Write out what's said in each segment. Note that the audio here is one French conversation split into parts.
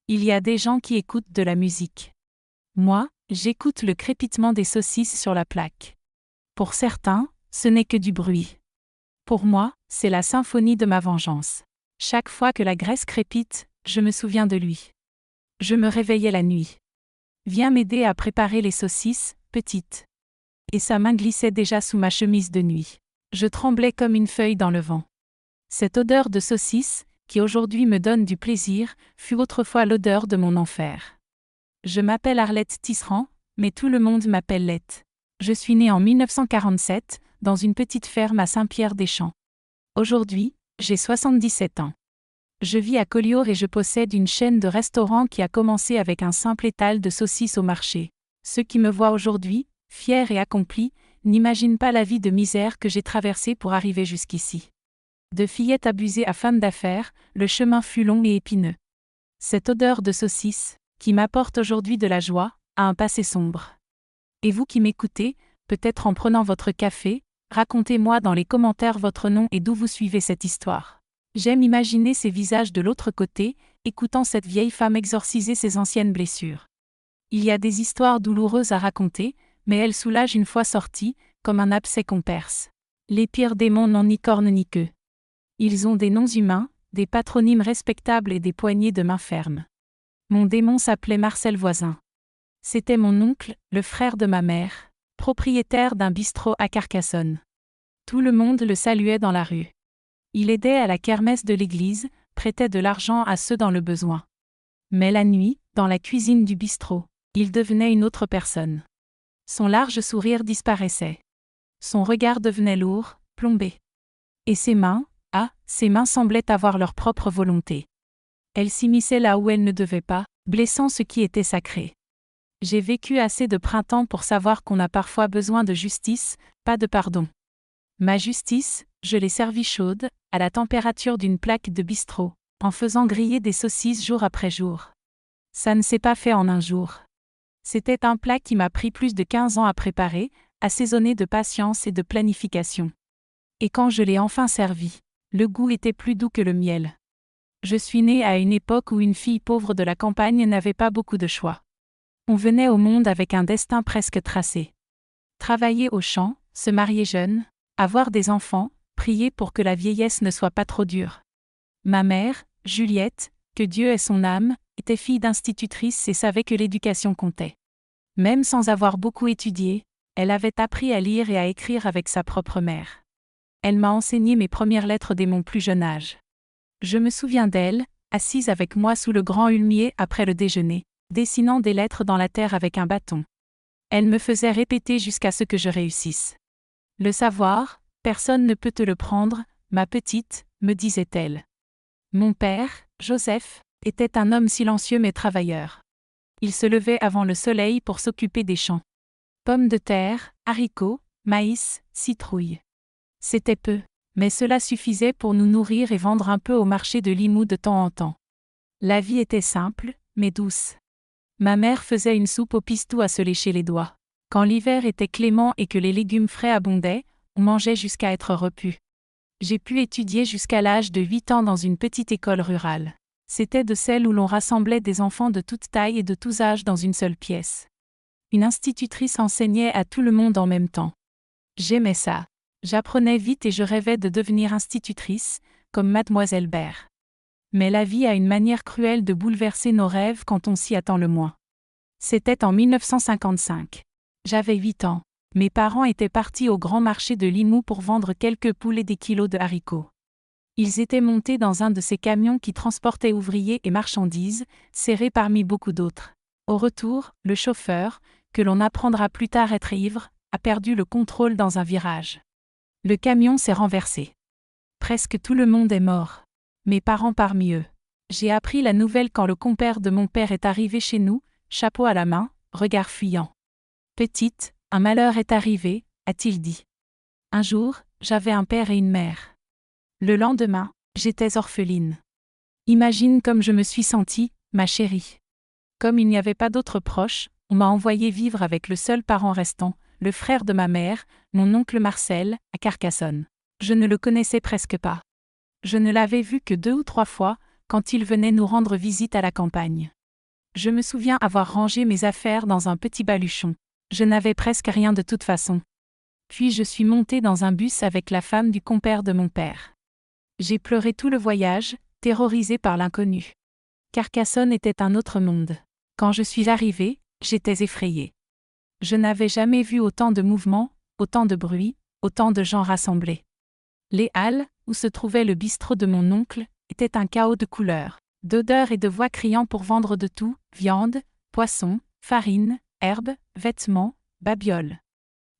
Il y a des gens qui écoutent de la musique. Moi, j'écoute le crépitement des saucisses sur la plaque. Pour certains, ce n'est que du bruit. Pour moi, c'est la symphonie de ma vengeance. Chaque fois que la graisse crépite, je me souviens de lui. Je me réveillais la nuit. Viens m'aider à préparer les saucisses, petite. Et sa main glissait déjà sous ma chemise de nuit. Je tremblais comme une feuille dans le vent. Cette odeur de saucisse, qui aujourd'hui me donne du plaisir, fut autrefois l'odeur de mon enfer. Je m'appelle Arlette Tisserand, mais tout le monde m'appelle Lette. Je suis née en 1947, dans une petite ferme à Saint-Pierre-des-Champs. Aujourd'hui, j'ai 77 ans. Je vis à Collioure et je possède une chaîne de restaurants qui a commencé avec un simple étal de saucisses au marché. Ceux qui me voient aujourd'hui, fiers et accomplis, n'imaginent pas la vie de misère que j'ai traversée pour arriver jusqu'ici. De fillette abusée à femme d'affaires, le chemin fut long et épineux. Cette odeur de saucisse, qui m'apporte aujourd'hui de la joie, a un passé sombre. Et vous qui m'écoutez, peut-être en prenant votre café, racontez-moi dans les commentaires votre nom et d'où vous suivez cette histoire. J'aime imaginer ces visages de l'autre côté, écoutant cette vieille femme exorciser ses anciennes blessures. Il y a des histoires douloureuses à raconter, mais elles soulagent une fois sorties, comme un abcès qu'on perce. Les pires démons n'ont ni cornes ni queue. Ils ont des noms humains, des patronymes respectables et des poignées de main fermes. Mon démon s'appelait Marcel Voisin. C'était mon oncle, le frère de ma mère, propriétaire d'un bistrot à Carcassonne. Tout le monde le saluait dans la rue. Il aidait à la kermesse de l'église, prêtait de l'argent à ceux dans le besoin. Mais la nuit, dans la cuisine du bistrot, il devenait une autre personne. Son large sourire disparaissait. Son regard devenait lourd, plombé. Et ses mains semblaient avoir leur propre volonté. Elles s'immisçaient là où elles ne devaient pas, blessant ce qui était sacré. J'ai vécu assez de printemps pour savoir qu'on a parfois besoin de justice, pas de pardon. Ma justice, je l'ai servie chaude, à la température d'une plaque de bistrot, en faisant griller des saucisses jour après jour. Ça ne s'est pas fait en un jour. C'était un plat qui m'a pris plus de 15 ans à préparer, assaisonné de patience et de planification. Et quand je l'ai enfin servi, le goût était plus doux que le miel. Je suis née à une époque où une fille pauvre de la campagne n'avait pas beaucoup de choix. On venait au monde avec un destin presque tracé. Travailler au champ, se marier jeune, avoir des enfants, prier pour que la vieillesse ne soit pas trop dure. Ma mère, Juliette, que Dieu ait son âme, était fille d'institutrice et savait que l'éducation comptait. Même sans avoir beaucoup étudié, elle avait appris à lire et à écrire avec sa propre mère. Elle m'a enseigné mes premières lettres dès mon plus jeune âge. Je me souviens d'elle, assise avec moi sous le grand ulmier après le déjeuner, dessinant des lettres dans la terre avec un bâton. Elle me faisait répéter jusqu'à ce que je réussisse. Le savoir, personne ne peut te le prendre, ma petite, me disait-elle. Mon père, Joseph, était un homme silencieux mais travailleur. Il se levait avant le soleil pour s'occuper des champs. Pommes de terre, haricots, maïs, citrouilles. C'était peu, mais cela suffisait pour nous nourrir et vendre un peu au marché de Limoux de temps en temps. La vie était simple, mais douce. Ma mère faisait une soupe au pistou à se lécher les doigts. Quand l'hiver était clément et que les légumes frais abondaient, on mangeait jusqu'à être repu. J'ai pu étudier jusqu'à l'âge de 8 ans dans une petite école rurale. C'était de celles où l'on rassemblait des enfants de toute taille et de tous âges dans une seule pièce. Une institutrice enseignait à tout le monde en même temps. J'aimais ça. J'apprenais vite et je rêvais de devenir institutrice, comme Mademoiselle Baird. Mais la vie a une manière cruelle de bouleverser nos rêves quand on s'y attend le moins. C'était en 1955. J'avais 8 ans. Mes parents étaient partis au grand marché de Limoux pour vendre quelques poules et des kilos de haricots. Ils étaient montés dans un de ces camions qui transportaient ouvriers et marchandises, serrés parmi beaucoup d'autres. Au retour, le chauffeur, que l'on apprendra plus tard être ivre, a perdu le contrôle dans un virage. Le camion s'est renversé. Presque tout le monde est mort. Mes parents parmi eux. J'ai appris la nouvelle quand le compère de mon père est arrivé chez nous, chapeau à la main, regard fuyant. « Petite, un malheur est arrivé », a-t-il dit. Un jour, j'avais un père et une mère. Le lendemain, j'étais orpheline. Imagine comme je me suis sentie, ma chérie. Comme il n'y avait pas d'autres proches, on m'a envoyé vivre avec le seul parent restant, le frère de ma mère, mon oncle Marcel, à Carcassonne. Je ne le connaissais presque pas. Je ne l'avais vu que 2 ou 3 fois, quand il venait nous rendre visite à la campagne. Je me souviens avoir rangé mes affaires dans un petit baluchon. Je n'avais presque rien de toute façon. Puis je suis montée dans un bus avec la femme du compère de mon père. J'ai pleuré tout le voyage, terrorisée par l'inconnu. Carcassonne était un autre monde. Quand je suis arrivée, j'étais effrayée. Je n'avais jamais vu autant de mouvements, autant de bruit, autant de gens rassemblés. Les halles, où se trouvait le bistrot de mon oncle, étaient un chaos de couleurs, d'odeurs et de voix criant pour vendre de tout, viande, poisson, farine, herbes, vêtements, babioles.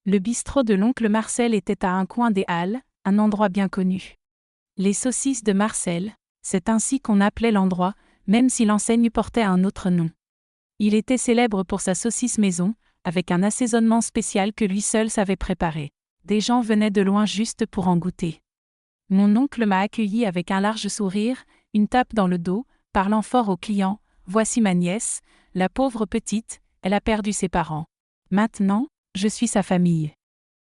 Le bistrot de l'oncle Marcel était à un coin des halles, un endroit bien connu. Les saucisses de Marcel, c'est ainsi qu'on appelait l'endroit, même si l'enseigne portait un autre nom. Il était célèbre pour sa saucisse maison, avec un assaisonnement spécial que lui seul savait préparer. Des gens venaient de loin juste pour en goûter. Mon oncle m'a accueilli avec un large sourire, une tape dans le dos, parlant fort aux clients. « Voici ma nièce, la pauvre petite, elle a perdu ses parents. Maintenant, je suis sa famille. »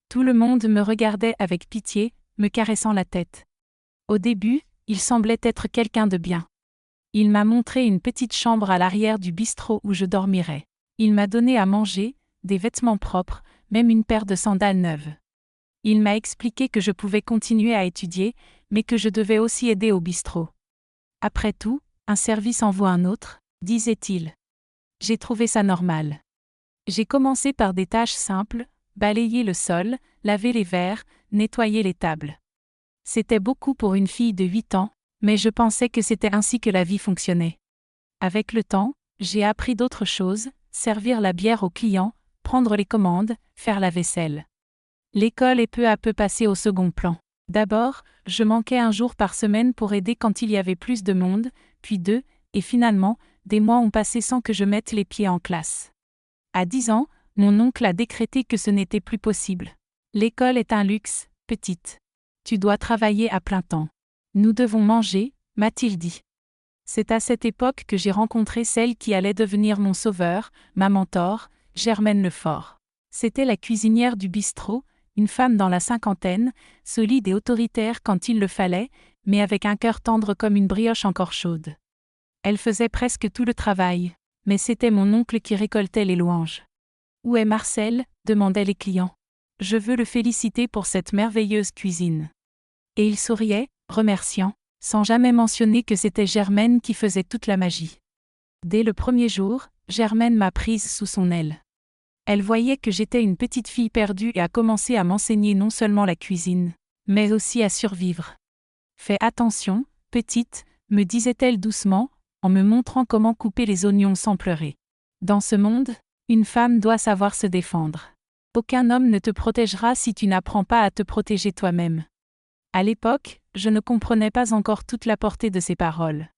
Tout le monde me regardait avec pitié, me caressant la tête. Au début, il semblait être quelqu'un de bien. Il m'a montré une petite chambre à l'arrière du bistrot où je dormirais. Il m'a donné à manger, des vêtements propres, même une paire de sandales neuves. Il m'a expliqué que je pouvais continuer à étudier, mais que je devais aussi aider au bistrot. Après tout, un service en vaut un autre, disait-il. J'ai trouvé ça normal. J'ai commencé par des tâches simples, balayer le sol, laver les verres, nettoyer les tables. C'était beaucoup pour une fille de 8 ans, mais je pensais que c'était ainsi que la vie fonctionnait. Avec le temps, j'ai appris d'autres choses, servir la bière aux clients, prendre les commandes, faire la vaisselle. L'école est peu à peu passée au second plan. D'abord, je manquais un jour par semaine pour aider quand il y avait plus de monde, puis 2, et finalement, des mois ont passé sans que je mette les pieds en classe. À 10 ans, mon oncle a décrété que ce n'était plus possible. L'école est un luxe, petite. Tu dois travailler à plein temps. Nous devons manger, m'a-t-il dit. C'est à cette époque que j'ai rencontré celle qui allait devenir mon sauveur, ma mentor, Germaine Lefort. C'était la cuisinière du bistrot, une femme dans la cinquantaine, solide et autoritaire quand il le fallait, mais avec un cœur tendre comme une brioche encore chaude. Elle faisait presque tout le travail, mais c'était mon oncle qui récoltait les louanges. « Où est Marcel ?» demandaient les clients. « Je veux le féliciter pour cette merveilleuse cuisine. » Et il souriait, remerciant, sans jamais mentionner que c'était Germaine qui faisait toute la magie. Dès le premier jour, Germaine m'a prise sous son aile. Elle voyait que j'étais une petite fille perdue et a commencé à m'enseigner non seulement la cuisine, mais aussi à survivre. « Fais attention, petite », me disait-elle doucement, en me montrant comment couper les oignons sans pleurer. Dans ce monde, une femme doit savoir se défendre. Aucun homme ne te protégera si tu n'apprends pas à te protéger toi-même. À l'époque, je ne comprenais pas encore toute la portée de ces paroles.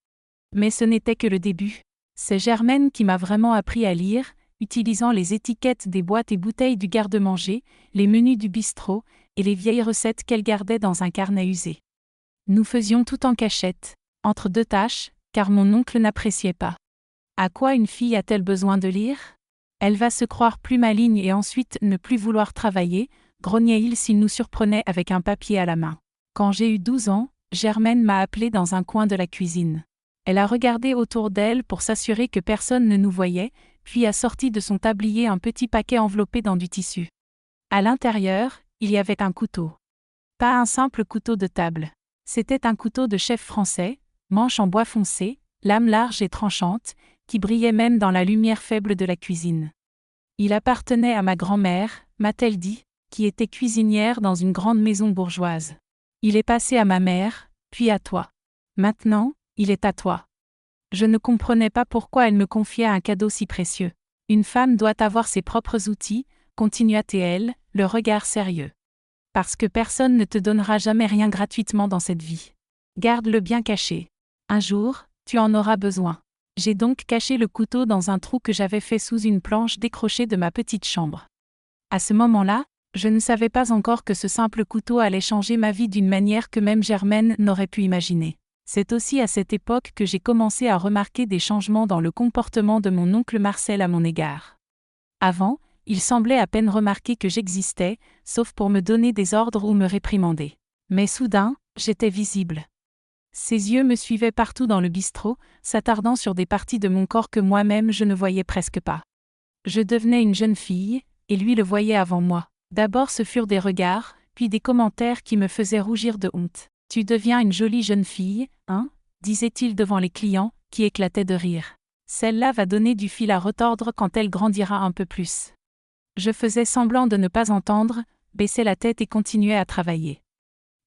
Mais ce n'était que le début. C'est Germaine qui m'a vraiment appris à lire, utilisant les étiquettes des boîtes et bouteilles du garde-manger, les menus du bistrot, et les vieilles recettes qu'elle gardait dans un carnet usé. Nous faisions tout en cachette, entre 2 tâches, car mon oncle n'appréciait pas. À quoi une fille a-t-elle besoin de lire ? Elle va se croire plus maligne et ensuite ne plus vouloir travailler, grognait-il s'il nous surprenait avec un papier à la main. Quand j'ai eu 12 ans, Germaine m'a appelée dans un coin de la cuisine. Elle a regardé autour d'elle pour s'assurer que personne ne nous voyait, puis a sorti de son tablier un petit paquet enveloppé dans du tissu. À l'intérieur, il y avait un couteau. Pas un simple couteau de table. C'était un couteau de chef français, manche en bois foncé, lame large et tranchante, qui brillait même dans la lumière faible de la cuisine. Il appartenait à ma grand-mère, m'a-t-elle dit, qui était cuisinière dans une grande maison bourgeoise. Il est passé à ma mère, puis à toi. Maintenant, il est à toi. Je ne comprenais pas pourquoi elle me confiait un cadeau si précieux. Une femme doit avoir ses propres outils, continua-t-elle, le regard sérieux. Parce que personne ne te donnera jamais rien gratuitement dans cette vie. Garde-le bien caché. Un jour, tu en auras besoin. J'ai donc caché le couteau dans un trou que j'avais fait sous une planche décrochée de ma petite chambre. À ce moment-là, je ne savais pas encore que ce simple couteau allait changer ma vie d'une manière que même Germaine n'aurait pu imaginer. C'est aussi à cette époque que j'ai commencé à remarquer des changements dans le comportement de mon oncle Marcel à mon égard. Avant, il semblait à peine remarquer que j'existais, sauf pour me donner des ordres ou me réprimander. Mais soudain, j'étais visible. Ses yeux me suivaient partout dans le bistrot, s'attardant sur des parties de mon corps que moi-même je ne voyais presque pas. Je devenais une jeune fille, et lui le voyait avant moi. D'abord ce furent des regards, puis des commentaires qui me faisaient rougir de honte. « Tu deviens une jolie jeune fille, hein ?» disait-il devant les clients, qui éclataient de rire. « Celle-là va donner du fil à retordre quand elle grandira un peu plus. » Je faisais semblant de ne pas entendre, baissais la tête et continuais à travailler.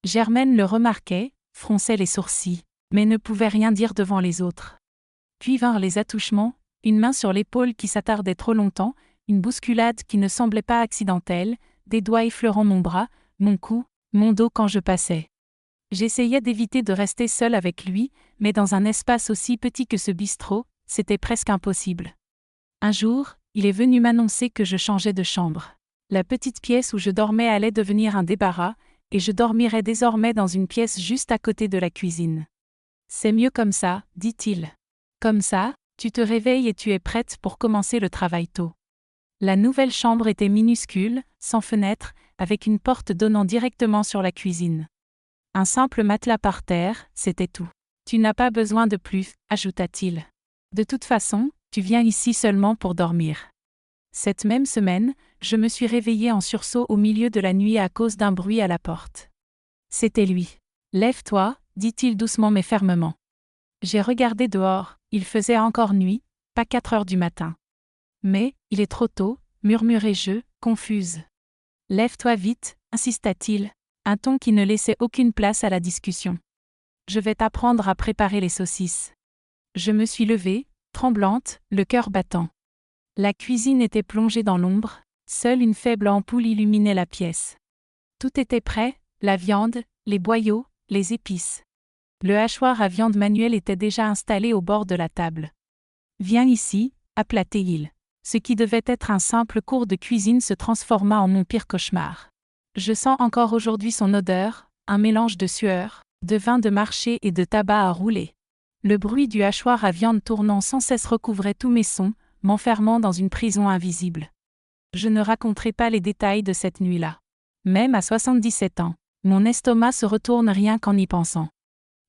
Germaine le remarquait, fronçait les sourcils, mais ne pouvait rien dire devant les autres. Puis vinrent les attouchements, une main sur l'épaule qui s'attardait trop longtemps, une bousculade qui ne semblait pas accidentelle, des doigts effleurant mon bras, mon cou, mon dos quand je passais. J'essayais d'éviter de rester seule avec lui, mais dans un espace aussi petit que ce bistrot, c'était presque impossible. Un jour, il est venu m'annoncer que je changeais de chambre. La petite pièce où je dormais allait devenir un débarras, et je dormirais désormais dans une pièce juste à côté de la cuisine. « C'est mieux comme ça, dit-il. Comme ça, tu te réveilles et tu es prête pour commencer le travail tôt. » La nouvelle chambre était minuscule, sans fenêtre, avec une porte donnant directement sur la cuisine. Un simple matelas par terre, c'était tout. « Tu n'as pas besoin de plus, ajouta-t-il. De toute façon, tu viens ici seulement pour dormir. » Cette même semaine, je me suis réveillée en sursaut au milieu de la nuit à cause d'un bruit à la porte. C'était lui. « Lève-toi, dit-il doucement mais fermement. J'ai regardé dehors, il faisait encore nuit, pas 4 heures du matin. Mais, il est trop tôt, murmurai-je, confuse. « Lève-toi vite, insista-t-il, un ton qui ne laissait aucune place à la discussion. Je vais t'apprendre à préparer les saucisses. » Je me suis levée, tremblante, le cœur battant. La cuisine était plongée dans l'ombre, seule une faible ampoule illuminait la pièce. Tout était prêt, la viande, les boyaux, les épices. Le hachoir à viande manuelle était déjà installé au bord de la table. « Viens ici, » appela-t-il. Ce qui devait être un simple cours de cuisine se transforma en mon pire cauchemar. Je sens encore aujourd'hui son odeur, un mélange de sueur, de vin de marché et de tabac à rouler. Le bruit du hachoir à viande tournant sans cesse recouvrait tous mes sons, m'enfermant dans une prison invisible. Je ne raconterai pas les détails de cette nuit-là. Même à 77 ans, mon estomac se retourne rien qu'en y pensant.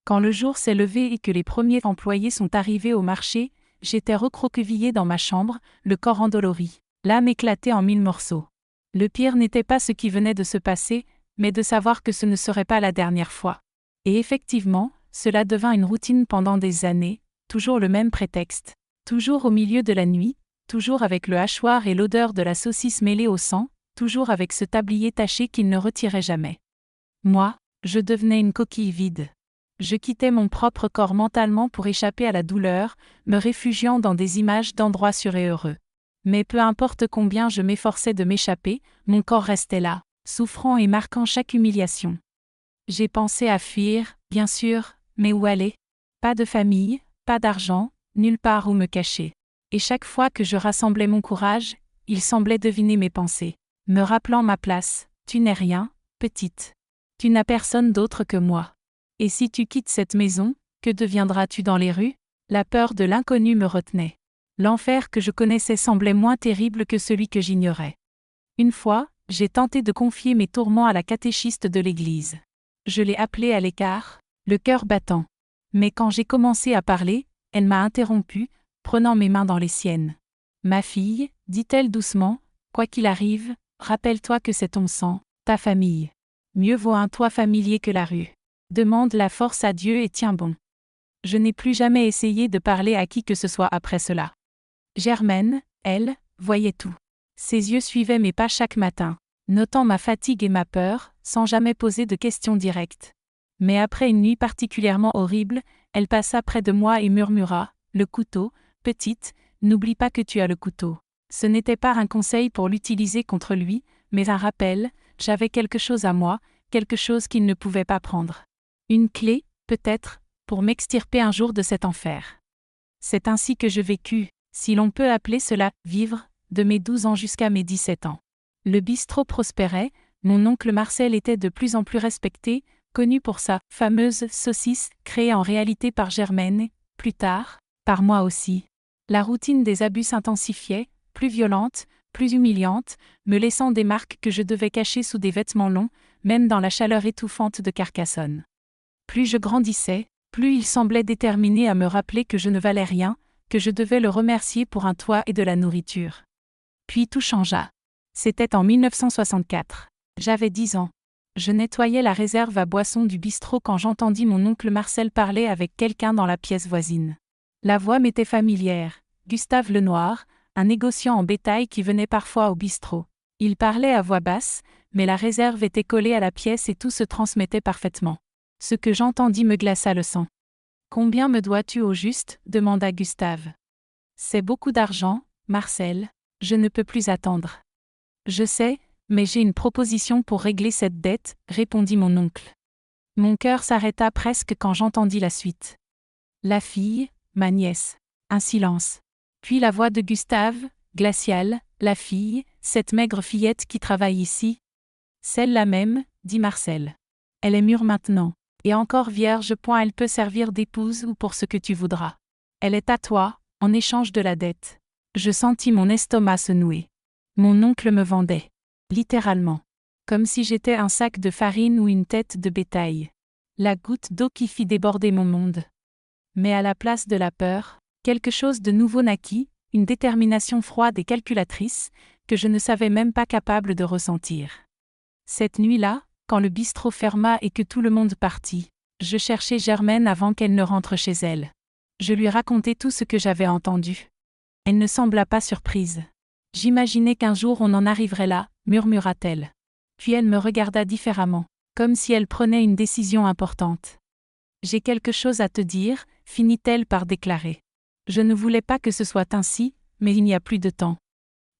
Quand le jour s'est levé et que les premiers employés sont arrivés au marché, j'étais recroquevillée dans ma chambre, le corps endolori, l'âme éclatée en 1000 morceaux. Le pire n'était pas ce qui venait de se passer, mais de savoir que ce ne serait pas la dernière fois. Et effectivement, cela devint une routine pendant des années, toujours le même prétexte. Toujours au milieu de la nuit, toujours avec le hachoir et l'odeur de la saucisse mêlée au sang, toujours avec ce tablier taché qu'il ne retirait jamais. Moi, je devenais une coquille vide. Je quittais mon propre corps mentalement pour échapper à la douleur, me réfugiant dans des images d'endroits sûrs et heureux. Mais peu importe combien je m'efforçais de m'échapper, mon corps restait là, souffrant et marquant chaque humiliation. J'ai pensé à fuir, bien sûr, mais où aller ? Pas de famille, pas d'argent, nulle part où me cacher. Et chaque fois que je rassemblais mon courage, il semblait deviner mes pensées, me rappelant ma place. « Tu n'es rien, petite. Tu n'as personne d'autre que moi. Et si tu quittes cette maison, que deviendras-tu dans les rues ?» La peur de l'inconnu me retenait. L'enfer que je connaissais semblait moins terrible que celui que j'ignorais. Une fois, j'ai tenté de confier mes tourments à la catéchiste de l'église. Je l'ai appelée à l'écart, le cœur battant. Mais quand j'ai commencé à parler, elle m'a interrompu, prenant mes mains dans les siennes. « Ma fille, dit-elle doucement, quoi qu'il arrive, rappelle-toi que c'est ton sang, ta famille. Mieux vaut un toit familier que la rue. Demande la force à Dieu et tiens bon. » Je n'ai plus jamais essayé de parler à qui que ce soit après cela. Germaine, elle, voyait tout. Ses yeux suivaient mes pas chaque matin, notant ma fatigue et ma peur, sans jamais poser de questions directes. Mais après une nuit particulièrement horrible, elle passa près de moi et murmura « Le couteau, petite, n'oublie pas que tu as le couteau. » Ce n'était pas un conseil pour l'utiliser contre lui, mais un rappel, j'avais quelque chose à moi, quelque chose qu'il ne pouvait pas prendre. Une clé, peut-être, pour m'extirper un jour de cet enfer. C'est ainsi que je vécus, si l'on peut appeler cela « vivre », de mes 12 ans jusqu'à mes 17 ans. Le bistrot prospérait, mon oncle Marcel était de plus en plus respecté, connu pour sa fameuse saucisse, créée en réalité par Germaine et, plus tard, par moi aussi. La routine des abus s'intensifiait, plus violente, plus humiliante, me laissant des marques que je devais cacher sous des vêtements longs, même dans la chaleur étouffante de Carcassonne. Plus je grandissais, Plus il semblait déterminé à me rappeler que je ne valais rien, que je devais le remercier pour un toit et de la nourriture. Puis tout changea. C'était en 1964. J'avais 10 ans. Je nettoyais la réserve à boissons du bistrot quand j'entendis mon oncle Marcel parler avec quelqu'un dans la pièce voisine. La voix m'était familière. Gustave Lenoir, un négociant en bétail qui venait parfois au bistrot. Il parlait à voix basse, mais la réserve était collée à la pièce et tout se transmettait parfaitement. Ce que j'entendis me glaça le sang. « Combien me dois-tu au juste » demanda Gustave. « C'est beaucoup d'argent, Marcel. Je ne peux plus attendre. »« Je sais, mais j'ai une proposition pour régler cette dette, » répondit mon oncle. Mon cœur s'arrêta presque quand j'entendis la suite. « La fille, ma nièce. » Un silence. Puis la voix de Gustave, glaciale. « La fille, cette maigre fillette qui travaille ici ?»« Celle-là même, » dit Marcel. « Elle est mûre maintenant. Et encore vierge. Elle peut servir d'épouse ou pour ce que tu voudras. Elle est à toi, en échange de la dette. » Je sentis mon estomac se nouer. Mon oncle me vendait. Littéralement. Comme si j'étais un sac de farine ou une tête de bétail. La goutte d'eau qui fit déborder mon monde. Mais à la place de la peur, quelque chose de nouveau naquit, une détermination froide et calculatrice, que je ne savais même pas capable de ressentir. Cette nuit-là, quand le bistrot ferma et que tout le monde partit, je cherchais Germaine avant qu'elle ne rentre chez elle. Je lui racontai tout ce que j'avais entendu. Elle ne sembla pas surprise. J'imaginais qu'un jour on en arriverait là, murmura-t-elle. Puis elle me regarda différemment, comme si elle prenait une décision importante. J'ai quelque chose à te dire, finit-elle par déclarer. Je ne voulais pas que ce soit ainsi, mais il n'y a plus de temps.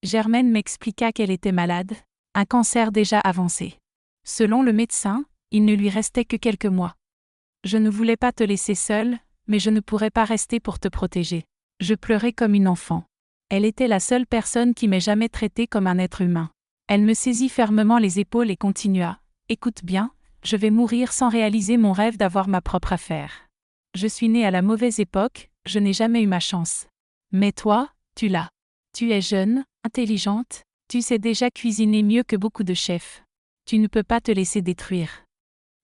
Germaine m'expliqua qu'elle était malade, un cancer déjà avancé. Selon le médecin, il ne lui restait que quelques mois. Je ne voulais pas te laisser seule, mais je ne pourrais pas rester pour te protéger. Je pleurais comme une enfant. Elle était la seule personne qui m'ait jamais traitée comme un être humain. Elle me saisit fermement les épaules et continua. « Écoute bien, je vais mourir sans réaliser mon rêve d'avoir ma propre affaire. Je suis née à la mauvaise époque, je n'ai jamais eu ma chance. Mais toi, tu l'as. Tu es jeune, intelligente, tu sais déjà cuisiner mieux que beaucoup de chefs. Tu ne peux pas te laisser détruire. »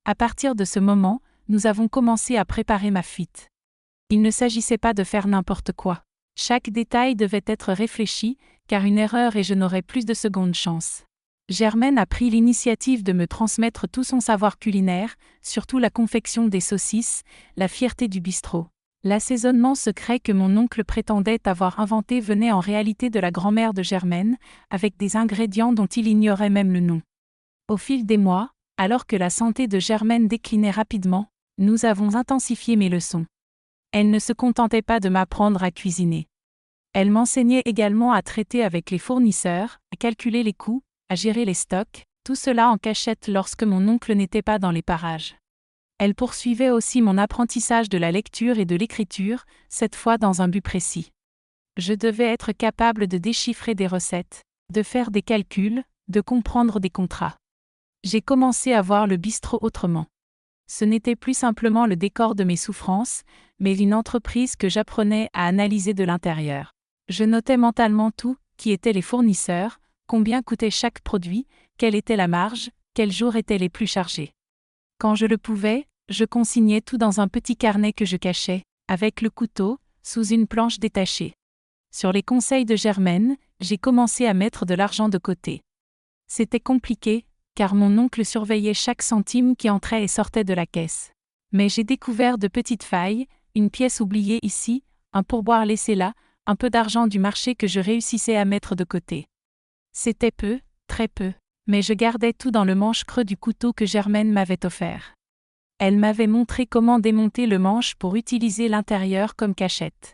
À partir de ce moment, nous avons commencé à préparer ma fuite. Il ne s'agissait pas de faire n'importe quoi. Chaque détail devait être réfléchi, car une erreur et je n'aurais plus de seconde chance. Germaine a pris l'initiative de me transmettre tout son savoir culinaire, surtout la confection des saucisses, la fierté du bistrot. L'assaisonnement secret que mon oncle prétendait avoir inventé venait en réalité de la grand-mère de Germaine, avec des ingrédients dont il ignorait même le nom. Au fil des mois, alors que la santé de Germaine déclinait rapidement, nous avons intensifié mes leçons. Elle ne se contentait pas de m'apprendre à cuisiner. Elle m'enseignait également à traiter avec les fournisseurs, à calculer les coûts, à gérer les stocks, tout cela en cachette lorsque mon oncle n'était pas dans les parages. Elle poursuivait aussi mon apprentissage de la lecture et de l'écriture, cette fois dans un but précis. Je devais être capable de déchiffrer des recettes, de faire des calculs, de comprendre des contrats. J'ai commencé à voir le bistrot autrement. Ce n'était plus simplement le décor de mes souffrances, mais une entreprise que j'apprenais à analyser de l'intérieur. Je notais mentalement tout, qui étaient les fournisseurs, combien coûtait chaque produit, quelle était la marge, quels jours étaient les plus chargés. Quand je le pouvais, je consignais tout dans un petit carnet que je cachais, avec le couteau, sous une planche détachée. Sur les conseils de Germaine, j'ai commencé à mettre de l'argent de côté. C'était compliqué, car mon oncle surveillait chaque centime qui entrait et sortait de la caisse. Mais j'ai découvert de petites failles, une pièce oubliée ici, un pourboire laissé là, un peu d'argent du marché que je réussissais à mettre de côté. C'était peu, très peu, mais je gardais tout dans le manche creux du couteau que Germaine m'avait offert. Elle m'avait montré comment démonter le manche pour utiliser l'intérieur comme cachette.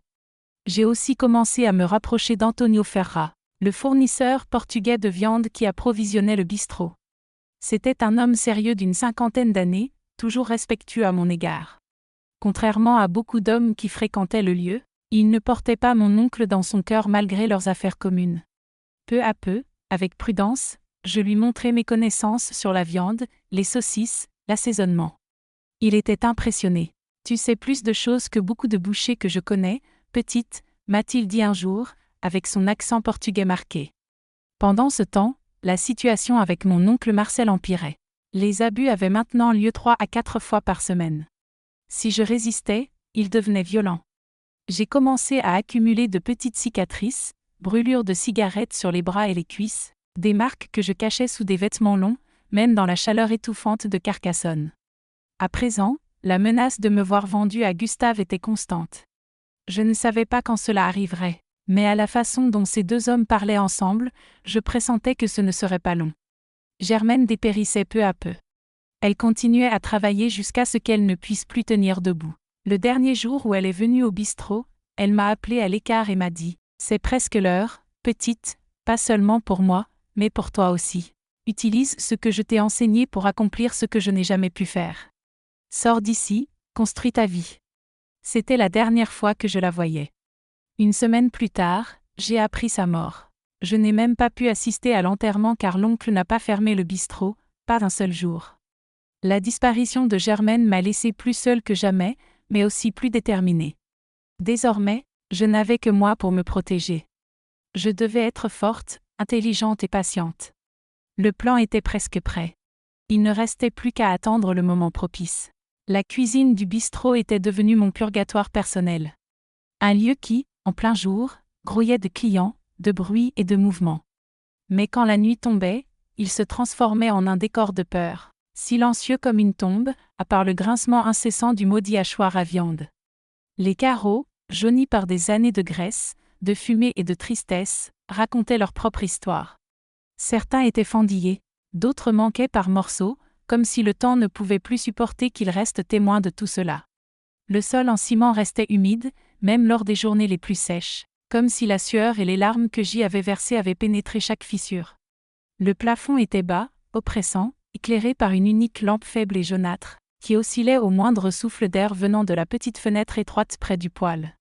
J'ai aussi commencé à me rapprocher d'Antonio Ferra, le fournisseur portugais de viande qui approvisionnait le bistrot. C'était un homme sérieux d'une 50aine d'années, toujours respectueux à mon égard. Contrairement à beaucoup d'hommes qui fréquentaient le lieu, il ne portait pas mon oncle dans son cœur malgré leurs affaires communes. Peu à peu, avec prudence, je lui montrai mes connaissances sur la viande, les saucisses, l'assaisonnement. Il était impressionné. « Tu sais plus de choses que beaucoup de bouchers que je connais, petite », m'a-t-il dit un jour, avec son accent portugais marqué. Pendant ce temps, la situation avec mon oncle Marcel empirait. Les abus avaient maintenant lieu 3 à 4 fois par semaine. Si je résistais, il devenait violent. J'ai commencé à accumuler de petites cicatrices, brûlures de cigarettes sur les bras et les cuisses, des marques que je cachais sous des vêtements longs, même dans la chaleur étouffante de Carcassonne. À présent, la menace de me voir vendue à Gustave était constante. Je ne savais pas quand cela arriverait, mais à la façon dont ces deux hommes parlaient ensemble, je pressentais que ce ne serait pas long. Germaine dépérissait peu à peu. Elle continuait à travailler jusqu'à ce qu'elle ne puisse plus tenir debout. Le dernier jour où elle est venue au bistrot, elle m'a appelé à l'écart et m'a dit « C'est presque l'heure, petite, pas seulement pour moi, mais pour toi aussi. Utilise ce que je t'ai enseigné pour accomplir ce que je n'ai jamais pu faire. Sors d'ici, construis ta vie. » C'était la dernière fois que je la voyais. Une semaine plus tard, j'ai appris sa mort. Je n'ai même pas pu assister à l'enterrement car l'oncle n'a pas fermé le bistrot, pas un seul jour. La disparition de Germaine m'a laissée plus seule que jamais, mais aussi plus déterminée. Désormais, je n'avais que moi pour me protéger. Je devais être forte, intelligente et patiente. Le plan était presque prêt. Il ne restait plus qu'à attendre le moment propice. La cuisine du bistrot était devenue mon purgatoire personnel. Un lieu qui, en plein jour, grouillait de clients, de bruit et de mouvements. Mais quand la nuit tombait, il se transformait en un décor de peur, silencieux comme une tombe, à part le grincement incessant du maudit hachoir à viande. Les carreaux, jaunis par des années de graisse, de fumée et de tristesse, racontaient leur propre histoire. Certains étaient fendillés, d'autres manquaient par morceaux, comme si le temps ne pouvait plus supporter qu'ils restent témoins de tout cela. Le sol en ciment restait humide, même lors des journées les plus sèches, comme si la sueur et les larmes que j'y avais versées avaient pénétré chaque fissure. Le plafond était bas, oppressant, éclairé par une unique lampe faible et jaunâtre, qui oscillait au moindre souffle d'air venant de la petite fenêtre étroite près du poêle.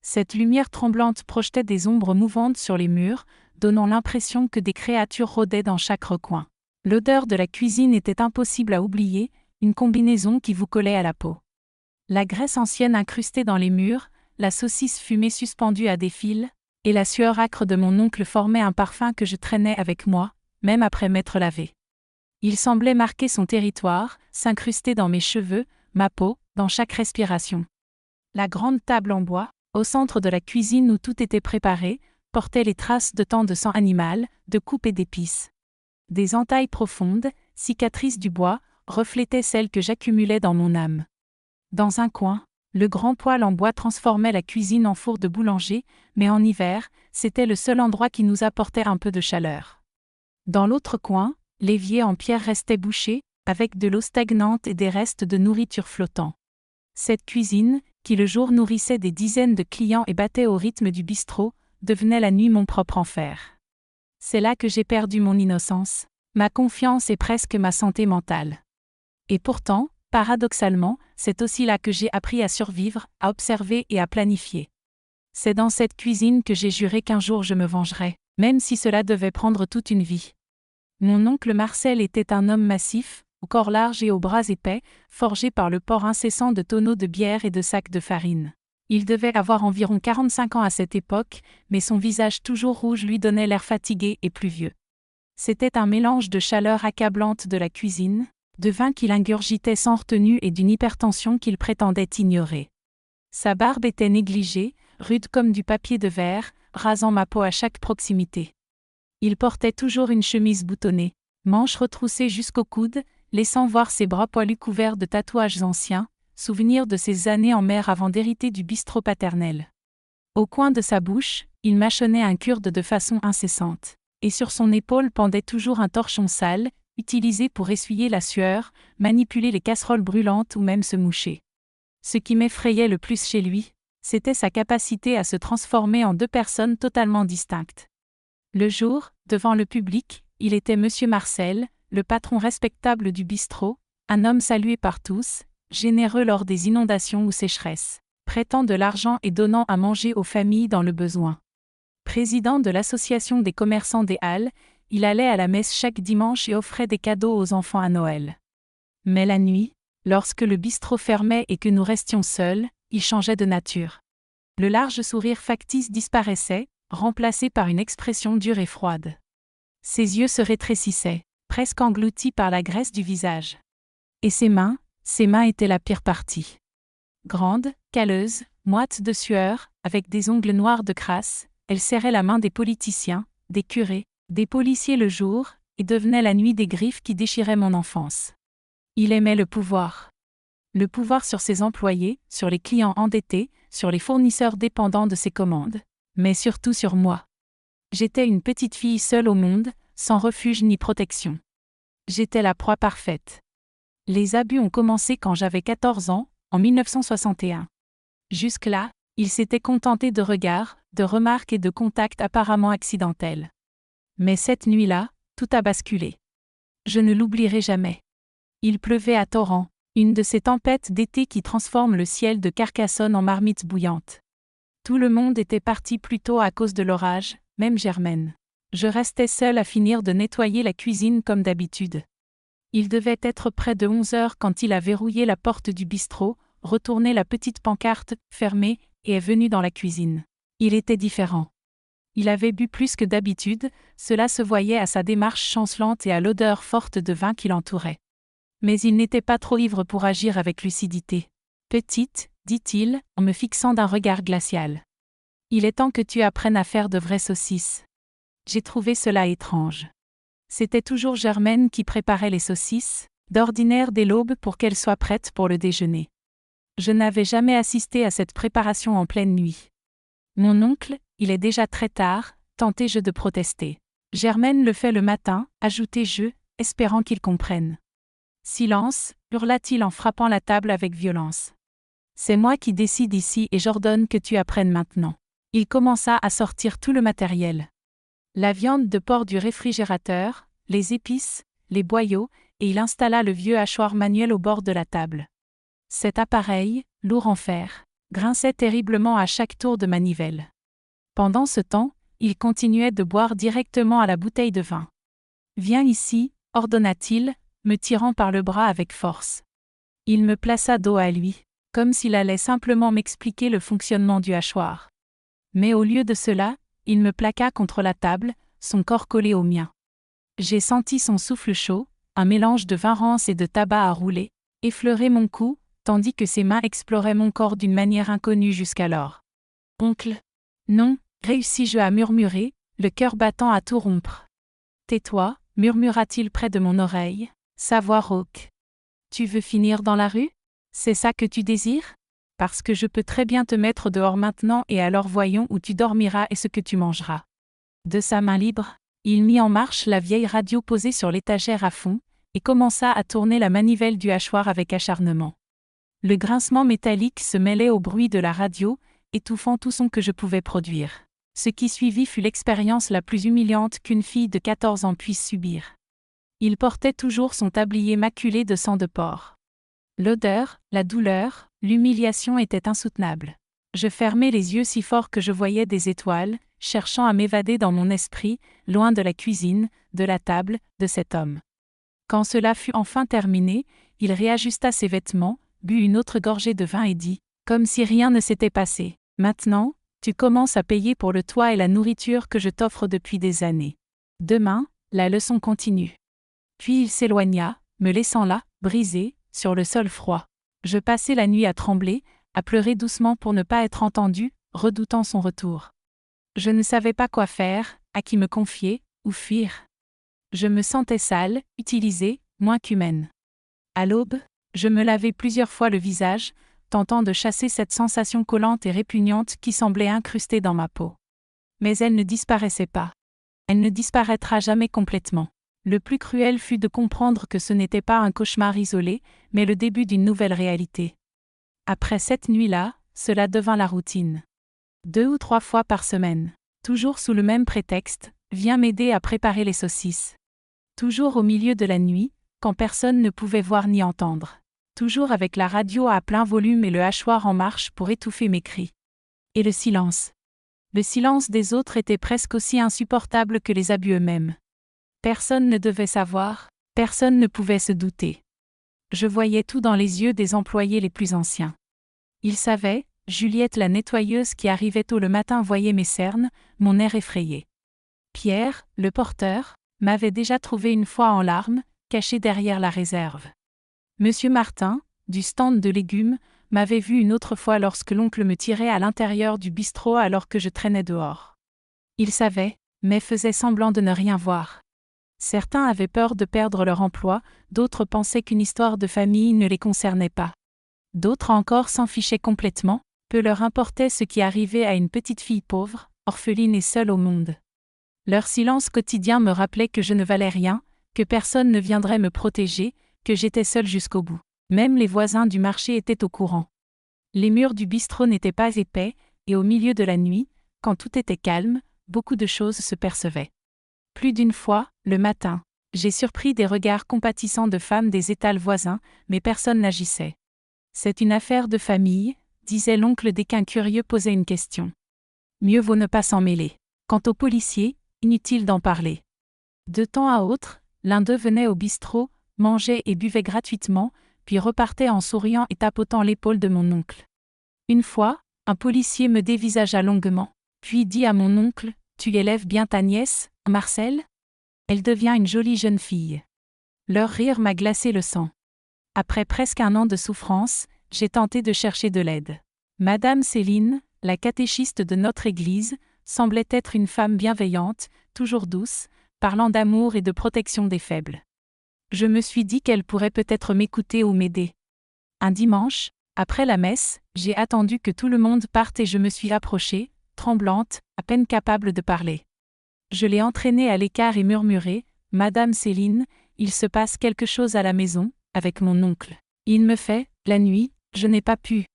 Cette lumière tremblante projetait des ombres mouvantes sur les murs, donnant l'impression que des créatures rôdaient dans chaque recoin. L'odeur de la cuisine était impossible à oublier, une combinaison qui vous collait à la peau. La graisse ancienne incrustée dans les murs, la saucisse fumée suspendue à des fils, et la sueur âcre de mon oncle formaient un parfum que je traînais avec moi, même après m'être lavé. Il semblait marquer son territoire, s'incruster dans mes cheveux, ma peau, dans chaque respiration. La grande table en bois, au centre de la cuisine où tout était préparé, portait les traces de tant de sang animal, de coupes et d'épices. Des entailles profondes, cicatrices du bois, reflétaient celles que j'accumulais dans mon âme. Dans un coin, le grand poêle en bois transformait la cuisine en four de boulanger, mais en hiver, c'était le seul endroit qui nous apportait un peu de chaleur. Dans l'autre coin, l'évier en pierre restait bouché, avec de l'eau stagnante et des restes de nourriture flottants. Cette cuisine, qui le jour nourrissait des dizaines de clients et battait au rythme du bistrot, devenait la nuit mon propre enfer. C'est là que j'ai perdu mon innocence, ma confiance et presque ma santé mentale. Et pourtant, paradoxalement, c'est aussi là que j'ai appris à survivre, à observer et à planifier. C'est dans cette cuisine que j'ai juré qu'un jour je me vengerais, même si cela devait prendre toute une vie. Mon oncle Marcel était un homme massif, au corps large et aux bras épais, forgé par le port incessant de tonneaux de bière et de sacs de farine. Il devait avoir environ 45 ans à cette époque, mais son visage toujours rouge lui donnait l'air fatigué et pluvieux. C'était un mélange de chaleur accablante de la cuisine, de vin qu'il ingurgitait sans retenue et d'une hypertension qu'il prétendait ignorer. Sa barbe était négligée, rude comme du papier de verre, rasant ma peau à chaque proximité. Il portait toujours une chemise boutonnée, manches retroussées jusqu'au coude, laissant voir ses bras poilus couverts de tatouages anciens, souvenir de ses années en mer avant d'hériter du bistrot paternel. Au coin de sa bouche, il mâchonnait un kurde de façon incessante, et sur son épaule pendait toujours un torchon sale, utilisé pour essuyer la sueur, manipuler les casseroles brûlantes ou même se moucher. Ce qui m'effrayait le plus chez lui, c'était sa capacité à se transformer en deux personnes totalement distinctes. Le jour, devant le public, il était Monsieur Marcel, le patron respectable du bistrot, un homme salué par tous, généreux lors des inondations ou sécheresses, prêtant de l'argent et donnant à manger aux familles dans le besoin. Président de l'association des commerçants des Halles, il allait à la messe chaque dimanche et offrait des cadeaux aux enfants à Noël. Mais la nuit, lorsque le bistrot fermait et que nous restions seuls, il changeait de nature. Le large sourire factice disparaissait, remplacé par une expression dure et froide. Ses yeux se rétrécissaient, presque engloutis par la graisse du visage. Et ses mains étaient la pire partie. Grande, calleuse, moite de sueur, avec des ongles noirs de crasse, elle serrait la main des politiciens, des curés, des policiers le jour, et devenait la nuit des griffes qui déchiraient mon enfance. Il aimait le pouvoir. Le pouvoir sur ses employés, sur les clients endettés, sur les fournisseurs dépendants de ses commandes, mais surtout sur moi. J'étais une petite fille seule au monde, sans refuge ni protection. J'étais la proie parfaite. Les abus ont commencé quand j'avais 14 ans, en 1961. Jusque-là, il s'était contenté de regards, de remarques et de contacts apparemment accidentels. Mais cette nuit-là, tout a basculé. Je ne l'oublierai jamais. Il pleuvait à torrents, une de ces tempêtes d'été qui transforment le ciel de Carcassonne en marmite bouillante. Tout le monde était parti plus tôt à cause de l'orage, même Germaine. Je restais seule à finir de nettoyer la cuisine comme d'habitude. Il devait être près de 11 heures quand il a verrouillé la porte du bistrot, retourné la petite pancarte, fermée, et est venu dans la cuisine. Il était différent. Il avait bu plus que d'habitude, cela se voyait à sa démarche chancelante et à l'odeur forte de vin qui l'entourait. Mais il n'était pas trop ivre pour agir avec lucidité. « Petite, dit-il, en me fixant d'un regard glacial. Il est temps que tu apprennes à faire de vraies saucisses. » J'ai trouvé cela étrange. C'était toujours Germaine qui préparait les saucisses, d'ordinaire dès l'aube pour qu'elles soient prêtes pour le déjeuner. Je n'avais jamais assisté à cette préparation en pleine nuit. Mon oncle, il est déjà très tard, tentai-je de protester. Germaine le fait le matin, ajoutai-je, espérant qu'il comprenne. Silence, hurla-t-il en frappant la table avec violence. C'est moi qui décide ici et j'ordonne que tu apprennes maintenant. Il commença à sortir tout le matériel. La viande de porc du réfrigérateur, les épices, les boyaux, et il installa le vieux hachoir manuel au bord de la table. Cet appareil, lourd en fer, grinçait terriblement à chaque tour de manivelle. Pendant ce temps, il continuait de boire directement à la bouteille de vin. « Viens ici, ordonna-t-il, me tirant par le bras avec force. Il me plaça dos à lui, comme s'il allait simplement m'expliquer le fonctionnement du hachoir. Mais au lieu de cela, il me plaqua contre la table, son corps collé au mien. J'ai senti son souffle chaud, un mélange de vin rance et de tabac à rouler, effleurer mon cou, tandis que ses mains exploraient mon corps d'une manière inconnue jusqu'alors. « Oncle !» »« Non !» réussis-je à murmurer, le cœur battant à tout rompre. « Tais-toi !» murmura-t-il près de mon oreille, sa voix rauque. « Tu veux finir dans la rue ? C'est ça que tu désires ? Parce que je peux très bien te mettre dehors maintenant et alors voyons où tu dormiras et ce que tu mangeras. » De sa main libre, il mit en marche la vieille radio posée sur l'étagère à fond, et commença à tourner la manivelle du hachoir avec acharnement. Le grincement métallique se mêlait au bruit de la radio, étouffant tout son que je pouvais produire. Ce qui suivit fut l'expérience la plus humiliante qu'une fille de 14 ans puisse subir. Il portait toujours son tablier maculé de sang de porc. L'odeur, la douleur, l'humiliation étaient insoutenables. Je fermai les yeux si fort que je voyais des étoiles, cherchant à m'évader dans mon esprit, loin de la cuisine, de la table, de cet homme. Quand cela fut enfin terminé, il réajusta ses vêtements, but une autre gorgée de vin et dit, comme si rien ne s'était passé, « Maintenant, tu commences à payer pour le toit et la nourriture que je t'offre depuis des années. Demain, la leçon continue. » Puis il s'éloigna, me laissant là, brisé, sur le sol froid. Je passai la nuit à trembler, à pleurer doucement pour ne pas être entendu, redoutant son retour. Je ne savais pas quoi faire, à qui me confier, ou fuir. Je me sentais sale, utilisée, moins qu'humaine. À l'aube, je me lavai plusieurs fois le visage, tentant de chasser cette sensation collante et répugnante qui semblait incrustée dans ma peau. Mais elle ne disparaissait pas. Elle ne disparaîtra jamais complètement. Le plus cruel fut de comprendre que ce n'était pas un cauchemar isolé, mais le début d'une nouvelle réalité. Après cette nuit-là, cela devint la routine. 2 ou 3 fois par semaine, toujours sous le même prétexte, viens m'aider à préparer les saucisses. Toujours au milieu de la nuit, quand personne ne pouvait voir ni entendre. Toujours avec la radio à plein volume et le hachoir en marche pour étouffer mes cris. Et le silence. Le silence des autres était presque aussi insupportable que les abus eux-mêmes. Personne ne devait savoir, personne ne pouvait se douter. Je voyais tout dans les yeux des employés les plus anciens. Ils savaient, Juliette la nettoyeuse qui arrivait tôt le matin voyait mes cernes, mon air effrayé. Pierre, le porteur, m'avait déjà trouvé une fois en larmes, caché derrière la réserve. Monsieur Martin, du stand de légumes, m'avait vu une autre fois lorsque l'oncle me tirait à l'intérieur du bistrot alors que je traînais dehors. Il savait, mais faisait semblant de ne rien voir. Certains avaient peur de perdre leur emploi, d'autres pensaient qu'une histoire de famille ne les concernait pas. D'autres encore s'en fichaient complètement, peu leur importait ce qui arrivait à une petite fille pauvre, orpheline et seule au monde. Leur silence quotidien me rappelait que je ne valais rien, que personne ne viendrait me protéger, que j'étais seule jusqu'au bout. Même les voisins du marché étaient au courant. Les murs du bistrot n'étaient pas épais, et au milieu de la nuit, quand tout était calme, beaucoup de choses se percevaient. Plus d'une fois, le matin, j'ai surpris des regards compatissants de femmes des étals voisins, mais personne n'agissait. C'est une affaire de famille, disait l'oncle dès qu'un curieux posait une question. Mieux vaut ne pas s'en mêler. Quant aux policiers, inutile d'en parler. De temps à autre, l'un d'eux venait au bistrot, mangeait et buvait gratuitement, puis repartait en souriant et tapotant l'épaule de mon oncle. Une fois, un policier me dévisagea longuement, puis dit à mon oncle, « Tu élèves bien ta nièce, Marcel ? Elle devient une jolie jeune fille. » Leur rire m'a glacé le sang. Après presque un an de souffrance, j'ai tenté de chercher de l'aide. Madame Céline, la catéchiste de notre église, semblait être une femme bienveillante, toujours douce, parlant d'amour et de protection des faibles. Je me suis dit qu'elle pourrait peut-être m'écouter ou m'aider. Un dimanche, après la messe, j'ai attendu que tout le monde parte et je me suis approchée, tremblante, à peine capable de parler. Je l'ai entraînée à l'écart et murmuré, « Madame Céline, il se passe quelque chose à la maison, avec mon oncle. Il me fait, la nuit, je n'ai pas pu. »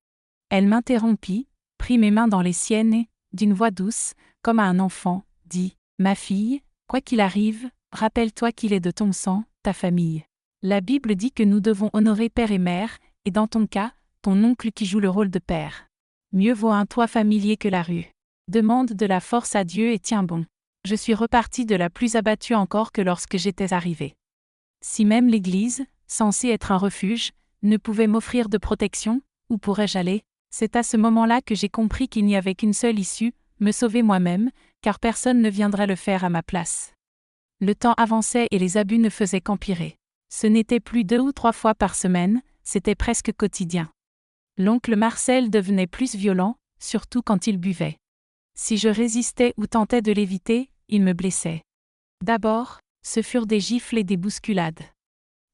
Elle m'interrompit, prit mes mains dans les siennes et, d'une voix douce, comme à un enfant, dit, « Ma fille, quoi qu'il arrive, rappelle-toi qu'il est de ton sang, ta famille. La Bible dit que nous devons honorer père et mère, et dans ton cas, ton oncle qui joue le rôle de père. Mieux vaut un toit familier que la rue. Demande de la force à Dieu et tiens bon. » Je suis repartie de la plus abattue encore que lorsque j'étais arrivée. Si même l'Église, censée être un refuge, ne pouvait m'offrir de protection, où pourrais-je aller ? C'est à ce moment-là que j'ai compris qu'il n'y avait qu'une seule issue, me sauver moi-même, car personne ne viendrait le faire à ma place. Le temps avançait et les abus ne faisaient qu'empirer. Ce n'était plus 2 ou 3 fois par semaine, c'était presque quotidien. L'oncle Marcel devenait plus violent, surtout quand il buvait. Si je résistais ou tentais de l'éviter, il me blessait. D'abord, ce furent des gifles et des bousculades.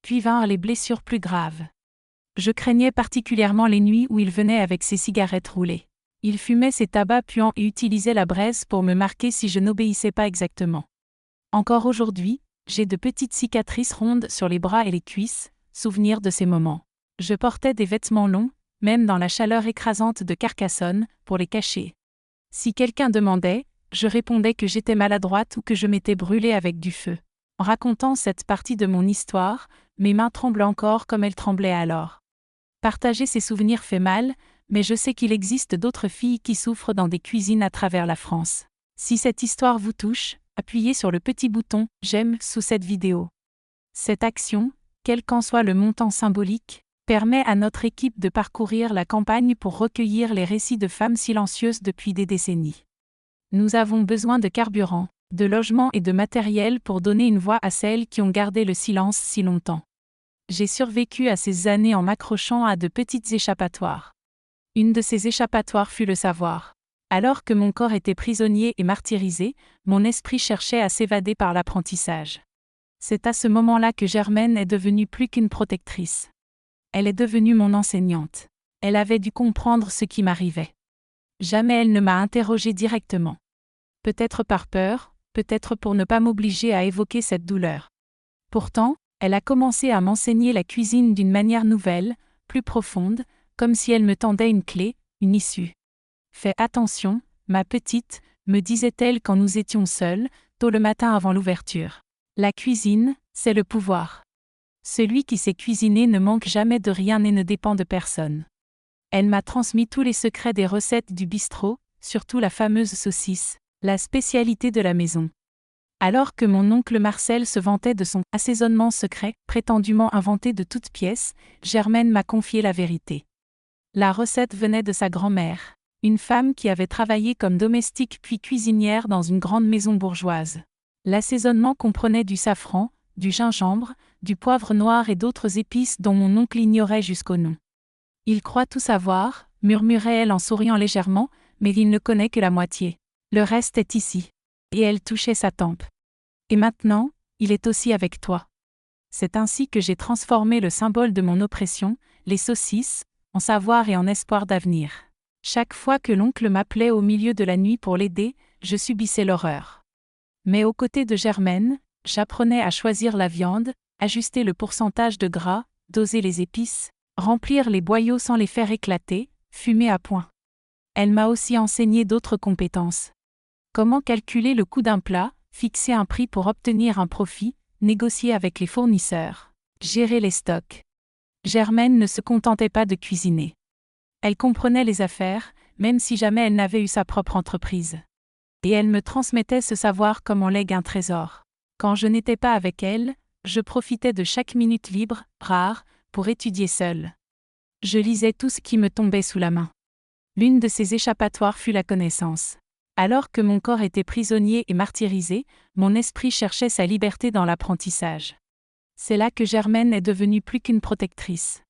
Puis vinrent les blessures plus graves. Je craignais particulièrement les nuits où il venait avec ses cigarettes roulées. Il fumait ses tabacs puants et utilisait la braise pour me marquer si je n'obéissais pas exactement. Encore aujourd'hui, j'ai de petites cicatrices rondes sur les bras et les cuisses, souvenir de ces moments. Je portais des vêtements longs, même dans la chaleur écrasante de Carcassonne, pour les cacher. Si quelqu'un demandait, je répondais que j'étais maladroite ou que je m'étais brûlée avec du feu. En racontant cette partie de mon histoire, mes mains tremblent encore comme elles tremblaient alors. Partager ces souvenirs fait mal, mais je sais qu'il existe d'autres filles qui souffrent dans des cuisines à travers la France. Si cette histoire vous touche, appuyez sur le petit bouton « J'aime » sous cette vidéo. Cette action, quel qu'en soit le montant symbolique, permet à notre équipe de parcourir la campagne pour recueillir les récits de femmes silencieuses depuis des décennies. Nous avons besoin de carburant, de logement et de matériel pour donner une voix à celles qui ont gardé le silence si longtemps. J'ai survécu à ces années en m'accrochant à de petites échappatoires. Une de ces échappatoires fut le savoir. Alors que mon corps était prisonnier et martyrisé, mon esprit cherchait à s'évader par l'apprentissage. C'est à ce moment-là que Germaine est devenue plus qu'une protectrice. Elle est devenue mon enseignante. Elle avait dû comprendre ce qui m'arrivait. Jamais elle ne m'a interrogé directement. Peut-être par peur, peut-être pour ne pas m'obliger à évoquer cette douleur. Pourtant, elle a commencé à m'enseigner la cuisine d'une manière nouvelle, plus profonde, comme si elle me tendait une clé, une issue. « Fais attention, ma petite », me disait-elle quand nous étions seuls, tôt le matin avant l'ouverture. La cuisine, c'est le pouvoir. Celui qui sait cuisiner ne manque jamais de rien et ne dépend de personne. Elle m'a transmis tous les secrets des recettes du bistrot, surtout la fameuse saucisse, la spécialité de la maison. Alors que mon oncle Marcel se vantait de son assaisonnement secret, prétendument inventé de toutes pièces, Germaine m'a confié la vérité. La recette venait de sa grand-mère, une femme qui avait travaillé comme domestique puis cuisinière dans une grande maison bourgeoise. L'assaisonnement comprenait du safran, du gingembre, du poivre noir et d'autres épices dont mon oncle ignorait jusqu'au nom. Il croit tout savoir, murmurait-elle en souriant légèrement, mais il ne connaît que la moitié. Le reste est ici. Et elle touchait sa tempe. Et maintenant, il est aussi avec toi. C'est ainsi que j'ai transformé le symbole de mon oppression, les saucisses, en savoir et en espoir d'avenir. Chaque fois que l'oncle m'appelait au milieu de la nuit pour l'aider, je subissais l'horreur. Mais aux côtés de Germaine, j'apprenais à choisir la viande, ajuster le pourcentage de gras, doser les épices, remplir les boyaux sans les faire éclater, fumer à point. Elle m'a aussi enseigné d'autres compétences. Comment calculer le coût d'un plat, fixer un prix pour obtenir un profit, négocier avec les fournisseurs, gérer les stocks. Germaine ne se contentait pas de cuisiner. Elle comprenait les affaires, même si jamais elle n'avait eu sa propre entreprise. Et elle me transmettait ce savoir comme on lègue un trésor. Quand je n'étais pas avec elle, je profitais de chaque minute libre, rare, pour étudier seule. Je lisais tout ce qui me tombait sous la main. L'une de ces échappatoires fut la connaissance. Alors que mon corps était prisonnier et martyrisé, mon esprit cherchait sa liberté dans l'apprentissage. C'est là que Germaine est devenue plus qu'une protectrice.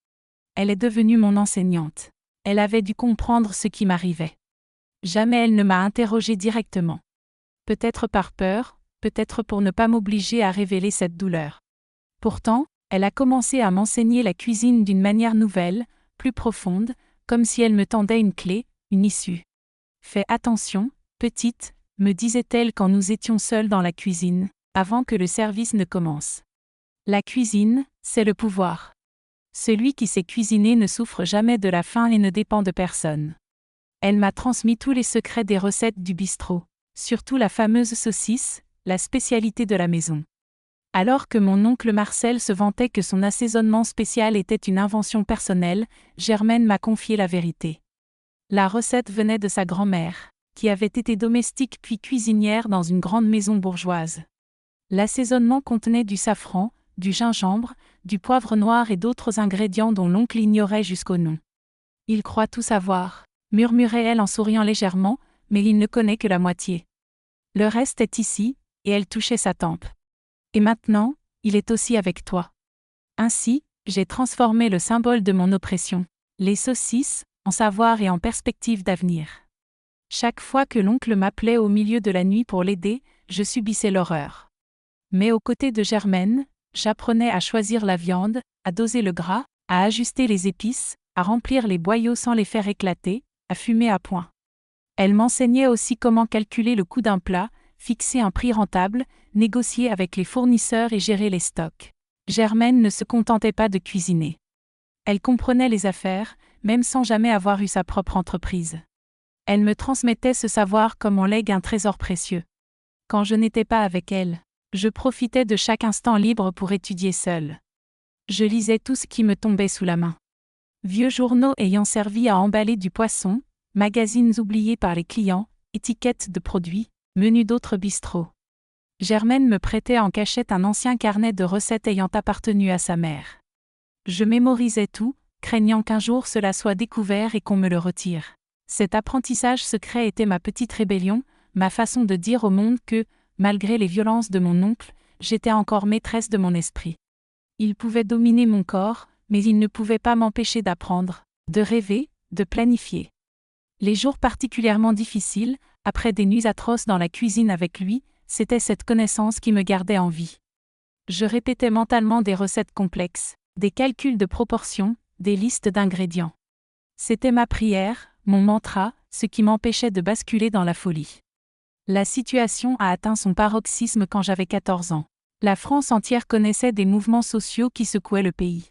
Elle est devenue mon enseignante. Elle avait dû comprendre ce qui m'arrivait. Jamais elle ne m'a interrogé directement. Peut-être par peur, peut-être pour ne pas m'obliger à révéler cette douleur. Pourtant, elle a commencé à m'enseigner la cuisine d'une manière nouvelle, plus profonde, comme si elle me tendait une clé, une issue. Fais attention, petite, me disait-elle quand nous étions seuls dans la cuisine, avant que le service ne commence. La cuisine, c'est le pouvoir. Celui qui sait cuisiner ne souffre jamais de la faim et ne dépend de personne. Elle m'a transmis tous les secrets des recettes du bistrot, surtout la fameuse saucisse, la spécialité de la maison. Alors que mon oncle Marcel se vantait que son assaisonnement spécial était une invention personnelle, Germaine m'a confié la vérité. La recette venait de sa grand-mère, qui avait été domestique puis cuisinière dans une grande maison bourgeoise. L'assaisonnement contenait du safran, du gingembre, du poivre noir et d'autres ingrédients dont l'oncle ignorait jusqu'au nom. Il croit tout savoir, murmurait-elle en souriant légèrement, mais il ne connaît que la moitié. Le reste est ici, et elle touchait sa tempe. Et maintenant, il est aussi avec toi. Ainsi, j'ai transformé le symbole de mon oppression, les saucisses, en savoir et en perspective d'avenir. Chaque fois que l'oncle m'appelait au milieu de la nuit pour l'aider, je subissais l'horreur. Mais aux côtés de Germaine, j'apprenais à choisir la viande, à doser le gras, à ajuster les épices, à remplir les boyaux sans les faire éclater, à fumer à point. Elle m'enseignait aussi comment calculer le coût d'un plat, fixer un prix rentable, négocier avec les fournisseurs et gérer les stocks. Germaine ne se contentait pas de cuisiner. Elle comprenait les affaires, même sans jamais avoir eu sa propre entreprise. Elle me transmettait ce savoir comme on lègue un trésor précieux. Quand je n'étais pas avec elle, je profitais de chaque instant libre pour étudier seule. Je lisais tout ce qui me tombait sous la main. Vieux journaux ayant servi à emballer du poisson, magazines oubliés par les clients, étiquettes de produits, menus d'autres bistrots. Germaine me prêtait en cachette un ancien carnet de recettes ayant appartenu à sa mère. Je mémorisais tout, craignant qu'un jour cela soit découvert et qu'on me le retire. Cet apprentissage secret était ma petite rébellion, ma façon de dire au monde que, malgré les violences de mon oncle, j'étais encore maîtresse de mon esprit. Il pouvait dominer mon corps, mais il ne pouvait pas m'empêcher d'apprendre, de rêver, de planifier. Les jours particulièrement difficiles, après des nuits atroces dans la cuisine avec lui, c'était cette connaissance qui me gardait en vie. Je répétais mentalement des recettes complexes, des calculs de proportions, des listes d'ingrédients. C'était ma prière, mon mantra, ce qui m'empêchait de basculer dans la folie. La situation a atteint son paroxysme quand j'avais 14 ans. La France entière connaissait des mouvements sociaux qui secouaient le pays.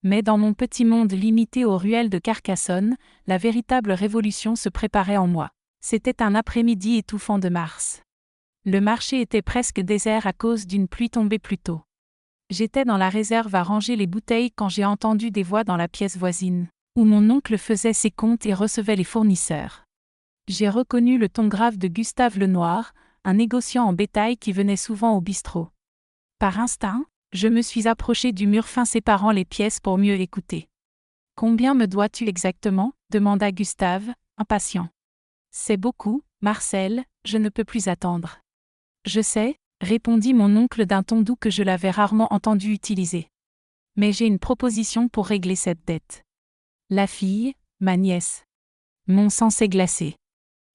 Mais dans mon petit monde limité aux ruelles de Carcassonne, la véritable révolution se préparait en moi. C'était un après-midi étouffant de mars. Le marché était presque désert à cause d'une pluie tombée plus tôt. J'étais dans la réserve à ranger les bouteilles quand j'ai entendu des voix dans la pièce voisine, où mon oncle faisait ses comptes et recevait les fournisseurs. J'ai reconnu le ton grave de Gustave Lenoir, un négociant en bétail qui venait souvent au bistrot. Par instinct, je me suis approché du mur fin séparant les pièces pour mieux écouter. « Combien me dois-tu exactement » demanda Gustave, impatient. « C'est beaucoup, Marcel, je ne peux plus attendre. »« Je sais, » répondit mon oncle d'un ton doux que je l'avais rarement entendu utiliser. « Mais j'ai une proposition pour régler cette dette. La fille, ma nièce. Mon sang s'est glacé.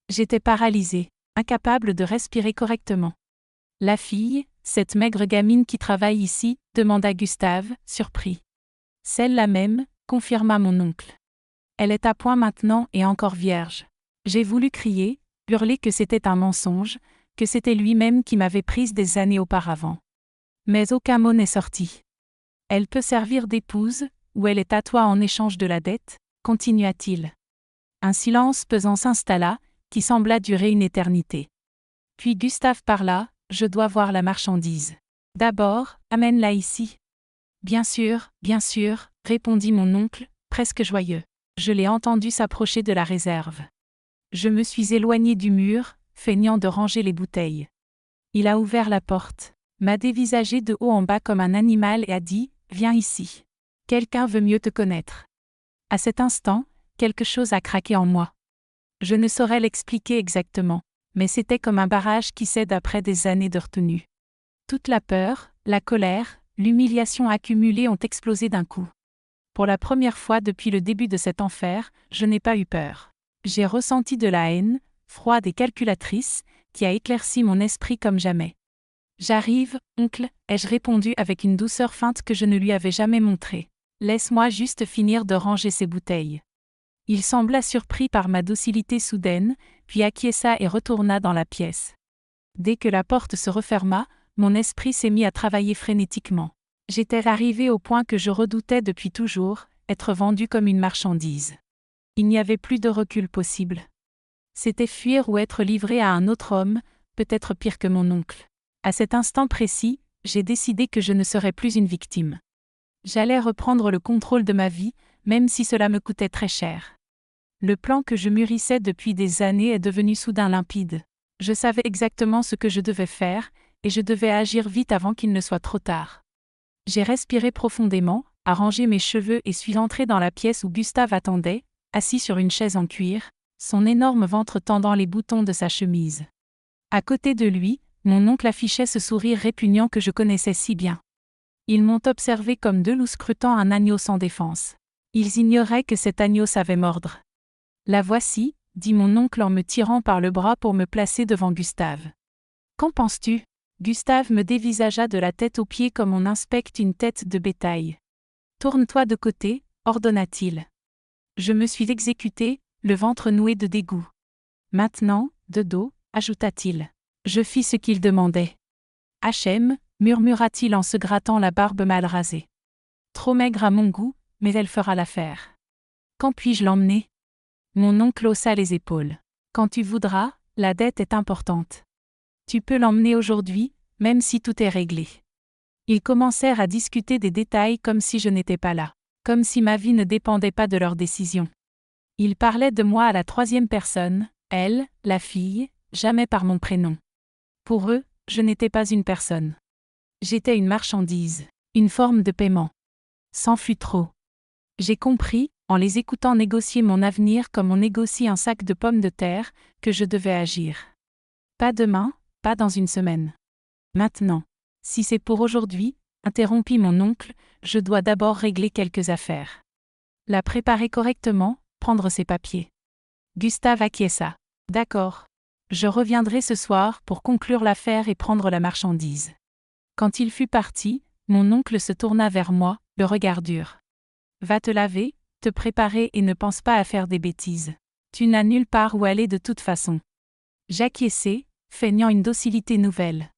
J'étais paralysée, incapable de respirer correctement. La fille, cette maigre gamine qui travaille ici, demanda Gustave, surpris. Celle-là même, confirma mon oncle. Elle est à point maintenant et encore vierge. J'ai voulu crier, hurler que c'était un mensonge, que c'était lui-même qui m'avait prise des années auparavant. Mais aucun mot n'est sorti. Elle peut servir d'épouse, ou elle est à toi en échange de la dette, continua-t-il. Un silence pesant s'installa, qui sembla durer une éternité. Puis Gustave parla, je dois voir la marchandise. D'abord, amène-la ici. Bien sûr, répondit mon oncle, presque joyeux. Je l'ai entendu s'approcher de la réserve. Je me suis éloignée du mur, feignant de ranger les bouteilles. Il a ouvert la porte, m'a dévisagé de haut en bas comme un animal et a dit « Viens ici. Quelqu'un veut mieux te connaître. » À cet instant, quelque chose a craqué en moi. Je ne saurais l'expliquer exactement, mais c'était comme un barrage qui cède après des années de retenue. Toute la peur, la colère, l'humiliation accumulées ont explosé d'un coup. Pour la première fois depuis le début de cet enfer, je n'ai pas eu peur. J'ai ressenti de la haine, froide et calculatrice, qui a éclairci mon esprit comme jamais. J'arrive, oncle, ai-je répondu avec une douceur feinte que je ne lui avais jamais montrée. Laisse-moi juste finir de ranger ces bouteilles. Il sembla surpris par ma docilité soudaine, puis acquiesça et retourna dans la pièce. Dès que la porte se referma, mon esprit s'est mis à travailler frénétiquement. J'étais arrivé au point que je redoutais depuis toujours, être vendu comme une marchandise. Il n'y avait plus de recul possible. C'était fuir ou être livré à un autre homme, peut-être pire que mon oncle. À cet instant précis, j'ai décidé que je ne serais plus une victime. J'allais reprendre le contrôle de ma vie, même si cela me coûtait très cher. Le plan que je mûrissais depuis des années est devenu soudain limpide. Je savais exactement ce que je devais faire, et je devais agir vite avant qu'il ne soit trop tard. J'ai respiré profondément, arrangé mes cheveux et suis entré dans la pièce où Gustave attendait, assis sur une chaise en cuir, son énorme ventre tendant les boutons de sa chemise. À côté de lui, mon oncle affichait ce sourire répugnant que je connaissais si bien. Ils m'ont observé comme deux loups scrutant un agneau sans défense. Ils ignoraient que cet agneau savait mordre. La voici, dit mon oncle en me tirant par le bras pour me placer devant Gustave. Qu'en penses-tu ? Gustave me dévisagea de la tête aux pieds comme on inspecte une tête de bétail. Tourne-toi de côté, ordonna-t-il. Je me suis exécuté, le ventre noué de dégoût. Maintenant, de dos, ajouta-t-il. Je fis ce qu'il demandait. H.M., murmura-t-il en se grattant la barbe mal rasée. Trop maigre à mon goût, mais elle fera l'affaire. Quand puis-je l'emmener ? Mon oncle haussa les épaules. Quand tu voudras, la dette est importante. Tu peux l'emmener aujourd'hui, même si tout est réglé. Ils commencèrent à discuter des détails comme si je n'étais pas là, comme si ma vie ne dépendait pas de leurs décisions. Ils parlaient de moi à la troisième personne, elle, la fille, jamais par mon prénom. Pour eux, je n'étais pas une personne. J'étais une marchandise, une forme de paiement. C'en fut trop. J'ai compris, en les écoutant négocier mon avenir comme on négocie un sac de pommes de terre, que je devais agir. Pas demain, pas dans une semaine. Maintenant. Si c'est pour aujourd'hui, interrompit mon oncle, je dois d'abord régler quelques affaires. La préparer correctement, prendre ses papiers. Gustave acquiesça. D'accord. Je reviendrai ce soir pour conclure l'affaire et prendre la marchandise. Quand il fut parti, mon oncle se tourna vers moi, le regard dur. Va te laver, te préparer et ne pense pas à faire des bêtises. Tu n'as nulle part où aller de toute façon. J'acquiesçai, feignant une docilité nouvelle.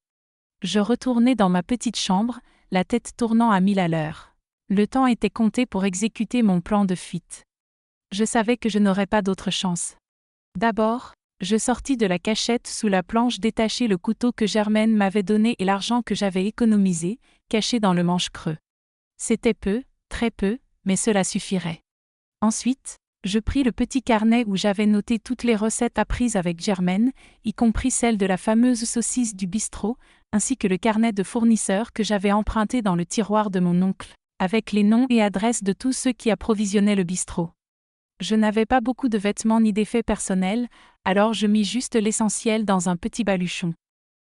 Je retournai dans ma petite chambre, la tête tournant à 1000 à l'heure. Le temps était compté pour exécuter mon plan de fuite. Je savais que je n'aurais pas d'autre chance. D'abord, je sortis de la cachette sous la planche détacher le couteau que Germaine m'avait donné et l'argent que j'avais économisé, caché dans le manche creux. C'était peu, très peu, mais cela suffirait. Ensuite, je pris le petit carnet où j'avais noté toutes les recettes apprises avec Germaine, y compris celle de la fameuse saucisse du bistrot, ainsi que le carnet de fournisseurs que j'avais emprunté dans le tiroir de mon oncle, avec les noms et adresses de tous ceux qui approvisionnaient le bistrot. Je n'avais pas beaucoup de vêtements ni d'effets personnels, alors je mis juste l'essentiel dans un petit baluchon.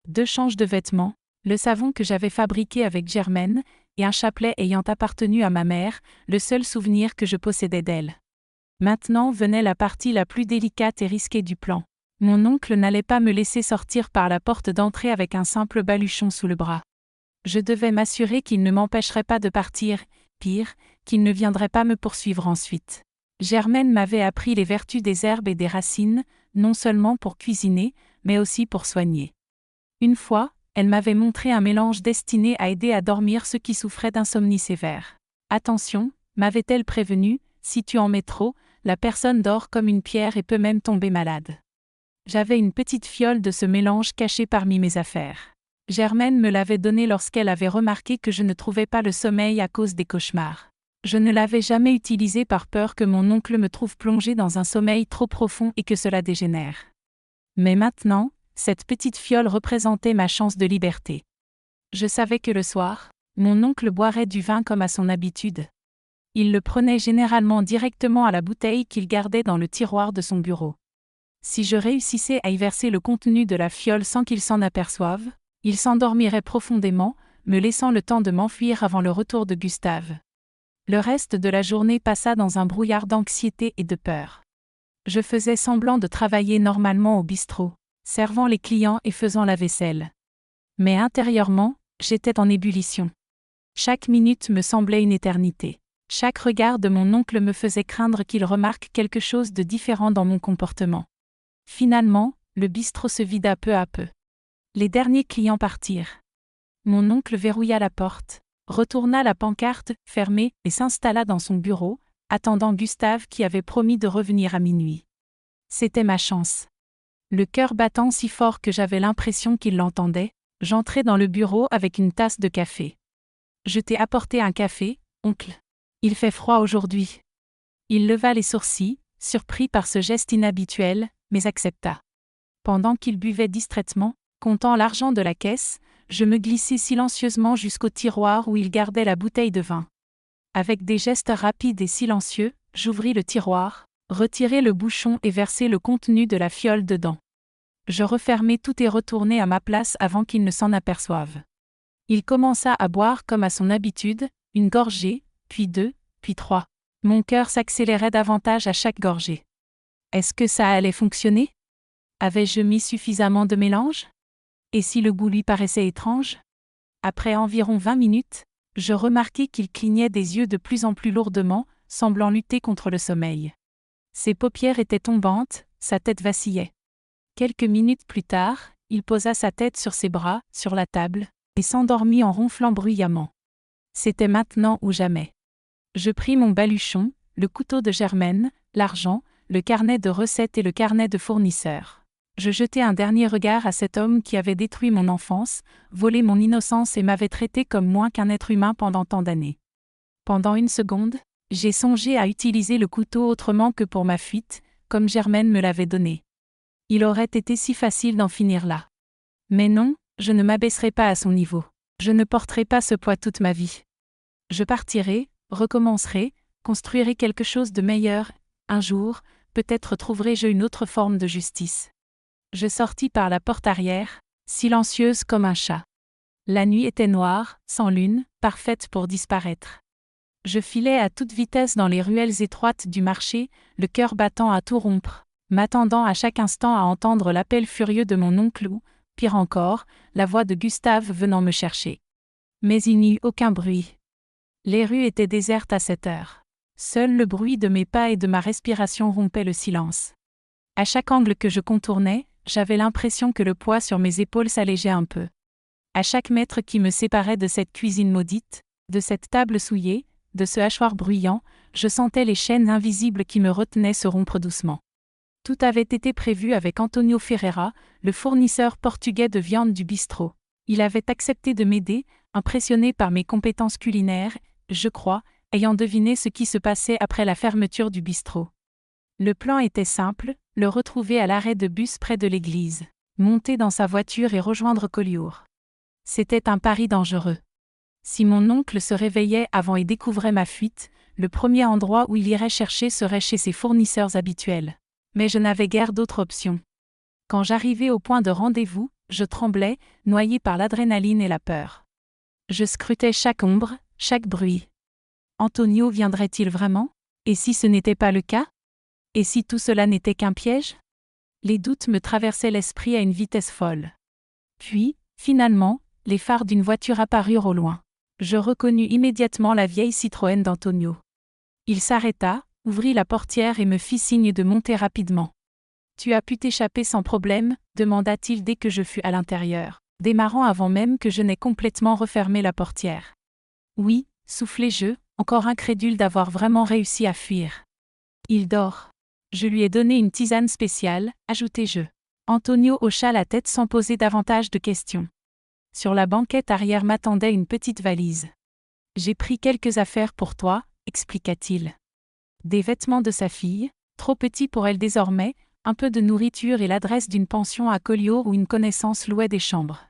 2 changes de vêtements, le savon que j'avais fabriqué avec Germaine, et un chapelet ayant appartenu à ma mère, le seul souvenir que je possédais d'elle. Maintenant venait la partie la plus délicate et risquée du plan. Mon oncle n'allait pas me laisser sortir par la porte d'entrée avec un simple baluchon sous le bras. Je devais m'assurer qu'il ne m'empêcherait pas de partir, pire, qu'il ne viendrait pas me poursuivre ensuite. Germaine m'avait appris les vertus des herbes et des racines, non seulement pour cuisiner, mais aussi pour soigner. Une fois, elle m'avait montré un mélange destiné à aider à dormir ceux qui souffraient d'insomnie sévère. Attention, m'avait-elle prévenu, si tu en mets trop, la personne dort comme une pierre et peut même tomber malade. J'avais une petite fiole de ce mélange cachée parmi mes affaires. Germaine me l'avait donné lorsqu'elle avait remarqué que je ne trouvais pas le sommeil à cause des cauchemars. Je ne l'avais jamais utilisé par peur que mon oncle me trouve plongé dans un sommeil trop profond et que cela dégénère. Mais maintenant, cette petite fiole représentait ma chance de liberté. Je savais que le soir, mon oncle boirait du vin comme à son habitude. Il le prenait généralement directement à la bouteille qu'il gardait dans le tiroir de son bureau. Si je réussissais à y verser le contenu de la fiole sans qu'il s'en aperçoive, il s'endormirait profondément, me laissant le temps de m'enfuir avant le retour de Gustave. Le reste de la journée passa dans un brouillard d'anxiété et de peur. Je faisais semblant de travailler normalement au bistrot, servant les clients et faisant la vaisselle. Mais intérieurement, j'étais en ébullition. Chaque minute me semblait une éternité. Chaque regard de mon oncle me faisait craindre qu'il remarque quelque chose de différent dans mon comportement. Finalement, le bistrot se vida peu à peu. Les derniers clients partirent. Mon oncle verrouilla la porte, retourna la pancarte fermée et s'installa dans son bureau, attendant Gustave qui avait promis de revenir à minuit. C'était ma chance. Le cœur battant si fort que j'avais l'impression qu'il l'entendait, j'entrai dans le bureau avec une tasse de café. Je t'ai apporté un café, oncle. Il fait froid aujourd'hui. Il leva les sourcils, surpris par ce geste inhabituel, mais accepta. Pendant qu'il buvait distraitement, comptant l'argent de la caisse, je me glissai silencieusement jusqu'au tiroir où il gardait la bouteille de vin. Avec des gestes rapides et silencieux, j'ouvris le tiroir, retirai le bouchon et versai le contenu de la fiole dedans. Je refermai tout et retournai à ma place avant qu'il ne s'en aperçoive. Il commença à boire comme à son habitude, une gorgée, puis deux, puis trois. Mon cœur s'accélérait davantage à chaque gorgée. Est-ce que ça allait fonctionner? Avais-je mis suffisamment de mélange? Et si le goût lui paraissait étrange? Après environ 20 minutes, je remarquai qu'il clignait des yeux de plus en plus lourdement, semblant lutter contre le sommeil. Ses paupières étaient tombantes, sa tête vacillait. Quelques minutes plus tard, il posa sa tête sur ses bras, sur la table, et s'endormit en ronflant bruyamment. C'était maintenant ou jamais. Je pris mon baluchon, le couteau de Germaine, l'argent, le carnet de recettes et le carnet de fournisseurs. Je jetai un dernier regard à cet homme qui avait détruit mon enfance, volé mon innocence et m'avait traité comme moins qu'un être humain pendant tant d'années. Pendant une seconde, j'ai songé à utiliser le couteau autrement que pour ma fuite, comme Germaine me l'avait donné. Il aurait été si facile d'en finir là. Mais non, je ne m'abaisserai pas à son niveau. Je ne porterai pas ce poids toute ma vie. Je partirai, recommencerai, construirai quelque chose de meilleur. Un jour, peut-être trouverai-je une autre forme de justice. Je sortis par la porte arrière, silencieuse comme un chat. La nuit était noire, sans lune, parfaite pour disparaître. Je filais à toute vitesse dans les ruelles étroites du marché, le cœur battant à tout rompre, m'attendant à chaque instant à entendre l'appel furieux de mon oncle ou, pire encore, la voix de Gustave venant me chercher. Mais il n'y eut aucun bruit. Les rues étaient désertes à cette heure. Seul le bruit de mes pas et de ma respiration rompait le silence. À chaque angle que je contournais, j'avais l'impression que le poids sur mes épaules s'allégeait un peu. À chaque mètre qui me séparait de cette cuisine maudite, de cette table souillée, de ce hachoir bruyant, je sentais les chaînes invisibles qui me retenaient se rompre doucement. Tout avait été prévu avec Antonio Ferreira, le fournisseur portugais de viande du bistrot. Il avait accepté de m'aider, impressionné par mes compétences culinaires, je crois, ayant deviné ce qui se passait après la fermeture du bistrot. Le plan était simple, le retrouver à l'arrêt de bus près de l'église, monter dans sa voiture et rejoindre Collioure. C'était un pari dangereux. Si mon oncle se réveillait avant et découvrait ma fuite, le premier endroit où il irait chercher serait chez ses fournisseurs habituels. Mais je n'avais guère d'autre option. Quand j'arrivai au point de rendez-vous, je tremblais, noyé par l'adrénaline et la peur. Je scrutais chaque ombre, chaque bruit. Antonio viendrait-il vraiment? Et si ce n'était pas le cas? Et si tout cela n'était qu'un piège? Les doutes me traversaient l'esprit à une vitesse folle. Puis, finalement, les phares d'une voiture apparurent au loin. Je reconnus immédiatement la vieille Citroën d'Antonio. Il s'arrêta, ouvrit la portière et me fit signe de monter rapidement. « Tu as pu t'échapper sans problème ?» demanda-t-il dès que je fus à l'intérieur, démarrant avant même que je n'aie complètement refermé la portière. « Oui » soufflai-je, encore incrédule d'avoir vraiment réussi à fuir. « Il dort. Je lui ai donné une tisane spéciale » ajoutai-je. Antonio hocha la tête sans poser davantage de questions. Sur la banquette arrière m'attendait une petite valise. « J'ai pris quelques affaires pour toi » expliqua-t-il. Des vêtements de sa fille, trop petits pour elle désormais, un peu de nourriture et l'adresse d'une pension à Collioure où une connaissance louait des chambres.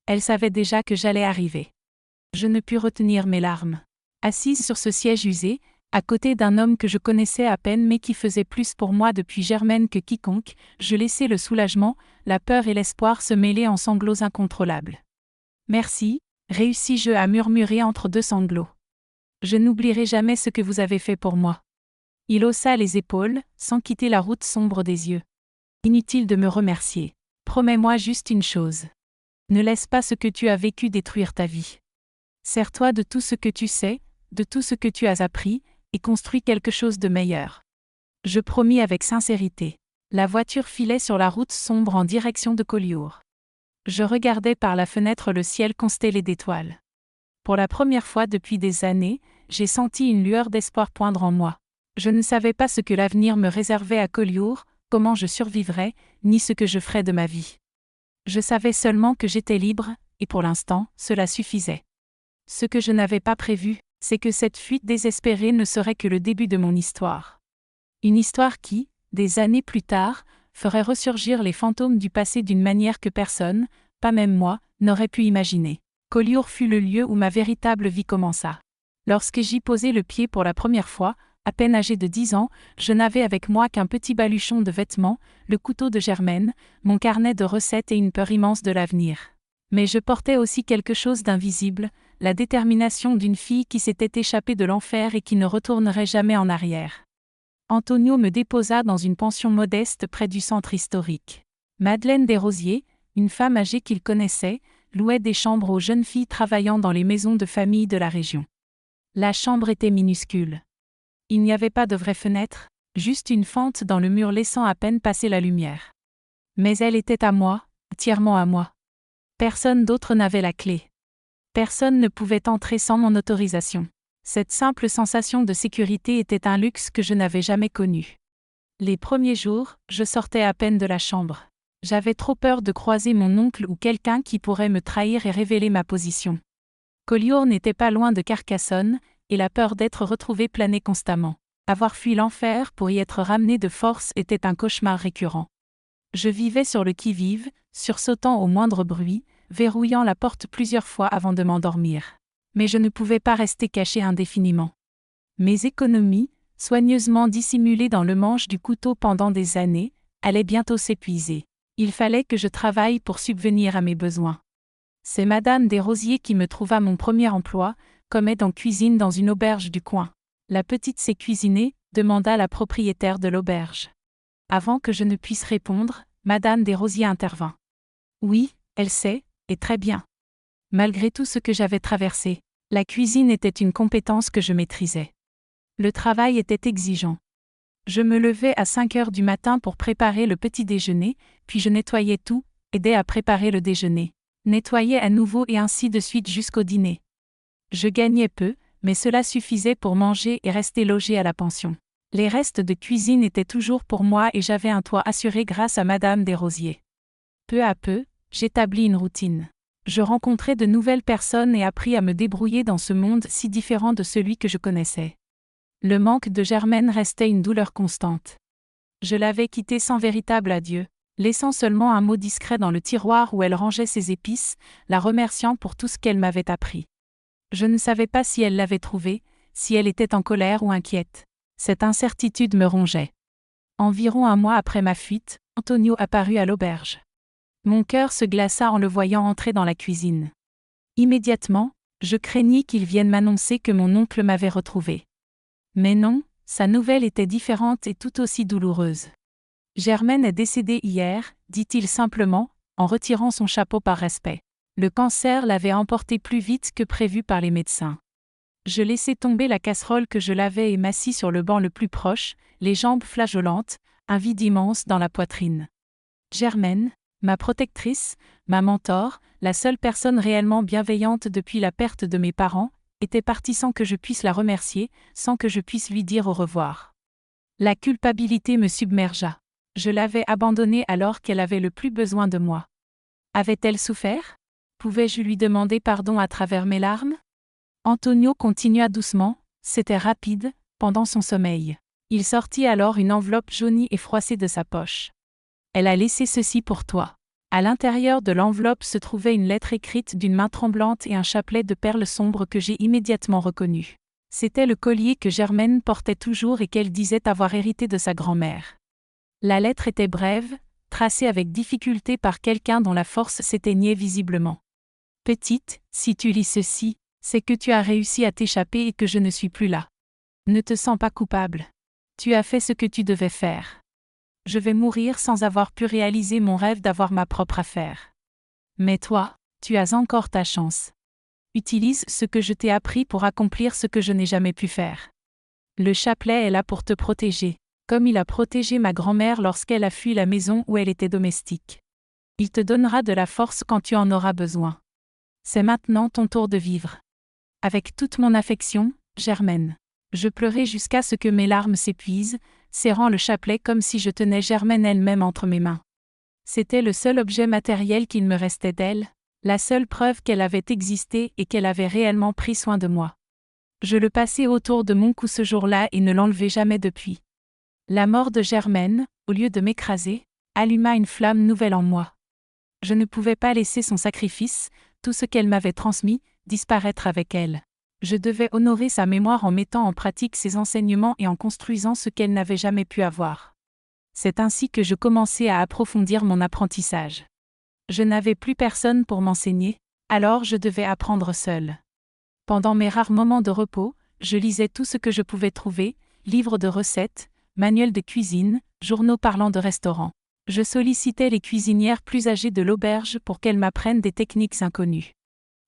Elle savait déjà que j'allais arriver. Je ne pus retenir mes larmes. Assise sur ce siège usé, à côté d'un homme que je connaissais à peine mais qui faisait plus pour moi depuis Germaine que quiconque, je laissais le soulagement, la peur et l'espoir se mêler en sanglots incontrôlables. « Merci » réussis-je à murmurer entre deux sanglots. « Je n'oublierai jamais ce que vous avez fait pour moi. » Il haussa les épaules, sans quitter la route sombre des yeux. « Inutile de me remercier. Promets-moi juste une chose. Ne laisse pas ce que tu as vécu détruire ta vie. Sers-toi de tout ce que tu sais, de tout ce que tu as appris, et construis quelque chose de meilleur. » Je promis avec sincérité. La voiture filait sur la route sombre en direction de Collioure. Je regardais par la fenêtre le ciel constellé d'étoiles. Pour la première fois depuis des années, j'ai senti une lueur d'espoir poindre en moi. Je ne savais pas ce que l'avenir me réservait à Collioure, comment je survivrais, ni ce que je ferais de ma vie. Je savais seulement que j'étais libre, et pour l'instant, cela suffisait. Ce que je n'avais pas prévu, c'est que cette fuite désespérée ne serait que le début de mon histoire. Une histoire qui, des années plus tard, ferait ressurgir les fantômes du passé d'une manière que personne, pas même moi, n'aurait pu imaginer. Collioure fut le lieu où ma véritable vie commença. Lorsque j'y posai le pied pour la première fois, à peine âgé de 10 ans, je n'avais avec moi qu'un petit baluchon de vêtements, le couteau de Germaine, mon carnet de recettes et une peur immense de l'avenir. Mais je portais aussi quelque chose d'invisible, la détermination d'une fille qui s'était échappée de l'enfer et qui ne retournerait jamais en arrière. Antonio me déposa dans une pension modeste près du centre historique. Madeleine Desrosiers, une femme âgée qu'il connaissait, louait des chambres aux jeunes filles travaillant dans les maisons de famille de la région. La chambre était minuscule. Il n'y avait pas de vraies fenêtres, juste une fente dans le mur laissant à peine passer la lumière. Mais elle était à moi, entièrement à moi. Personne d'autre n'avait la clé. Personne ne pouvait entrer sans mon autorisation. Cette simple sensation de sécurité était un luxe que je n'avais jamais connu. Les premiers jours, je sortais à peine de la chambre. J'avais trop peur de croiser mon oncle ou quelqu'un qui pourrait me trahir et révéler ma position. Collioure n'était pas loin de Carcassonne, et la peur d'être retrouvé planait constamment. Avoir fui l'enfer pour y être ramené de force était un cauchemar récurrent. Je vivais sur le qui-vive, sursautant au moindre bruit, verrouillant la porte plusieurs fois avant de m'endormir. Mais je ne pouvais pas rester caché indéfiniment. Mes économies, soigneusement dissimulées dans le manche du couteau pendant des années, allaient bientôt s'épuiser. Il fallait que je travaille pour subvenir à mes besoins. C'est Madame Desrosiers qui me trouva mon premier emploi, comme aide en cuisine dans une auberge du coin. « La petite sait cuisiner ?» demanda la propriétaire de l'auberge. Avant que je ne puisse répondre, Madame Desrosiers intervint. « Oui, elle sait, et très bien. » Malgré tout ce que j'avais traversé, la cuisine était une compétence que je maîtrisais. Le travail était exigeant. Je me levais à 5 heures du matin pour préparer le petit déjeuner, puis je nettoyais tout, aidais à préparer le déjeuner, nettoyais à nouveau et ainsi de suite jusqu'au dîner. Je gagnais peu, mais cela suffisait pour manger et rester logé à la pension. Les restes de cuisine étaient toujours pour moi et j'avais un toit assuré grâce à Madame Desrosiers. Peu à peu, j'établis une routine. Je rencontrai de nouvelles personnes et appris à me débrouiller dans ce monde si différent de celui que je connaissais. Le manque de Germaine restait une douleur constante. Je l'avais quittée sans véritable adieu, laissant seulement un mot discret dans le tiroir où elle rangeait ses épices, la remerciant pour tout ce qu'elle m'avait appris. Je ne savais pas si elle l'avait trouvée, si elle était en colère ou inquiète. Cette incertitude me rongeait. Environ un mois après ma fuite, Antonio apparut à l'auberge. Mon cœur se glaça en le voyant entrer dans la cuisine. Immédiatement, je craignis qu'il vienne m'annoncer que mon oncle m'avait retrouvée. Mais non, sa nouvelle était différente et tout aussi douloureuse. Germaine est décédée hier, dit-il simplement, en retirant son chapeau par respect. Le cancer l'avait emporté plus vite que prévu par les médecins. Je laissai tomber la casserole que je lavais et m'assis sur le banc le plus proche, les jambes flageolantes, un vide immense dans la poitrine. Germaine, ma protectrice, ma mentor, la seule personne réellement bienveillante depuis la perte de mes parents, était partie sans que je puisse la remercier, sans que je puisse lui dire au revoir. La culpabilité me submergea. Je l'avais abandonnée alors qu'elle avait le plus besoin de moi. Avait-elle souffert? Pouvais-je lui demander pardon à travers mes larmes? Antonio continua doucement, c'était rapide, pendant son sommeil. Il sortit alors une enveloppe jaunie et froissée de sa poche. Elle a laissé ceci pour toi. À l'intérieur de l'enveloppe se trouvait une lettre écrite d'une main tremblante et un chapelet de perles sombres que j'ai immédiatement reconnu. C'était le collier que Germaine portait toujours et qu'elle disait avoir hérité de sa grand-mère. La lettre était brève, tracée avec difficulté par quelqu'un dont la force s'éteignait visiblement. Petite, si tu lis ceci, c'est que tu as réussi à t'échapper et que je ne suis plus là. Ne te sens pas coupable. Tu as fait ce que tu devais faire. Je vais mourir sans avoir pu réaliser mon rêve d'avoir ma propre affaire. Mais toi, tu as encore ta chance. Utilise ce que je t'ai appris pour accomplir ce que je n'ai jamais pu faire. Le chapelet est là pour te protéger, comme il a protégé ma grand-mère lorsqu'elle a fui la maison où elle était domestique. Il te donnera de la force quand tu en auras besoin. C'est maintenant ton tour de vivre. Avec toute mon affection, Germaine. Je pleurai jusqu'à ce que mes larmes s'épuisent, serrant le chapelet comme si je tenais Germaine elle-même entre mes mains. C'était le seul objet matériel qu'il me restait d'elle, la seule preuve qu'elle avait existé et qu'elle avait réellement pris soin de moi. Je le passai autour de mon cou ce jour-là et ne l'enlevai jamais depuis. La mort de Germaine, au lieu de m'écraser, alluma une flamme nouvelle en moi. Je ne pouvais pas laisser son sacrifice, tout ce qu'elle m'avait transmis, disparaître avec elle. Je devais honorer sa mémoire en mettant en pratique ses enseignements et en construisant ce qu'elle n'avait jamais pu avoir. C'est ainsi que je commençai à approfondir mon apprentissage. Je n'avais plus personne pour m'enseigner, alors je devais apprendre seul. Pendant mes rares moments de repos, je lisais tout ce que je pouvais trouver, livres de recettes, manuels de cuisine, journaux parlant de restaurants. Je sollicitais les cuisinières plus âgées de l'auberge pour qu'elles m'apprennent des techniques inconnues.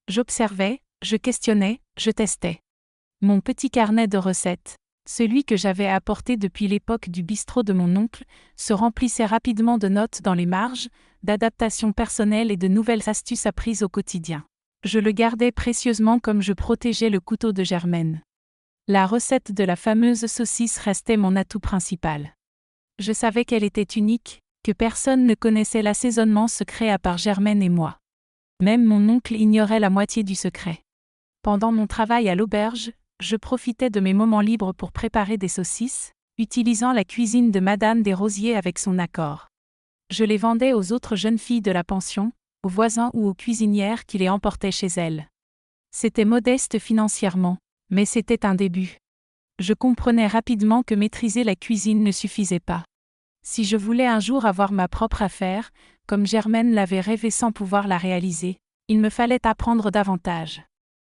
J'observais, je questionnais, je testais. Mon petit carnet de recettes, celui que j'avais apporté depuis l'époque du bistrot de mon oncle, se remplissait rapidement de notes dans les marges, d'adaptations personnelles et de nouvelles astuces apprises au quotidien. Je le gardais précieusement comme je protégeais le couteau de Germaine. La recette de la fameuse saucisse restait mon atout principal. Je savais qu'elle était unique, que personne ne connaissait l'assaisonnement secret à part Germaine et moi. Même mon oncle ignorait la moitié du secret. Pendant mon travail à l'auberge, je profitais de mes moments libres pour préparer des saucisses, utilisant la cuisine de Madame Desrosiers avec son accord. Je les vendais aux autres jeunes filles de la pension, aux voisins ou aux cuisinières qui les emportaient chez elles. C'était modeste financièrement, mais c'était un début. Je comprenais rapidement que maîtriser la cuisine ne suffisait pas. Si je voulais un jour avoir ma propre affaire, comme Germaine l'avait rêvé sans pouvoir la réaliser, il me fallait apprendre davantage.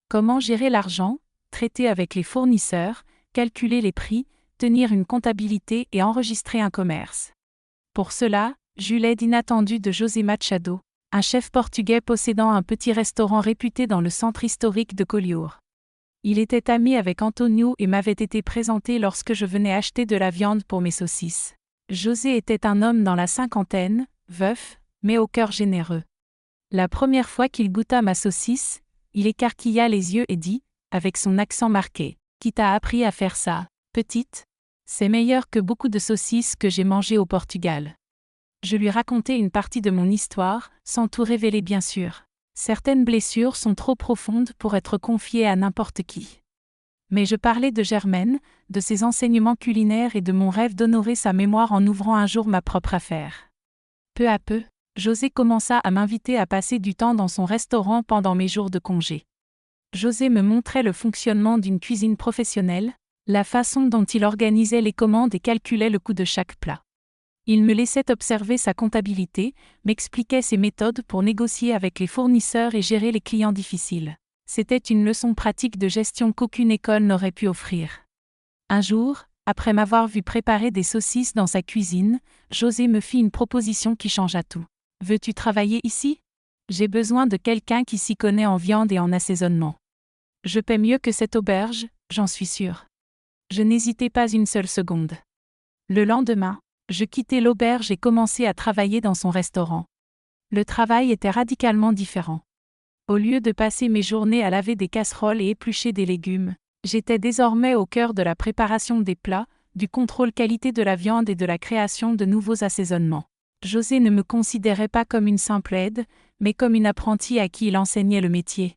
Comment gérer l'argent, traiter avec les fournisseurs, calculer les prix, tenir une comptabilité et enregistrer un commerce. Pour cela, j'eus l'aide inattendue de José Machado, un chef portugais possédant un petit restaurant réputé dans le centre historique de Collioure. Il était ami avec Antonio et m'avait été présenté lorsque je venais acheter de la viande pour mes saucisses. José était un homme dans la cinquantaine, veuf, mais au cœur généreux. La première fois qu'il goûta ma saucisse, il écarquilla les yeux et dit, avec son accent marqué, « Qui t'a appris à faire ça, petite? C'est meilleur que beaucoup de saucisses que j'ai mangées au Portugal. » Je lui racontai une partie de mon histoire, sans tout révéler bien sûr. Certaines blessures sont trop profondes pour être confiées à n'importe qui. Mais je parlais de Germaine, de ses enseignements culinaires et de mon rêve d'honorer sa mémoire en ouvrant un jour ma propre affaire. Peu à peu, José commença à m'inviter à passer du temps dans son restaurant pendant mes jours de congé. José me montrait le fonctionnement d'une cuisine professionnelle, la façon dont il organisait les commandes et calculait le coût de chaque plat. Il me laissait observer sa comptabilité, m'expliquait ses méthodes pour négocier avec les fournisseurs et gérer les clients difficiles. C'était une leçon pratique de gestion qu'aucune école n'aurait pu offrir. Un jour, Après m'avoir vu préparer des saucisses dans sa cuisine, José me fit une proposition qui changea tout. « Veux-tu travailler ici? J'ai besoin de quelqu'un qui s'y connaît en viande et en assaisonnement. Je paie mieux que cette auberge, j'en suis sûre. » Je n'hésitai pas une seule seconde. Le lendemain, je quittai l'auberge et commençai à travailler dans son restaurant. Le travail était radicalement différent. Au lieu de passer mes journées à laver des casseroles et éplucher des légumes, j'étais désormais au cœur de la préparation des plats, du contrôle qualité de la viande et de la création de nouveaux assaisonnements. José ne me considérait pas comme une simple aide, mais comme une apprentie à qui il enseignait le métier.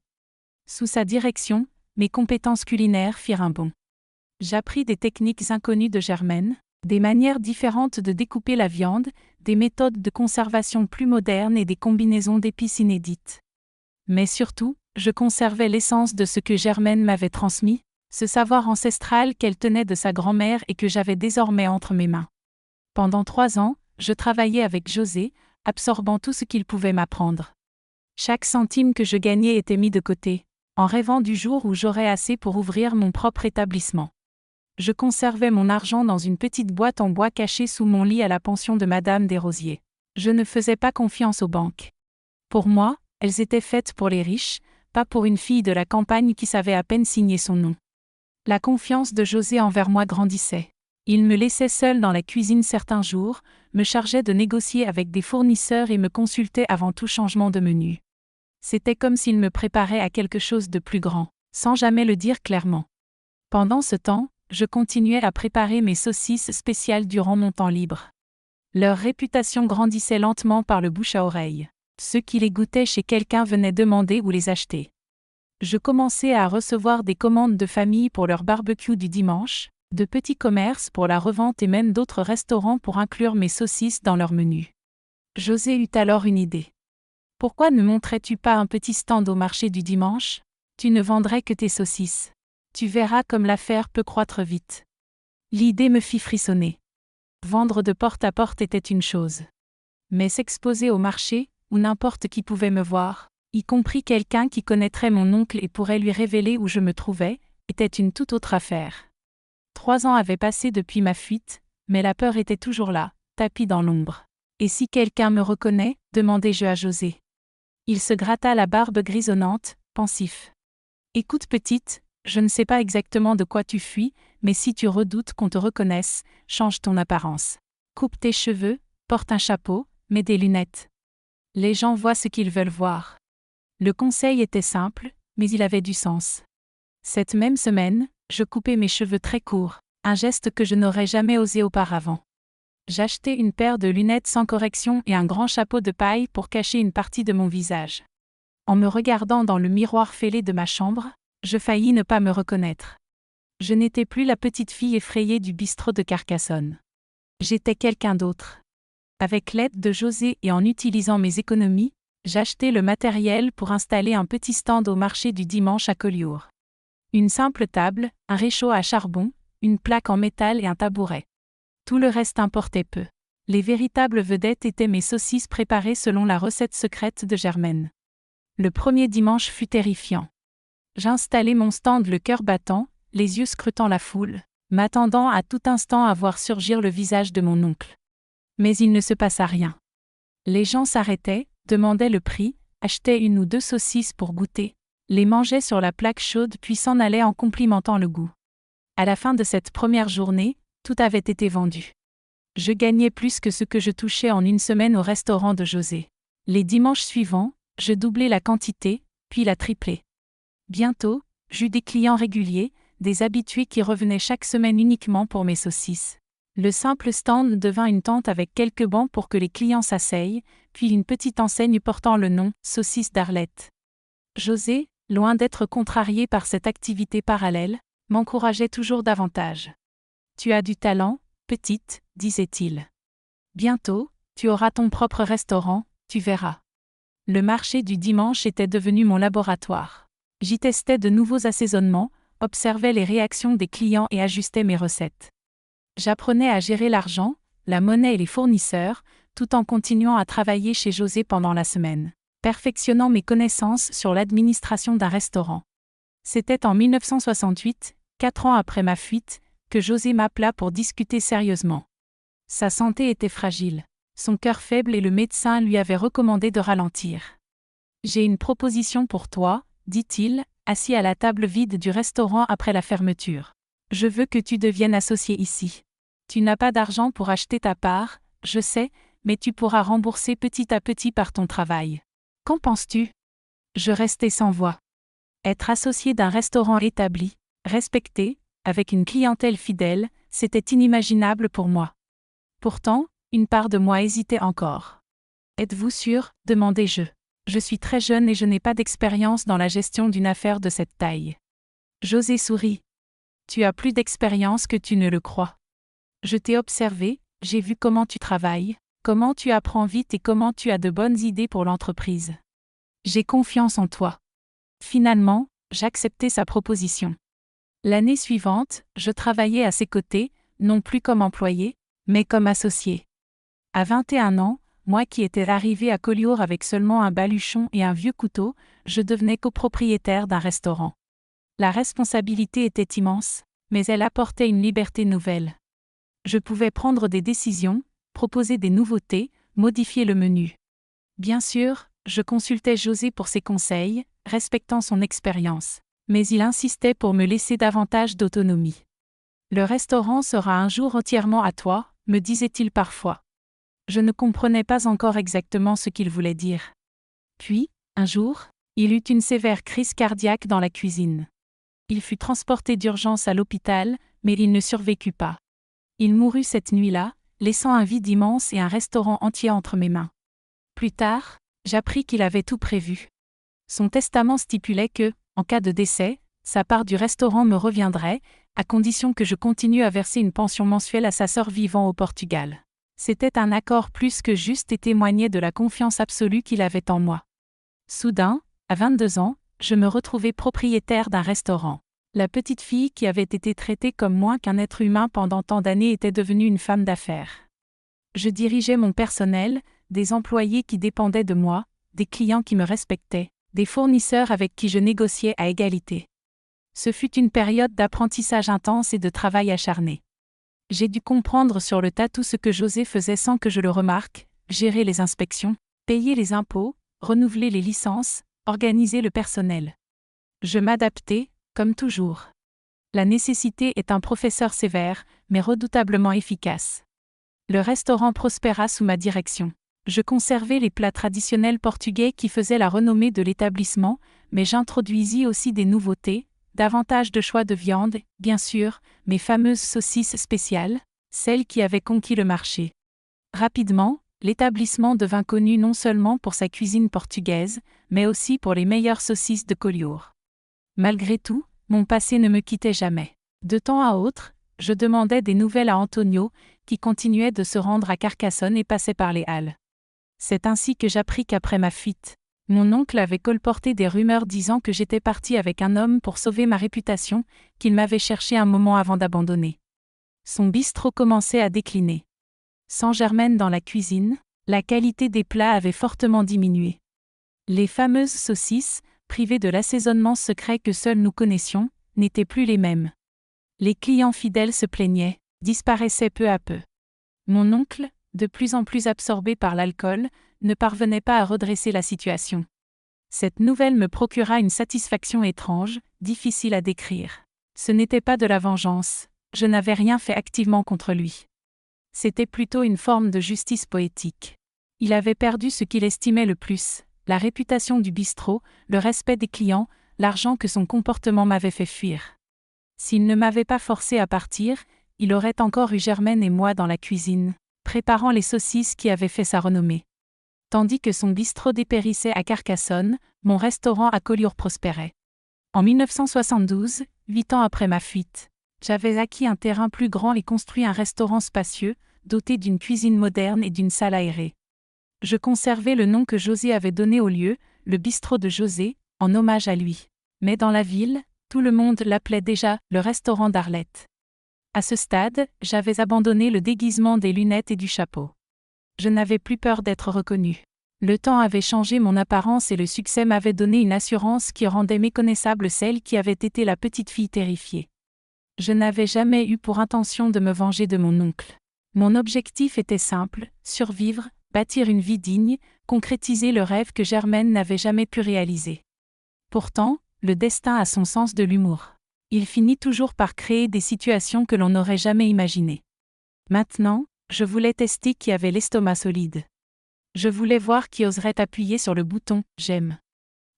Sous sa direction, mes compétences culinaires firent un bond. J'appris des techniques inconnues de Germaine, des manières différentes de découper la viande, des méthodes de conservation plus modernes et des combinaisons d'épices inédites. Mais surtout, je conservais l'essence de ce que Germaine m'avait transmis, ce savoir ancestral qu'elle tenait de sa grand-mère et que j'avais désormais entre mes mains. Pendant 3 ans, je travaillais avec José, absorbant tout ce qu'il pouvait m'apprendre. Chaque centime que je gagnais était mis de côté, en rêvant du jour où j'aurais assez pour ouvrir mon propre établissement. Je conservais mon argent dans une petite boîte en bois cachée sous mon lit à la pension de Madame Desrosiers. Je ne faisais pas confiance aux banques. Pour moi, elles étaient faites pour les riches, pas pour une fille de la campagne qui savait à peine signer son nom. La confiance de José envers moi grandissait. Il me laissait seul dans la cuisine certains jours, me chargeait de négocier avec des fournisseurs et me consultait avant tout changement de menu. C'était comme s'il me préparait à quelque chose de plus grand, sans jamais le dire clairement. Pendant ce temps, je continuais à préparer mes saucisses spéciales durant mon temps libre. Leur réputation grandissait lentement par le bouche à oreille. Ceux qui les goûtaient chez quelqu'un venaient demander ou les acheter. Je commençais à recevoir des commandes de familles pour leur barbecue du dimanche, de petits commerces pour la revente et même d'autres restaurants pour inclure mes saucisses dans leur menu. José eut alors une idée. « Pourquoi ne montrais-tu pas un petit stand au marché du dimanche? Tu ne vendrais que tes saucisses. Tu verras comme l'affaire peut croître vite. » L'idée me fit frissonner. Vendre de porte à porte était une chose. Mais s'exposer au marché, où n'importe qui pouvait me voir, y compris quelqu'un qui connaîtrait mon oncle et pourrait lui révéler où je me trouvais, était une toute autre affaire. 3 ans avaient passé depuis ma fuite, mais la peur était toujours là, tapie dans l'ombre. « Et si quelqu'un me reconnaît ?» demandai-je à José. Il se gratta la barbe grisonnante, pensif. « Écoute petite, je ne sais pas exactement de quoi tu fuis, mais si tu redoutes qu'on te reconnaisse, change ton apparence. Coupe tes cheveux, porte un chapeau, mets des lunettes. Les gens voient ce qu'ils veulent voir. » Le conseil était simple, mais il avait du sens. Cette même semaine, je coupai mes cheveux très courts, un geste que je n'aurais jamais osé auparavant. J'achetai une paire de lunettes sans correction et un grand chapeau de paille pour cacher une partie de mon visage. En me regardant dans le miroir fêlé de ma chambre, je faillis ne pas me reconnaître. Je n'étais plus la petite fille effrayée du bistrot de Carcassonne. J'étais quelqu'un d'autre. Avec l'aide de José et en utilisant mes économies, j'achetai le matériel pour installer un petit stand au marché du dimanche à Collioure. Une simple table, un réchaud à charbon, une plaque en métal et un tabouret. Tout le reste importait peu. Les véritables vedettes étaient mes saucisses préparées selon la recette secrète de Germaine. Le premier dimanche fut terrifiant. J'installai mon stand le cœur battant, les yeux scrutant la foule, m'attendant à tout instant à voir surgir le visage de mon oncle. Mais il ne se passa rien. Les gens s'arrêtaient, demandaient le prix, achetaient 1 ou 2 saucisses pour goûter, les mangeaient sur la plaque chaude puis s'en allaient en complimentant le goût. À la fin de cette première journée, tout avait été vendu. Je gagnais plus que ce que je touchais en une semaine au restaurant de José. Les dimanches suivants, je doublai la quantité, puis la triplai. Bientôt, j'eus des clients réguliers, des habitués qui revenaient chaque semaine uniquement pour mes saucisses. Le simple stand devint une tente avec quelques bancs pour que les clients s'asseyent, puis une petite enseigne portant le nom « Saucisses d'Arlette ». José, loin d'être contrarié par cette activité parallèle, m'encourageait toujours davantage. « Tu as du talent, petite », disait-il. « Bientôt, tu auras ton propre restaurant, tu verras. » Le marché du dimanche était devenu mon laboratoire. J'y testais de nouveaux assaisonnements, observais les réactions des clients et ajustais mes recettes. J'apprenais à gérer l'argent, la monnaie et les fournisseurs, tout en continuant à travailler chez José pendant la semaine, perfectionnant mes connaissances sur l'administration d'un restaurant. C'était en 1968, 4 ans après ma fuite, que José m'appela pour discuter sérieusement. Sa santé était fragile, son cœur faible et le médecin lui avait recommandé de ralentir. « J'ai une proposition pour toi, dit-il, assis à la table vide du restaurant après la fermeture. Je veux que tu deviennes associé ici. Tu n'as pas d'argent pour acheter ta part, je sais, mais tu pourras rembourser petit à petit par ton travail. Qu'en penses-tu ? » Je restai sans voix. Être associé d'un restaurant établi, respecté, avec une clientèle fidèle, c'était inimaginable pour moi. Pourtant, une part de moi hésitait encore. « Êtes-vous sûr ? demandai-je. Je suis très jeune et je n'ai pas d'expérience dans la gestion d'une affaire de cette taille. José sourit. Tu as plus d'expérience que tu ne le crois. Je t'ai observé, j'ai vu comment tu travailles, comment tu apprends vite et comment tu as de bonnes idées pour l'entreprise. J'ai confiance en toi. Finalement, j'acceptai sa proposition. L'année suivante, je travaillais à ses côtés, non plus comme employé, mais comme associé. À 21 ans, moi qui étais arrivé à Collioure avec seulement un baluchon et un vieux couteau, je devenais copropriétaire d'un restaurant. La responsabilité était immense, mais elle apportait une liberté nouvelle. Je pouvais prendre des décisions, proposer des nouveautés, modifier le menu. Bien sûr, je consultais José pour ses conseils, respectant son expérience, mais il insistait pour me laisser davantage d'autonomie. Le restaurant sera un jour entièrement à toi, me disait-il parfois. Je ne comprenais pas encore exactement ce qu'il voulait dire. Puis, un jour, il eut une sévère crise cardiaque dans la cuisine. Il fut transporté d'urgence à l'hôpital, mais il ne survécut pas. Il mourut cette nuit-là, laissant un vide immense et un restaurant entier entre mes mains. Plus tard, j'appris qu'il avait tout prévu. Son testament stipulait que, en cas de décès, sa part du restaurant me reviendrait, à condition que je continue à verser une pension mensuelle à sa sœur vivant au Portugal. C'était un accord plus que juste et témoignait de la confiance absolue qu'il avait en moi. Soudain, à 22 ans, je me retrouvais propriétaire d'un restaurant. La petite fille qui avait été traitée comme moins qu'un être humain pendant tant d'années était devenue une femme d'affaires. Je dirigeais mon personnel, des employés qui dépendaient de moi, des clients qui me respectaient, des fournisseurs avec qui je négociais à égalité. Ce fut une période d'apprentissage intense et de travail acharné. J'ai dû comprendre sur le tas tout ce que José faisait sans que je le remarque, gérer les inspections, payer les impôts, renouveler les licences, organiser le personnel. Je m'adaptais, comme toujours. La nécessité est un professeur sévère, mais redoutablement efficace. Le restaurant prospéra sous ma direction. Je conservais les plats traditionnels portugais qui faisaient la renommée de l'établissement, mais j'introduisis aussi des nouveautés, davantage de choix de viande, bien sûr, mes fameuses saucisses spéciales, celles qui avaient conquis le marché. Rapidement, l'établissement devint connu non seulement pour sa cuisine portugaise, mais aussi pour les meilleures saucisses de Collioure. Malgré tout, mon passé ne me quittait jamais. De temps à autre, je demandais des nouvelles à Antonio, qui continuait de se rendre à Carcassonne et passait par les Halles. C'est ainsi que j'appris qu'après ma fuite, mon oncle avait colporté des rumeurs disant que j'étais parti avec un homme pour sauver ma réputation, qu'il m'avait cherché un moment avant d'abandonner. Son bistrot commençait à décliner. Sans Germaine dans la cuisine, la qualité des plats avait fortement diminué. Les fameuses saucisses, privées de l'assaisonnement secret que seuls nous connaissions, n'étaient plus les mêmes. Les clients fidèles se plaignaient, disparaissaient peu à peu. Mon oncle, de plus en plus absorbé par l'alcool, ne parvenait pas à redresser la situation. Cette nouvelle me procura une satisfaction étrange, difficile à décrire. Ce n'était pas de la vengeance, je n'avais rien fait activement contre lui. C'était plutôt une forme de justice poétique. Il avait perdu ce qu'il estimait le plus, la réputation du bistrot, le respect des clients, l'argent que son comportement m'avait fait fuir. S'il ne m'avait pas forcé à partir, il aurait encore eu Germaine et moi dans la cuisine, préparant les saucisses qui avaient fait sa renommée. Tandis que son bistrot dépérissait à Carcassonne, mon restaurant à Collioure prospérait. En 1972, 8 ans après ma fuite, j'avais acquis un terrain plus grand et construit un restaurant spacieux, doté d'une cuisine moderne et d'une salle aérée. Je conservais le nom que José avait donné au lieu, le bistrot de José, en hommage à lui. Mais dans la ville, tout le monde l'appelait déjà le restaurant d'Arlette. À ce stade, j'avais abandonné le déguisement des lunettes et du chapeau. Je n'avais plus peur d'être reconnu. Le temps avait changé mon apparence et le succès m'avait donné une assurance qui rendait méconnaissable celle qui avait été la petite fille terrifiée. Je n'avais jamais eu pour intention de me venger de mon oncle. Mon objectif était simple, survivre, bâtir une vie digne, concrétiser le rêve que Germaine n'avait jamais pu réaliser. Pourtant, le destin a son sens de l'humour. Il finit toujours par créer des situations que l'on n'aurait jamais imaginées. Maintenant, je voulais tester qui avait l'estomac solide. Je voulais voir qui oserait appuyer sur le bouton « J'aime ».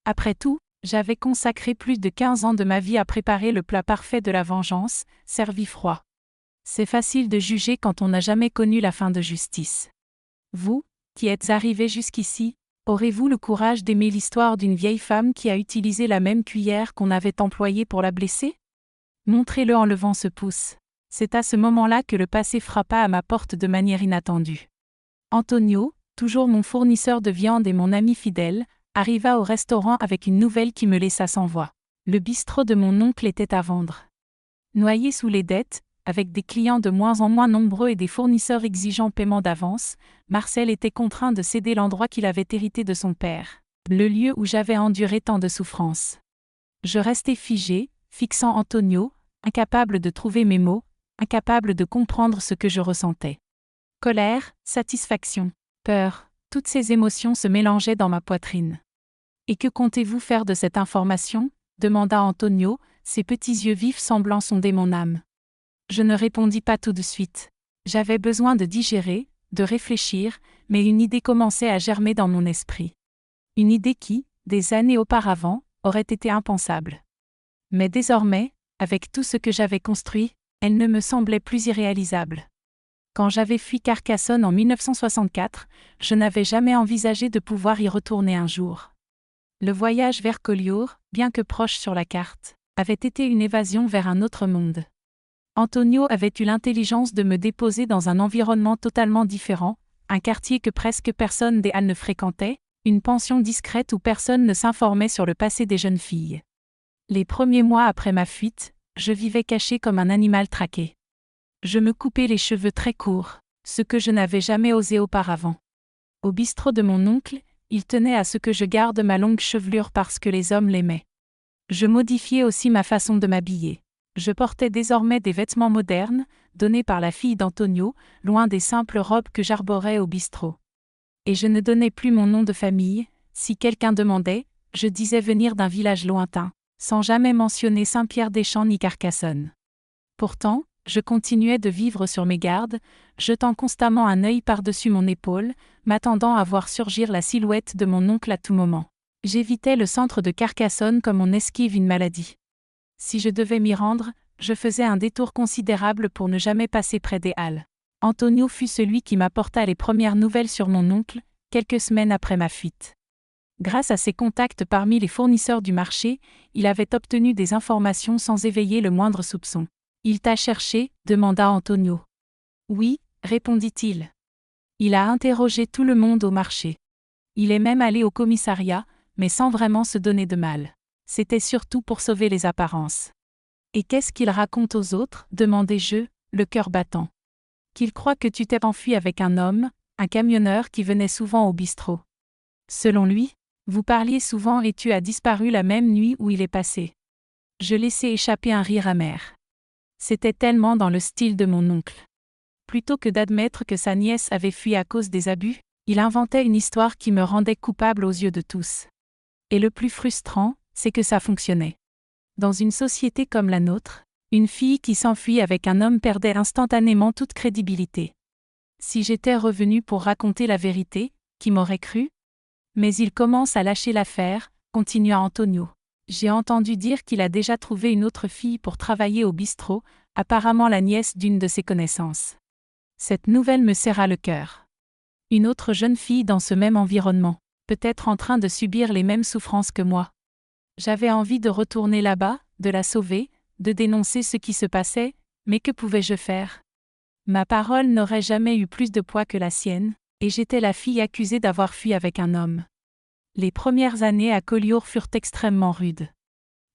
Après tout, j'avais consacré plus de 15 ans de ma vie à préparer le plat parfait de la vengeance, servi froid. C'est facile de juger quand on n'a jamais connu la fin de justice. Vous, qui êtes arrivé jusqu'ici, aurez-vous le courage d'aimer l'histoire d'une vieille femme qui a utilisé la même cuillère qu'on avait employée pour la blesser? Montrez-le en levant ce pouce. C'est à ce moment-là que le passé frappa à ma porte de manière inattendue. Antonio, toujours mon fournisseur de viande et mon ami fidèle, arriva au restaurant avec une nouvelle qui me laissa sans voix. Le bistrot de mon oncle était à vendre. Noyé sous les dettes, avec des clients de moins en moins nombreux et des fournisseurs exigeant paiement d'avance, Marcel était contraint de céder l'endroit qu'il avait hérité de son père, le lieu où j'avais enduré tant de souffrances. Je restais figé, fixant Antonio, incapable de trouver mes mots, incapable de comprendre ce que je ressentais. Colère, satisfaction, peur, toutes ces émotions se mélangeaient dans ma poitrine. « Et que comptez-vous faire de cette information » demanda Antonio, ses petits yeux vifs semblant sonder mon âme. Je ne répondis pas tout de suite. J'avais besoin de digérer, de réfléchir, mais une idée commençait à germer dans mon esprit. Une idée qui, des années auparavant, aurait été impensable. Mais désormais, avec tout ce que j'avais construit, elle ne me semblait plus irréalisable. Quand j'avais fui Carcassonne en 1964, je n'avais jamais envisagé de pouvoir y retourner un jour. Le voyage vers Collioure, bien que proche sur la carte, avait été une évasion vers un autre monde. Antonio avait eu l'intelligence de me déposer dans un environnement totalement différent, un quartier que presque personne des Halles ne fréquentait, une pension discrète où personne ne s'informait sur le passé des jeunes filles. Les premiers mois après ma fuite, je vivais caché comme un animal traqué. Je me coupais les cheveux très courts, ce que je n'avais jamais osé auparavant. Au bistrot de mon oncle, il tenait à ce que je garde ma longue chevelure parce que les hommes l'aimaient. Je modifiais aussi ma façon de m'habiller. Je portais désormais des vêtements modernes, donnés par la fille d'Antonio, loin des simples robes que j'arborais au bistrot. Et je ne donnais plus mon nom de famille, si quelqu'un demandait, je disais venir d'un village lointain, sans jamais mentionner Saint-Pierre-des-Champs ni Carcassonne. Pourtant, je continuais de vivre sur mes gardes, jetant constamment un œil par-dessus mon épaule, m'attendant à voir surgir la silhouette de mon oncle à tout moment. J'évitais le centre de Carcassonne comme on esquive une maladie. Si je devais m'y rendre, je faisais un détour considérable pour ne jamais passer près des Halles. Antonio fut celui qui m'apporta les premières nouvelles sur mon oncle, quelques semaines après ma fuite. Grâce à ses contacts parmi les fournisseurs du marché, il avait obtenu des informations sans éveiller le moindre soupçon. « Il t'a cherché » demanda Antonio. « Oui » répondit-il. Il a interrogé tout le monde au marché. Il est même allé au commissariat, mais sans vraiment se donner de mal. C'était surtout pour sauver les apparences. « Et qu'est-ce qu'il raconte aux autres » demandai-je, le cœur battant. « Qu'il croit que tu t'es enfui avec un homme, un camionneur qui venait souvent au bistrot. Selon lui, vous parliez souvent et tu as disparu la même nuit où il est passé. » Je laissai échapper un rire amer. C'était tellement dans le style de mon oncle. Plutôt que d'admettre que sa nièce avait fui à cause des abus, il inventait une histoire qui me rendait coupable aux yeux de tous. Et le plus frustrant, c'est que ça fonctionnait. Dans une société comme la nôtre, une fille qui s'enfuit avec un homme perdait instantanément toute crédibilité. Si j'étais revenu pour raconter la vérité, qui m'aurait cru? Mais il commence à lâcher l'affaire, continua Antonio. J'ai entendu dire qu'il a déjà trouvé une autre fille pour travailler au bistrot, apparemment la nièce d'une de ses connaissances. Cette nouvelle me serra le cœur. Une autre jeune fille dans ce même environnement, peut-être en train de subir les mêmes souffrances que moi. J'avais envie de retourner là-bas, de la sauver, de dénoncer ce qui se passait, mais que pouvais-je faire? Ma parole n'aurait jamais eu plus de poids que la sienne, et j'étais la fille accusée d'avoir fui avec un homme. Les premières années à Collioure furent extrêmement rudes.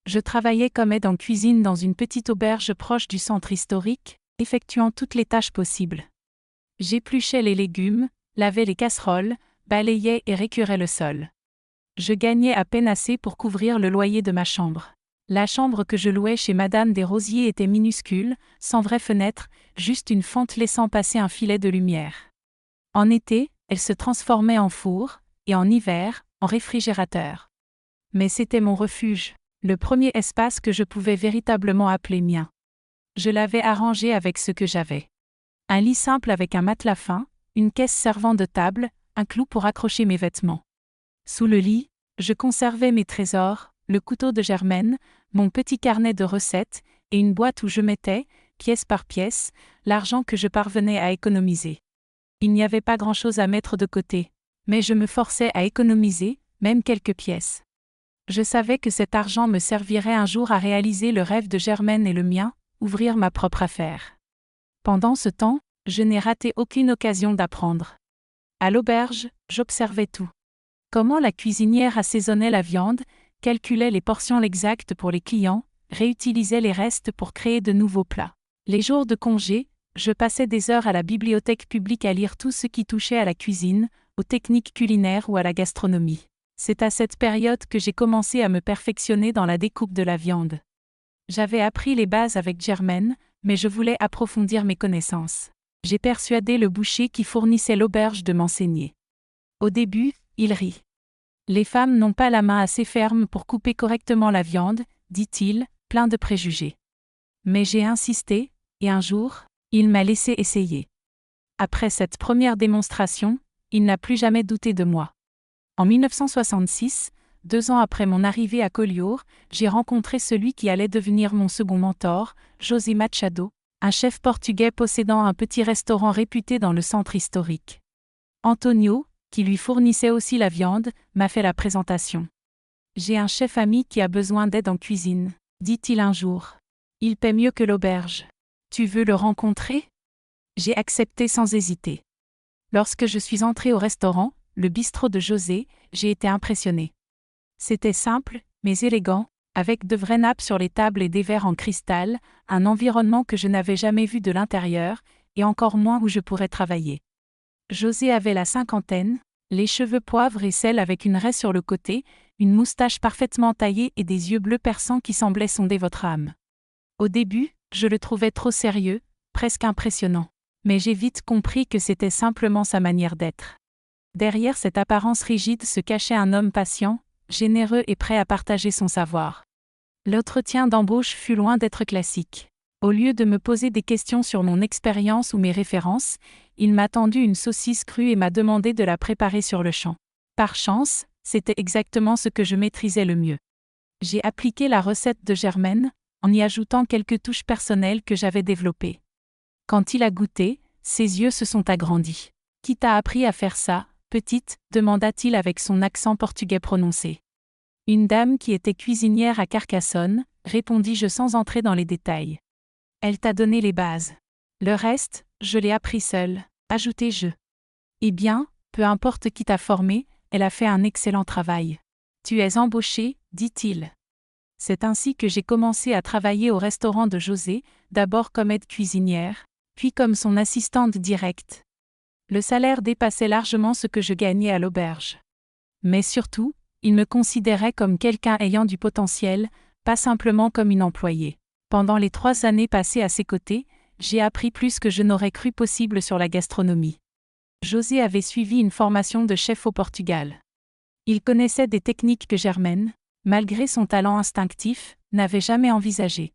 Je travaillais comme aide en cuisine dans une petite auberge proche du centre historique, effectuant toutes les tâches possibles. J'épluchais les légumes, lavais les casseroles, balayais et récurais le sol. Je gagnais à peine assez pour couvrir le loyer de ma chambre. La chambre que je louais chez Madame Desrosiers était minuscule, sans vraie fenêtre, juste une fente laissant passer un filet de lumière. En été, elle se transformait en four, et en hiver, en réfrigérateur. Mais c'était mon refuge, le premier espace que je pouvais véritablement appeler mien. Je l'avais arrangé avec ce que j'avais. Un lit simple avec un matelas fin, une caisse servant de table, un clou pour accrocher mes vêtements. Sous le lit, je conservais mes trésors, le couteau de Germaine, mon petit carnet de recettes, et une boîte où je mettais, pièce par pièce, l'argent que je parvenais à économiser. Il n'y avait pas grand-chose à mettre de côté, mais je me forçais à économiser, même quelques pièces. Je savais que cet argent me servirait un jour à réaliser le rêve de Germaine et le mien, ouvrir ma propre affaire. Pendant ce temps, je n'ai raté aucune occasion d'apprendre. À l'auberge, j'observais tout. Comment la cuisinière assaisonnait la viande, calculait les portions exactes pour les clients, réutilisait les restes pour créer de nouveaux plats. Les jours de congé, je passais des heures à la bibliothèque publique à lire tout ce qui touchait à la cuisine, aux techniques culinaires ou à la gastronomie. C'est à cette période que j'ai commencé à me perfectionner dans la découpe de la viande. J'avais appris les bases avec Germaine, mais je voulais approfondir mes connaissances. J'ai persuadé le boucher qui fournissait l'auberge de m'enseigner. Au début, il rit. Les femmes n'ont pas la main assez ferme pour couper correctement la viande, dit-il, plein de préjugés. Mais j'ai insisté, et un jour, il m'a laissé essayer. Après cette première démonstration, il n'a plus jamais douté de moi. En 1966, 2 ans après mon arrivée à Collioure, j'ai rencontré celui qui allait devenir mon second mentor, José Machado, un chef portugais possédant un petit restaurant réputé dans le centre historique. Antonio, qui lui fournissait aussi la viande, m'a fait la présentation. « J'ai un chef ami qui a besoin d'aide en cuisine, » dit-il un jour. « Il paie mieux que l'auberge. Tu veux le rencontrer ?» J'ai accepté sans hésiter. Lorsque je suis entré au restaurant, le bistrot de José, j'ai été impressionné. C'était simple, mais élégant, avec de vraies nappes sur les tables et des verres en cristal, un environnement que je n'avais jamais vu de l'intérieur, et encore moins où je pourrais travailler. José avait la cinquantaine, les cheveux poivre et sel avec une raie sur le côté, une moustache parfaitement taillée et des yeux bleus perçants qui semblaient sonder votre âme. Au début, je le trouvais trop sérieux, presque impressionnant. Mais j'ai vite compris que c'était simplement sa manière d'être. Derrière cette apparence rigide se cachait un homme patient, généreux et prêt à partager son savoir. L'entretien d'embauche fut loin d'être classique. Au lieu de me poser des questions sur mon expérience ou mes références, il m'a tendu une saucisse crue et m'a demandé de la préparer sur le champ. Par chance, c'était exactement ce que je maîtrisais le mieux. J'ai appliqué la recette de Germaine, en y ajoutant quelques touches personnelles que j'avais développées. Quand il a goûté, ses yeux se sont agrandis. « Qui t'a appris à faire ça, petite ?» demanda-t-il avec son accent portugais prononcé. « Une dame qui était cuisinière à Carcassonne », répondis-je sans entrer dans les détails. « Elle t'a donné les bases. Le reste, je l'ai appris seul », ajoutai-je. « Eh bien, peu importe qui t'a formé, elle a fait un excellent travail. Tu es embauché, dit-il. C'est ainsi que j'ai commencé à travailler au restaurant de José, d'abord comme aide-cuisinière, puis comme son assistante directe. Le salaire dépassait largement ce que je gagnais à l'auberge. Mais surtout, il me considérait comme quelqu'un ayant du potentiel, pas simplement comme une employée. Pendant les 3 années passées à ses côtés, j'ai appris plus que je n'aurais cru possible sur la gastronomie. José avait suivi une formation de chef au Portugal. Il connaissait des techniques que Germaine, malgré son talent instinctif, n'avait jamais envisagées.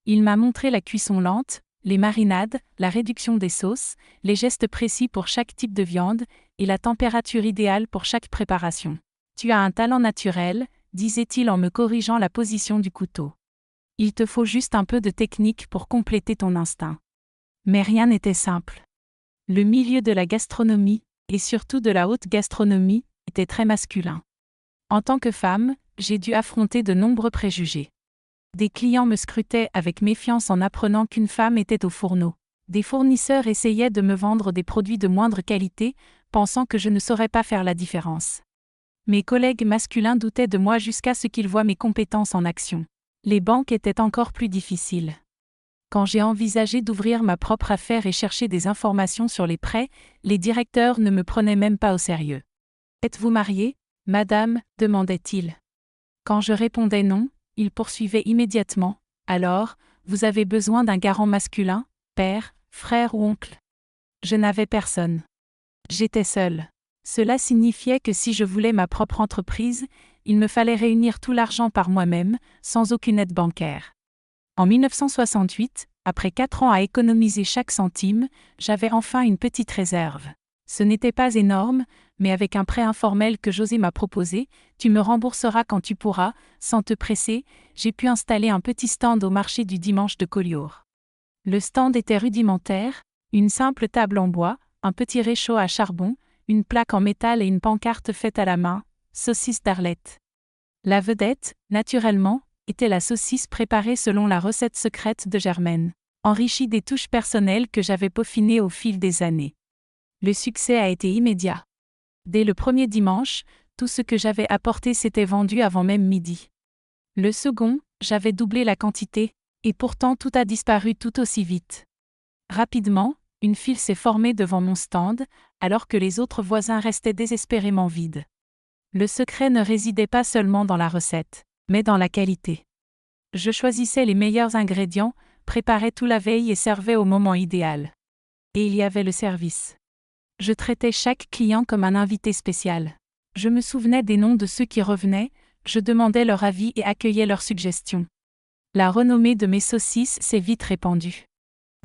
Il m'a montré la cuisson lente, les marinades, la réduction des sauces, les gestes précis pour chaque type de viande, et la température idéale pour chaque préparation. « Tu as un talent naturel », disait-il en me corrigeant la position du couteau. « Il te faut juste un peu de technique pour compléter ton instinct. » Mais rien n'était simple. Le milieu de la gastronomie, et surtout de la haute gastronomie, était très masculin. En tant que femme, j'ai dû affronter de nombreux préjugés. Des clients me scrutaient avec méfiance en apprenant qu'une femme était au fourneau. Des fournisseurs essayaient de me vendre des produits de moindre qualité, pensant que je ne saurais pas faire la différence. Mes collègues masculins doutaient de moi jusqu'à ce qu'ils voient mes compétences en action. Les banques étaient encore plus difficiles. Quand j'ai envisagé d'ouvrir ma propre affaire et chercher des informations sur les prêts, les directeurs ne me prenaient même pas au sérieux. « Êtes-vous mariée, madame ?» demandait-il. Quand je répondais non, il poursuivait immédiatement. Alors, vous avez besoin d'un garant masculin, père, frère ou oncle? Je n'avais personne. J'étais seule. Cela signifiait que si je voulais ma propre entreprise, il me fallait réunir tout l'argent par moi-même, sans aucune aide bancaire. En 1968, après 4 ans à économiser chaque centime, j'avais enfin une petite réserve. Ce n'était pas énorme, mais avec un prêt informel que José m'a proposé, tu me rembourseras quand tu pourras, sans te presser, j'ai pu installer un petit stand au marché du dimanche de Collioure. Le stand était rudimentaire, une simple table en bois, un petit réchaud à charbon, une plaque en métal et une pancarte faite à la main, saucisse d'Arlette. La vedette, naturellement, était la saucisse préparée selon la recette secrète de Germaine, enrichie des touches personnelles que j'avais peaufinées au fil des années. Le succès a été immédiat. Dès le premier dimanche, tout ce que j'avais apporté s'était vendu avant même midi. Le second, j'avais doublé la quantité, et pourtant tout a disparu tout aussi vite. Rapidement, une file s'est formée devant mon stand, alors que les autres voisins restaient désespérément vides. Le secret ne résidait pas seulement dans la recette, mais dans la qualité. Je choisissais les meilleurs ingrédients, préparais tout la veille et servais au moment idéal. Et il y avait le service. Je traitais chaque client comme un invité spécial. Je me souvenais des noms de ceux qui revenaient, je demandais leur avis et accueillais leurs suggestions. La renommée de mes saucisses s'est vite répandue.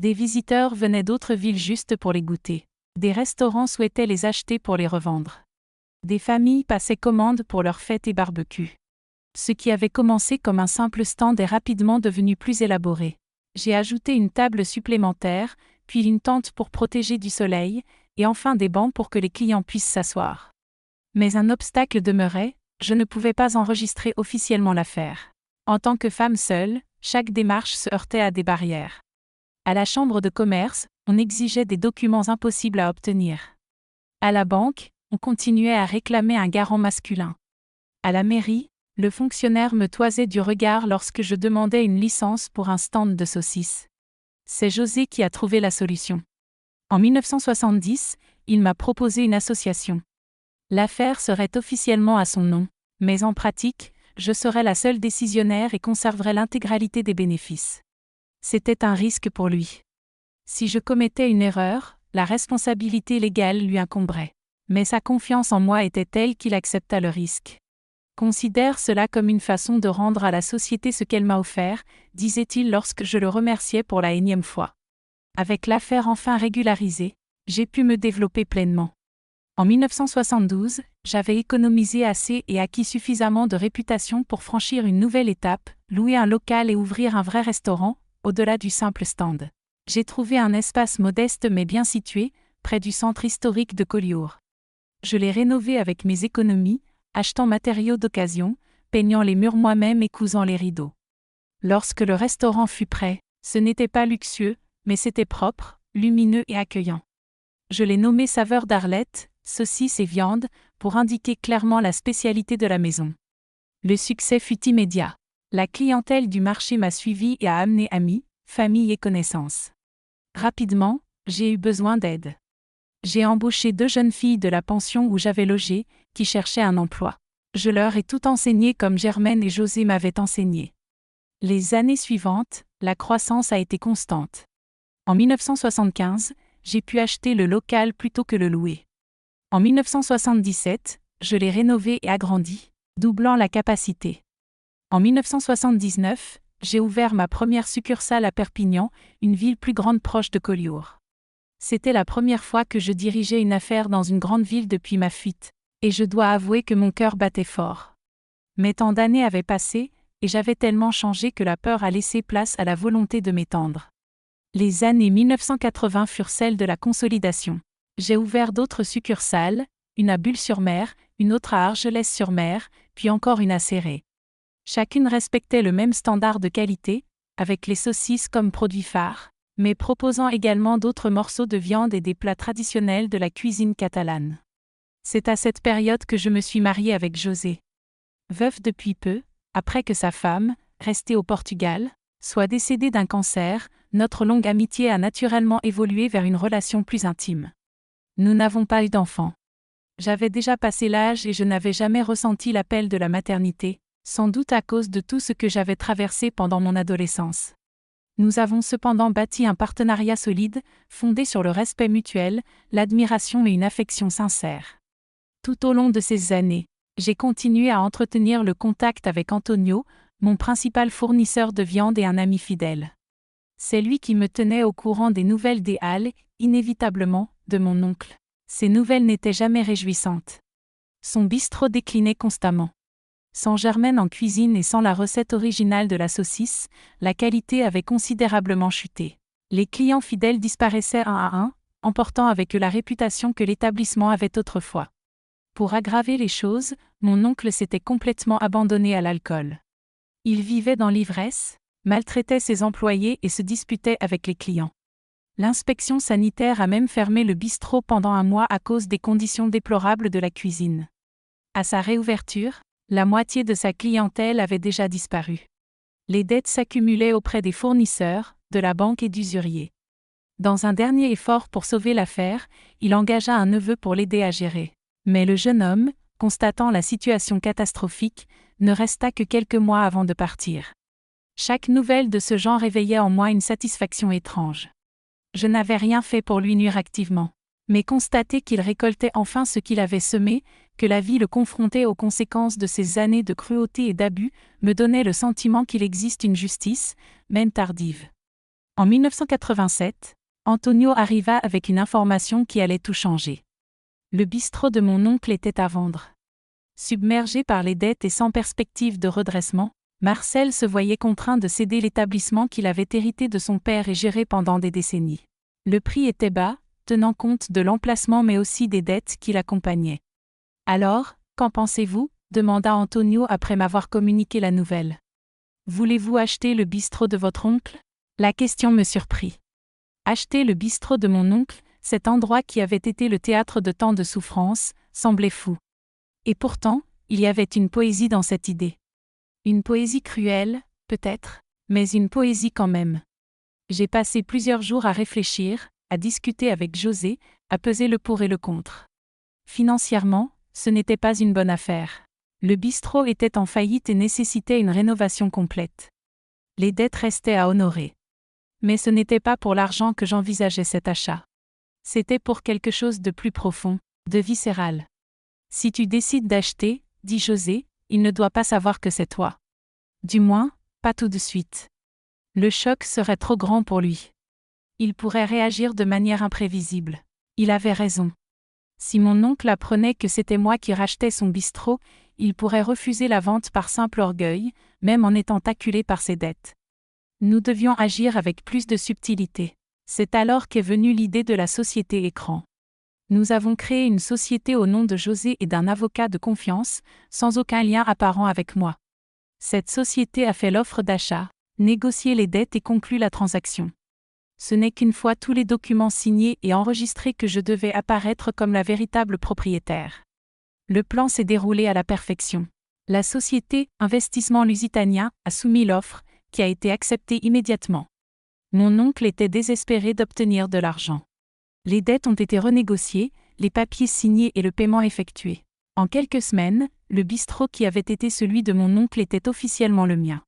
Des visiteurs venaient d'autres villes juste pour les goûter. Des restaurants souhaitaient les acheter pour les revendre. Des familles passaient commande pour leurs fêtes et barbecues. Ce qui avait commencé comme un simple stand est rapidement devenu plus élaboré. J'ai ajouté une table supplémentaire, puis une tente pour protéger du soleil, et enfin des bancs pour que les clients puissent s'asseoir. Mais un obstacle demeurait, je ne pouvais pas enregistrer officiellement l'affaire. En tant que femme seule, chaque démarche se heurtait à des barrières. À la chambre de commerce, on exigeait des documents impossibles à obtenir. À la banque, on continuait à réclamer un garant masculin. À la mairie, le fonctionnaire me toisait du regard lorsque je demandais une licence pour un stand de saucisses. C'est José qui a trouvé la solution. En 1970, il m'a proposé une association. L'affaire serait officiellement à son nom, mais en pratique, je serais la seule décisionnaire et conserverais l'intégralité des bénéfices. C'était un risque pour lui. Si je commettais une erreur, la responsabilité légale lui incomberait. Mais sa confiance en moi était telle qu'il accepta le risque. Considère cela comme une façon de rendre à la société ce qu'elle m'a offert, disait-il lorsque je le remerciais pour la énième fois. Avec l'affaire enfin régularisée, j'ai pu me développer pleinement. En 1972, j'avais économisé assez et acquis suffisamment de réputation pour franchir une nouvelle étape, louer un local et ouvrir un vrai restaurant, au-delà du simple stand. J'ai trouvé un espace modeste mais bien situé, près du centre historique de Collioure. Je l'ai rénové avec mes économies, achetant matériaux d'occasion, peignant les murs moi-même et cousant les rideaux. Lorsque le restaurant fut prêt, ce n'était pas luxueux, mais c'était propre, lumineux et accueillant. Je l'ai nommé Saveur d'Arlette, saucisses et viande, pour indiquer clairement la spécialité de la maison. Le succès fut immédiat. La clientèle du marché m'a suivi et a amené amis, famille et connaissances. Rapidement, j'ai eu besoin d'aide. J'ai embauché 2 jeunes filles de la pension où j'avais logé, qui cherchaient un emploi. Je leur ai tout enseigné comme Germaine et José m'avaient enseigné. Les années suivantes, la croissance a été constante. En 1975, j'ai pu acheter le local plutôt que le louer. En 1977, je l'ai rénové et agrandi, doublant la capacité. En 1979, j'ai ouvert ma première succursale à Perpignan, une ville plus grande proche de Collioure. C'était la première fois que je dirigeais une affaire dans une grande ville depuis ma fuite, et je dois avouer que mon cœur battait fort. Mais tant d'années avaient passé, et j'avais tellement changé que la peur a laissé place à la volonté de m'étendre. Les années 1980 furent celles de la consolidation. J'ai ouvert d'autres succursales, une à Bulle-sur-Mer, une autre à Argelès-sur-Mer, puis encore une à Céré. Chacune respectait le même standard de qualité, avec les saucisses comme produit phare, mais proposant également d'autres morceaux de viande et des plats traditionnels de la cuisine catalane. C'est à cette période que je me suis mariée avec José. Veuf depuis peu, après que sa femme, restée au Portugal, soit décédée d'un cancer, notre longue amitié a naturellement évolué vers une relation plus intime. Nous n'avons pas eu d'enfants. J'avais déjà passé l'âge et je n'avais jamais ressenti l'appel de la maternité, sans doute à cause de tout ce que j'avais traversé pendant mon adolescence. Nous avons cependant bâti un partenariat solide, fondé sur le respect mutuel, l'admiration et une affection sincère. Tout au long de ces années, j'ai continué à entretenir le contact avec Antonio, mon principal fournisseur de viande et un ami fidèle. C'est lui qui me tenait au courant des nouvelles des Halles, inévitablement, de mon oncle. Ces nouvelles n'étaient jamais réjouissantes. Son bistrot déclinait constamment. Sans Germaine en cuisine et sans la recette originale de la saucisse, la qualité avait considérablement chuté. Les clients fidèles disparaissaient un à un, emportant avec eux la réputation que l'établissement avait autrefois. Pour aggraver les choses, mon oncle s'était complètement abandonné à l'alcool. Il vivait dans l'ivresse, maltraitait ses employés et se disputait avec les clients. L'inspection sanitaire a même fermé le bistrot pendant un mois à cause des conditions déplorables de la cuisine. À sa réouverture, la moitié de sa clientèle avait déjà disparu. Les dettes s'accumulaient auprès des fournisseurs, de la banque et d'usuriers. Dans un dernier effort pour sauver l'affaire, il engagea un neveu pour l'aider à gérer. Mais le jeune homme, constatant la situation catastrophique, ne resta que quelques mois avant de partir. Chaque nouvelle de ce genre éveillait en moi une satisfaction étrange. Je n'avais rien fait pour lui nuire activement, mais constater qu'il récoltait enfin ce qu'il avait semé, que la vie le confrontait aux conséquences de ces années de cruauté et d'abus, me donnait le sentiment qu'il existe une justice, même tardive. En 1987, Antonio arriva avec une information qui allait tout changer. Le bistrot de mon oncle était à vendre. Submergé par les dettes et sans perspective de redressement, Marcel se voyait contraint de céder l'établissement qu'il avait hérité de son père et géré pendant des décennies. Le prix était bas, tenant compte de l'emplacement mais aussi des dettes qui l'accompagnaient. « Alors, qu'en pensez-vous » demanda Antonio après m'avoir communiqué la nouvelle. « Voulez-vous acheter le bistrot de votre oncle » La question me surprit. Acheter le bistrot de mon oncle, cet endroit qui avait été le théâtre de tant de souffrances, semblait fou. Et pourtant, il y avait une poésie dans cette idée. Une poésie cruelle, peut-être, mais une poésie quand même. J'ai passé plusieurs jours à réfléchir, à discuter avec José, à peser le pour et le contre. Financièrement, ce n'était pas une bonne affaire. Le bistrot était en faillite et nécessitait une rénovation complète. Les dettes restaient à honorer. Mais ce n'était pas pour l'argent que j'envisageais cet achat. C'était pour quelque chose de plus profond, de viscéral. Si tu décides d'acheter, dit José, il ne doit pas savoir que c'est toi. Du moins, pas tout de suite. Le choc serait trop grand pour lui. Il pourrait réagir de manière imprévisible. Il avait raison. Si mon oncle apprenait que c'était moi qui rachetais son bistrot, il pourrait refuser la vente par simple orgueil, même en étant acculé par ses dettes. Nous devions agir avec plus de subtilité. C'est alors qu'est venue l'idée de la société écran. Nous avons créé une société au nom de José et d'un avocat de confiance, sans aucun lien apparent avec moi. Cette société a fait l'offre d'achat, négocié les dettes et conclu la transaction. Ce n'est qu'une fois tous les documents signés et enregistrés que je devais apparaître comme la véritable propriétaire. Le plan s'est déroulé à la perfection. La société Investissement Lusitanien a soumis l'offre, qui a été acceptée immédiatement. Mon oncle était désespéré d'obtenir de l'argent. Les dettes ont été renégociées, les papiers signés et le paiement effectué. En quelques semaines, le bistrot qui avait été celui de mon oncle était officiellement le mien.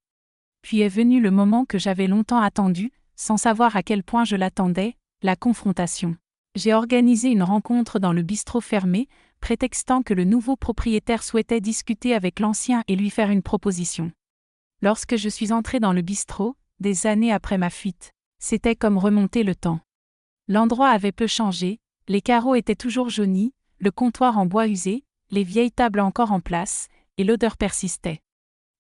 Puis est venu le moment que j'avais longtemps attendu, sans savoir à quel point je l'attendais, la confrontation. J'ai organisé une rencontre dans le bistrot fermé, prétextant que le nouveau propriétaire souhaitait discuter avec l'ancien et lui faire une proposition. Lorsque je suis entré dans le bistrot, des années après ma fuite, c'était comme remonter le temps. L'endroit avait peu changé, les carreaux étaient toujours jaunis, le comptoir en bois usé, les vieilles tables encore en place, et l'odeur persistait.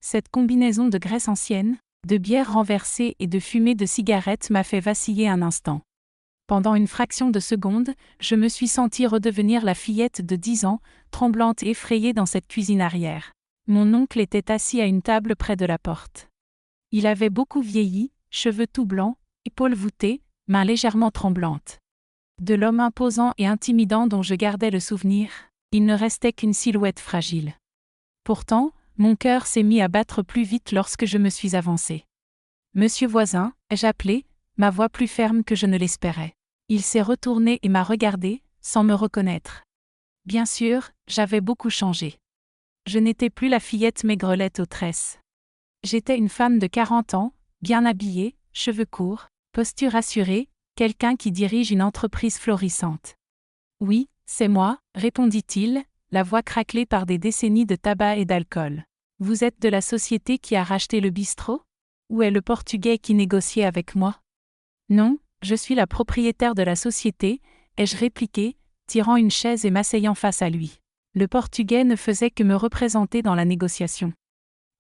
Cette combinaison de graisse ancienne, de bière renversée et de fumée de cigarette m'a fait vaciller un instant. Pendant une fraction de seconde, je me suis sentie redevenir la fillette de 10 ans, tremblante et effrayée dans cette cuisine arrière. Mon oncle était assis à une table près de la porte. Il avait beaucoup vieilli, cheveux tout blancs, épaules voûtées, mains légèrement tremblantes. De l'homme imposant et intimidant dont je gardais le souvenir, il ne restait qu'une silhouette fragile. Pourtant, mon cœur s'est mis à battre plus vite lorsque je me suis avancée. « Monsieur Voisin » ai-je appelé, ma voix plus ferme que je ne l'espérais. Il s'est retourné et m'a regardé, sans me reconnaître. Bien sûr, j'avais beaucoup changé. Je n'étais plus la fillette maigrelette aux tresses. J'étais une femme de 40 ans, bien habillée, cheveux courts, posture assurée, quelqu'un qui dirige une entreprise florissante. Oui, c'est moi, répondit-il, la voix craquelée par des décennies de tabac et d'alcool. Vous êtes de la société qui a racheté le bistrot? Où est le Portugais qui négociait avec moi? Non, je suis la propriétaire de la société, ai-je répliqué, tirant une chaise et m'asseyant face à lui. Le Portugais ne faisait que me représenter dans la négociation.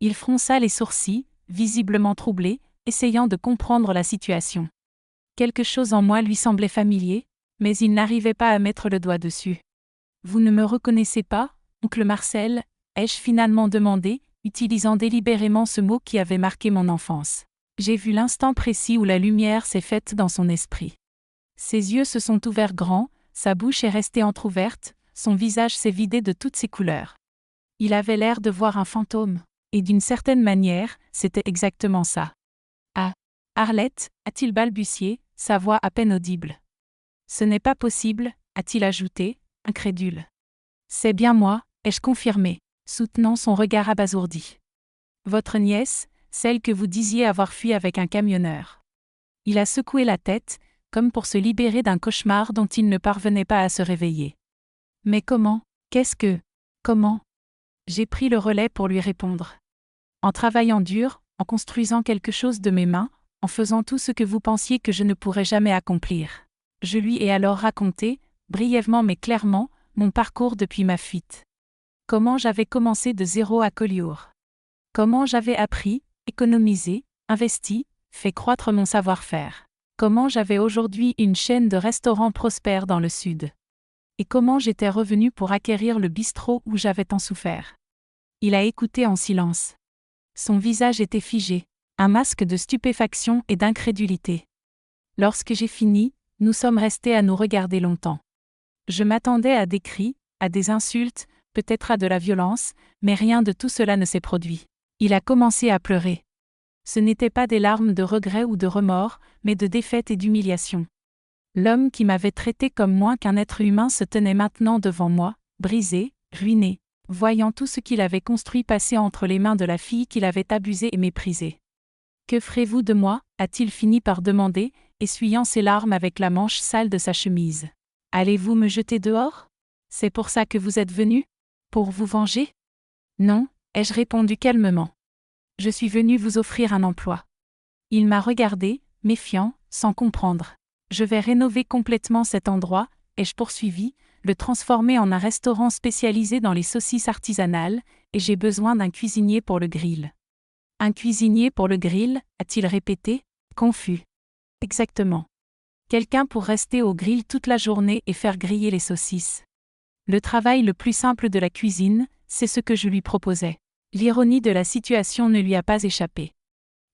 Il fronça les sourcils, visiblement troublé, essayant de comprendre la situation. Quelque chose en moi lui semblait familier, mais il n'arrivait pas à mettre le doigt dessus. Vous ne me reconnaissez pas, oncle Marcel? Ai-je finalement demandé, utilisant délibérément ce mot qui avait marqué mon enfance. J'ai vu l'instant précis où la lumière s'est faite dans son esprit. Ses yeux se sont ouverts grands, sa bouche est restée entr'ouverte, son visage s'est vidé de toutes ses couleurs. Il avait l'air de voir un fantôme, et d'une certaine manière, c'était exactement ça. Ah, Arlette, a-t-il balbutié, sa voix à peine audible. Ce n'est pas possible, a-t-il ajouté, incrédule. C'est bien moi, ai-je confirmé, soutenant son regard abasourdi. Votre nièce, celle que vous disiez avoir fui avec un camionneur. Il a secoué la tête, comme pour se libérer d'un cauchemar dont il ne parvenait pas à se réveiller. Mais comment? Comment? J'ai pris le relais pour lui répondre. En travaillant dur, en construisant quelque chose de mes mains, en faisant tout ce que vous pensiez que je ne pourrais jamais accomplir. Je lui ai alors raconté, brièvement mais clairement, mon parcours depuis ma fuite. Comment j'avais commencé de zéro à Collioure. Comment j'avais appris, économisé, investi, fait croître mon savoir-faire. Comment j'avais aujourd'hui une chaîne de restaurants prospères dans le Sud. Et comment j'étais revenu pour acquérir le bistrot où j'avais tant souffert. Il a écouté en silence. Son visage était figé, un masque de stupéfaction et d'incrédulité. Lorsque j'ai fini, nous sommes restés à nous regarder longtemps. Je m'attendais à des cris, à des insultes, peut-être à de la violence, mais rien de tout cela ne s'est produit. Il a commencé à pleurer. Ce n'étaient pas des larmes de regret ou de remords, mais de défaite et d'humiliation. L'homme qui m'avait traité comme moins qu'un être humain se tenait maintenant devant moi, brisé, ruiné, voyant tout ce qu'il avait construit passer entre les mains de la fille qu'il avait abusée et méprisée. « Que ferez-vous de moi » a-t-il fini par demander, essuyant ses larmes avec la manche sale de sa chemise. « Allez-vous me jeter dehors? C'est pour ça que vous êtes venu? Pour vous venger? » « Non » ai-je répondu calmement. « Je suis venu vous offrir un emploi. » Il m'a regardé, méfiant, sans comprendre. « Je vais rénover complètement cet endroit, ai-je poursuivi, le transformer en un restaurant spécialisé dans les saucisses artisanales, et j'ai besoin d'un cuisinier pour le grill. » « Un cuisinier pour le grill » a-t-il répété, confus. « Exactement. Quelqu'un pour rester au grill toute la journée et faire griller les saucisses. Le travail le plus simple de la cuisine, c'est ce que je lui proposais. L'ironie de la situation ne lui a pas échappé.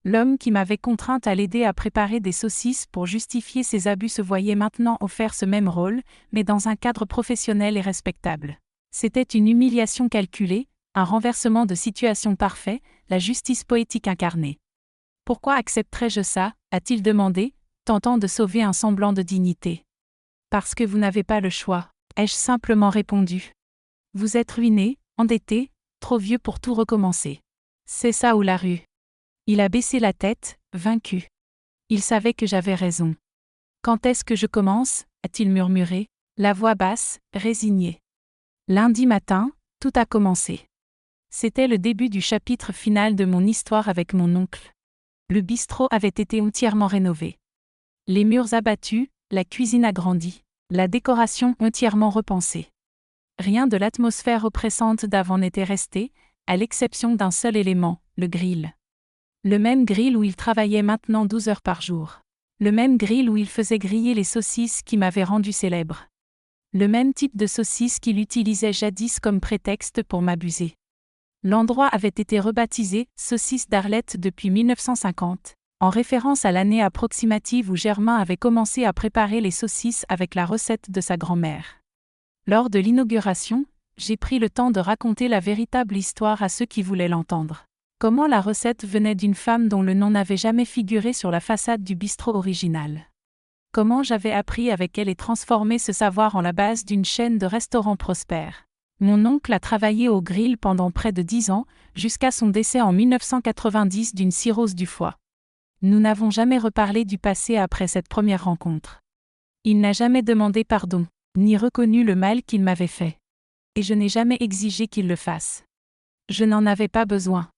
L'homme qui m'avait contrainte à l'aider à préparer des saucisses pour justifier ses abus se voyait maintenant offert ce même rôle, mais dans un cadre professionnel et respectable. C'était une humiliation calculée, un renversement de situation parfait, la justice poétique incarnée. « Pourquoi accepterais-je ça » a-t-il demandé, tentant de sauver un semblant de dignité. « Parce que vous n'avez pas le choix » ai-je simplement répondu. « Vous êtes ruiné, endetté, trop vieux pour tout recommencer. C'est ça ou la rue. » Il a baissé la tête, vaincu. Il savait que j'avais raison. « Quand est-ce que je commence » a-t-il murmuré, la voix basse, résignée. Lundi matin, tout a commencé. C'était le début du chapitre final de mon histoire avec mon oncle. Le bistrot avait été entièrement rénové. Les murs abattus, la cuisine agrandie, la décoration entièrement repensée. Rien de l'atmosphère oppressante d'avant n'était resté, à l'exception d'un seul élément, le grill. Le même grill où il travaillait maintenant 12 heures par jour. Le même grill où il faisait griller les saucisses qui m'avaient rendu célèbre. Le même type de saucisses qu'il utilisait jadis comme prétexte pour m'abuser. L'endroit avait été rebaptisé « Saucisses d'Arlette » depuis 1950, en référence à l'année approximative où Germain avait commencé à préparer les saucisses avec la recette de sa grand-mère. Lors de l'inauguration, j'ai pris le temps de raconter la véritable histoire à ceux qui voulaient l'entendre. Comment la recette venait d'une femme dont le nom n'avait jamais figuré sur la façade du bistrot original. Comment j'avais appris avec elle et transformé ce savoir en la base d'une chaîne de restaurants prospères. Mon oncle a travaillé au grill pendant près de 10 ans, jusqu'à son décès en 1990 d'une cirrhose du foie. Nous n'avons jamais reparlé du passé après cette première rencontre. Il n'a jamais demandé pardon, ni reconnu le mal qu'il m'avait fait. Et je n'ai jamais exigé qu'il le fasse. Je n'en avais pas besoin.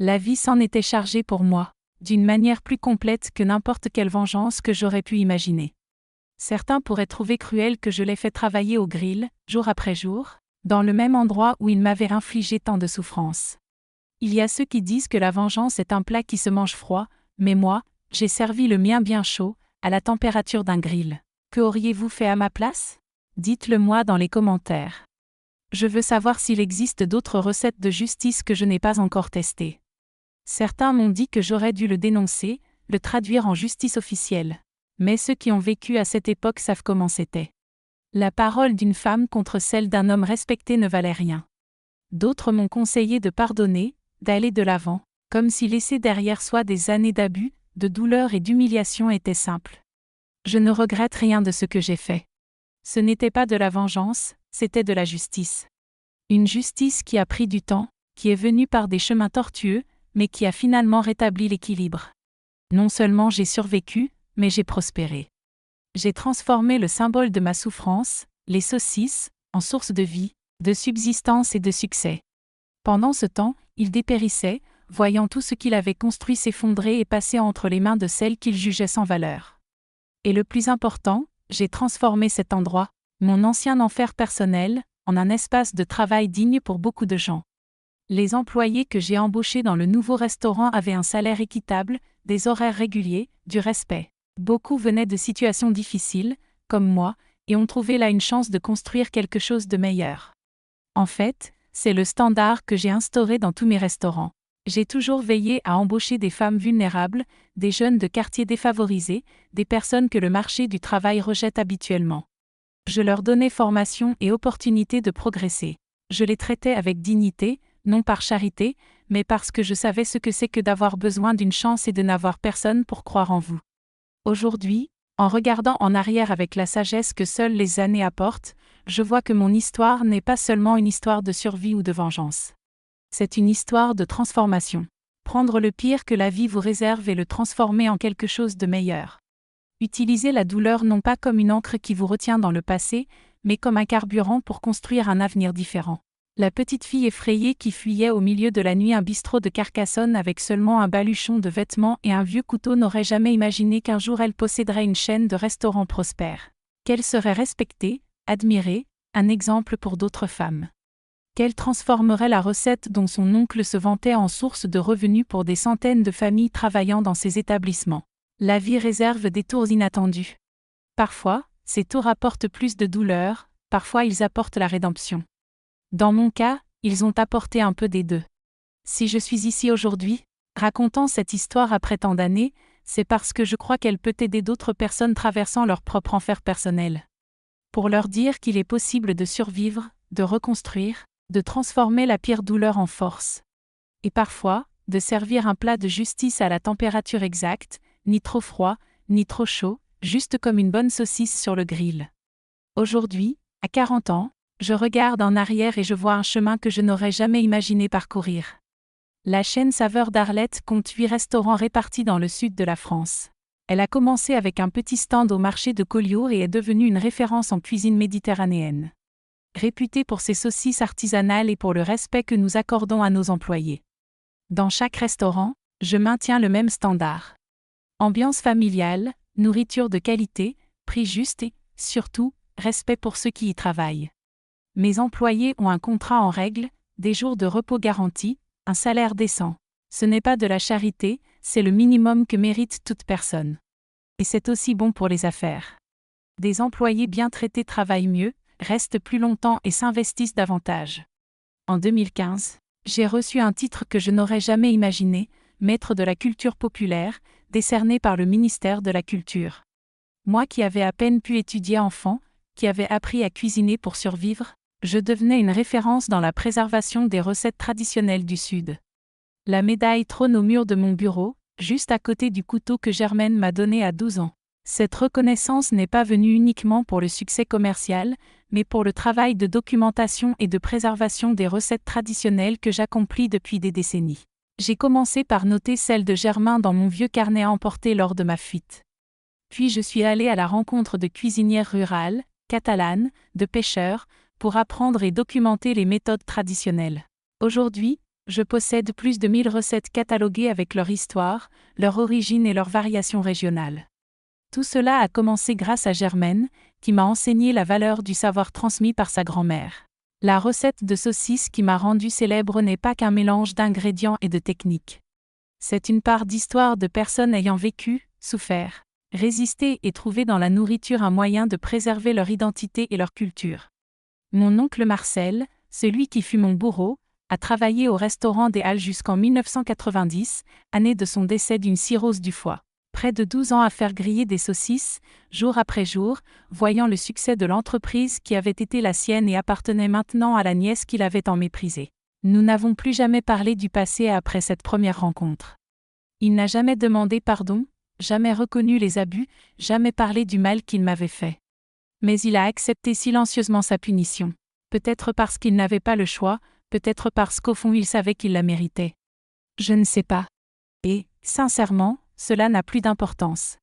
La vie s'en était chargée pour moi, d'une manière plus complète que n'importe quelle vengeance que j'aurais pu imaginer. Certains pourraient trouver cruel que je l'ai fait travailler au grill, jour après jour, dans le même endroit où il m'avait infligé tant de souffrances. Il y a ceux qui disent que la vengeance est un plat qui se mange froid, mais moi, j'ai servi le mien bien chaud, à la température d'un grill. Que auriez-vous fait à ma place? Dites-le moi dans les commentaires. Je veux savoir s'il existe d'autres recettes de justice que je n'ai pas encore testées. Certains m'ont dit que j'aurais dû le dénoncer, le traduire en justice officielle. Mais ceux qui ont vécu à cette époque savent comment c'était. La parole d'une femme contre celle d'un homme respecté ne valait rien. D'autres m'ont conseillé de pardonner, d'aller de l'avant, comme si laisser derrière soi des années d'abus, de douleur et d'humiliation était simple. Je ne regrette rien de ce que j'ai fait. Ce n'était pas de la vengeance, c'était de la justice. Une justice qui a pris du temps, qui est venue par des chemins tortueux, mais qui a finalement rétabli l'équilibre. Non seulement j'ai survécu, mais j'ai prospéré. J'ai transformé le symbole de ma souffrance, les saucisses, en source de vie, de subsistance et de succès. Pendant ce temps, il dépérissait, voyant tout ce qu'il avait construit s'effondrer et passer entre les mains de celles qu'il jugeait sans valeur. Et le plus important, j'ai transformé cet endroit, mon ancien enfer personnel, en un espace de travail digne pour beaucoup de gens. Les employés que j'ai embauchés dans le nouveau restaurant avaient un salaire équitable, des horaires réguliers, du respect. Beaucoup venaient de situations difficiles, comme moi, et ont trouvé là une chance de construire quelque chose de meilleur. En fait, c'est le standard que j'ai instauré dans tous mes restaurants. J'ai toujours veillé à embaucher des femmes vulnérables, des jeunes de quartiers défavorisés, des personnes que le marché du travail rejette habituellement. Je leur donnais formation et opportunité de progresser. Je les traitais avec dignité, non par charité, mais parce que je savais ce que c'est que d'avoir besoin d'une chance et de n'avoir personne pour croire en vous. Aujourd'hui, en regardant en arrière avec la sagesse que seules les années apportent, je vois que mon histoire n'est pas seulement une histoire de survie ou de vengeance. C'est une histoire de transformation. Prendre le pire que la vie vous réserve et le transformer en quelque chose de meilleur. Utilisez la douleur non pas comme une encre qui vous retient dans le passé, mais comme un carburant pour construire un avenir différent. La petite fille effrayée qui fuyait au milieu de la nuit un bistrot de Carcassonne avec seulement un baluchon de vêtements et un vieux couteau n'aurait jamais imaginé qu'un jour elle posséderait une chaîne de restaurants prospères. Qu'elle serait respectée, admirée, un exemple pour d'autres femmes. Qu'elle transformerait la recette dont son oncle se vantait en source de revenus pour des centaines de familles travaillant dans ces établissements. La vie réserve des tours inattendus. Parfois, ces tours apportent plus de douleur, parfois ils apportent la rédemption. Dans mon cas, ils ont apporté un peu des deux. Si je suis ici aujourd'hui, racontant cette histoire après tant d'années, c'est parce que je crois qu'elle peut aider d'autres personnes traversant leur propre enfer personnel. Pour leur dire qu'il est possible de survivre, de reconstruire, de transformer la pire douleur en force. Et parfois, de servir un plat de justice à la température exacte, ni trop froid, ni trop chaud, juste comme une bonne saucisse sur le grill. Aujourd'hui, à 40 ans, je regarde en arrière et je vois un chemin que je n'aurais jamais imaginé parcourir. La chaîne Saveurs d'Arlette compte 8 restaurants répartis dans le sud de la France. Elle a commencé avec un petit stand au marché de Collioure et est devenue une référence en cuisine méditerranéenne. Réputée pour ses saucisses artisanales et pour le respect que nous accordons à nos employés. Dans chaque restaurant, je maintiens le même standard. Ambiance familiale, nourriture de qualité, prix juste et, surtout, respect pour ceux qui y travaillent. Mes employés ont un contrat en règle, des jours de repos garantis, un salaire décent. Ce n'est pas de la charité, c'est le minimum que mérite toute personne. Et c'est aussi bon pour les affaires. Des employés bien traités travaillent mieux, restent plus longtemps et s'investissent davantage. En 2015, j'ai reçu un titre que je n'aurais jamais imaginé, maître de la culture populaire, décerné par le ministère de la Culture. Moi qui avais à peine pu étudier enfant, qui avais appris à cuisiner pour survivre, je devenais une référence dans la préservation des recettes traditionnelles du Sud. La médaille trône au mur de mon bureau, juste à côté du couteau que Germaine m'a donné à 12 ans. Cette reconnaissance n'est pas venue uniquement pour le succès commercial, mais pour le travail de documentation et de préservation des recettes traditionnelles que j'accomplis depuis des décennies. J'ai commencé par noter celles de Germain dans mon vieux carnet à emporter lors de ma fuite. Puis je suis allée à la rencontre de cuisinières rurales, catalanes, de pêcheurs, pour apprendre et documenter les méthodes traditionnelles. Aujourd'hui, je possède plus de 1000 recettes cataloguées avec leur histoire, leur origine et leurs variations régionales. Tout cela a commencé grâce à Germaine, qui m'a enseigné la valeur du savoir transmis par sa grand-mère. La recette de saucisse qui m'a rendue célèbre n'est pas qu'un mélange d'ingrédients et de techniques. C'est une part d'histoire de personnes ayant vécu, souffert, résisté et trouvé dans la nourriture un moyen de préserver leur identité et leur culture. Mon oncle Marcel, celui qui fut mon bourreau, a travaillé au restaurant des Halles jusqu'en 1990, année de son décès d'une cirrhose du foie. Près de 12 ans à faire griller des saucisses, jour après jour, voyant le succès de l'entreprise qui avait été la sienne et appartenait maintenant à la nièce qu'il avait tant méprisée. Nous n'avons plus jamais parlé du passé après cette première rencontre. Il n'a jamais demandé pardon, jamais reconnu les abus, jamais parlé du mal qu'il m'avait fait. Mais il a accepté silencieusement sa punition. Peut-être parce qu'il n'avait pas le choix, peut-être parce qu'au fond il savait qu'il la méritait. Je ne sais pas. Et, sincèrement, cela n'a plus d'importance.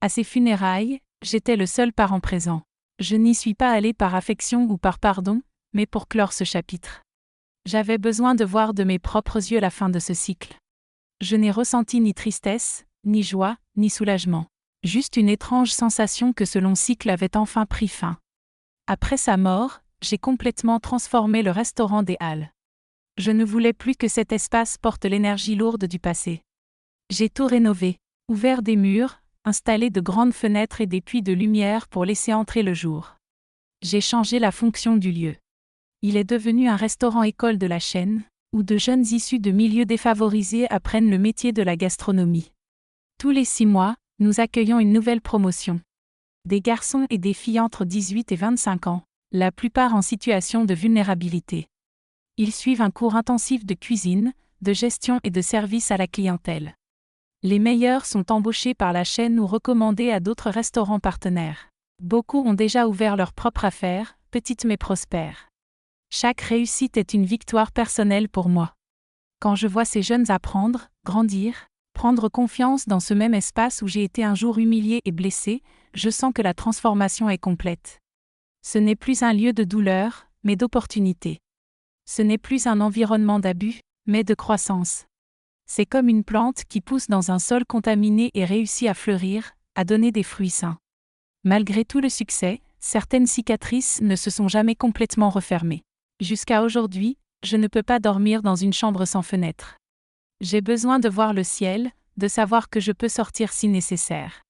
À ses funérailles, j'étais le seul parent présent. Je n'y suis pas allé par affection ou par pardon, mais pour clore ce chapitre. J'avais besoin de voir de mes propres yeux la fin de ce cycle. Je n'ai ressenti ni tristesse, ni joie, ni soulagement. Juste une étrange sensation que ce long cycle avait enfin pris fin. Après sa mort, j'ai complètement transformé le restaurant des Halles. Je ne voulais plus que cet espace porte l'énergie lourde du passé. J'ai tout rénové, ouvert des murs, installé de grandes fenêtres et des puits de lumière pour laisser entrer le jour. J'ai changé la fonction du lieu. Il est devenu un restaurant-école de la chaîne, où de jeunes issus de milieux défavorisés apprennent le métier de la gastronomie. Tous les 6 mois, nous accueillons une nouvelle promotion. Des garçons et des filles entre 18 et 25 ans, la plupart en situation de vulnérabilité. Ils suivent un cours intensif de cuisine, de gestion et de service à la clientèle. Les meilleurs sont embauchés par la chaîne ou recommandés à d'autres restaurants partenaires. Beaucoup ont déjà ouvert leur propre affaire, petite mais prospère. Chaque réussite est une victoire personnelle pour moi. Quand je vois ces jeunes apprendre, grandir, prendre confiance dans ce même espace où j'ai été un jour humilié et blessé, je sens que la transformation est complète. Ce n'est plus un lieu de douleur, mais d'opportunité. Ce n'est plus un environnement d'abus, mais de croissance. C'est comme une plante qui pousse dans un sol contaminé et réussit à fleurir, à donner des fruits sains. Malgré tout le succès, certaines cicatrices ne se sont jamais complètement refermées. Jusqu'à aujourd'hui, je ne peux pas dormir dans une chambre sans fenêtre. J'ai besoin de voir le ciel, de savoir que je peux sortir si nécessaire.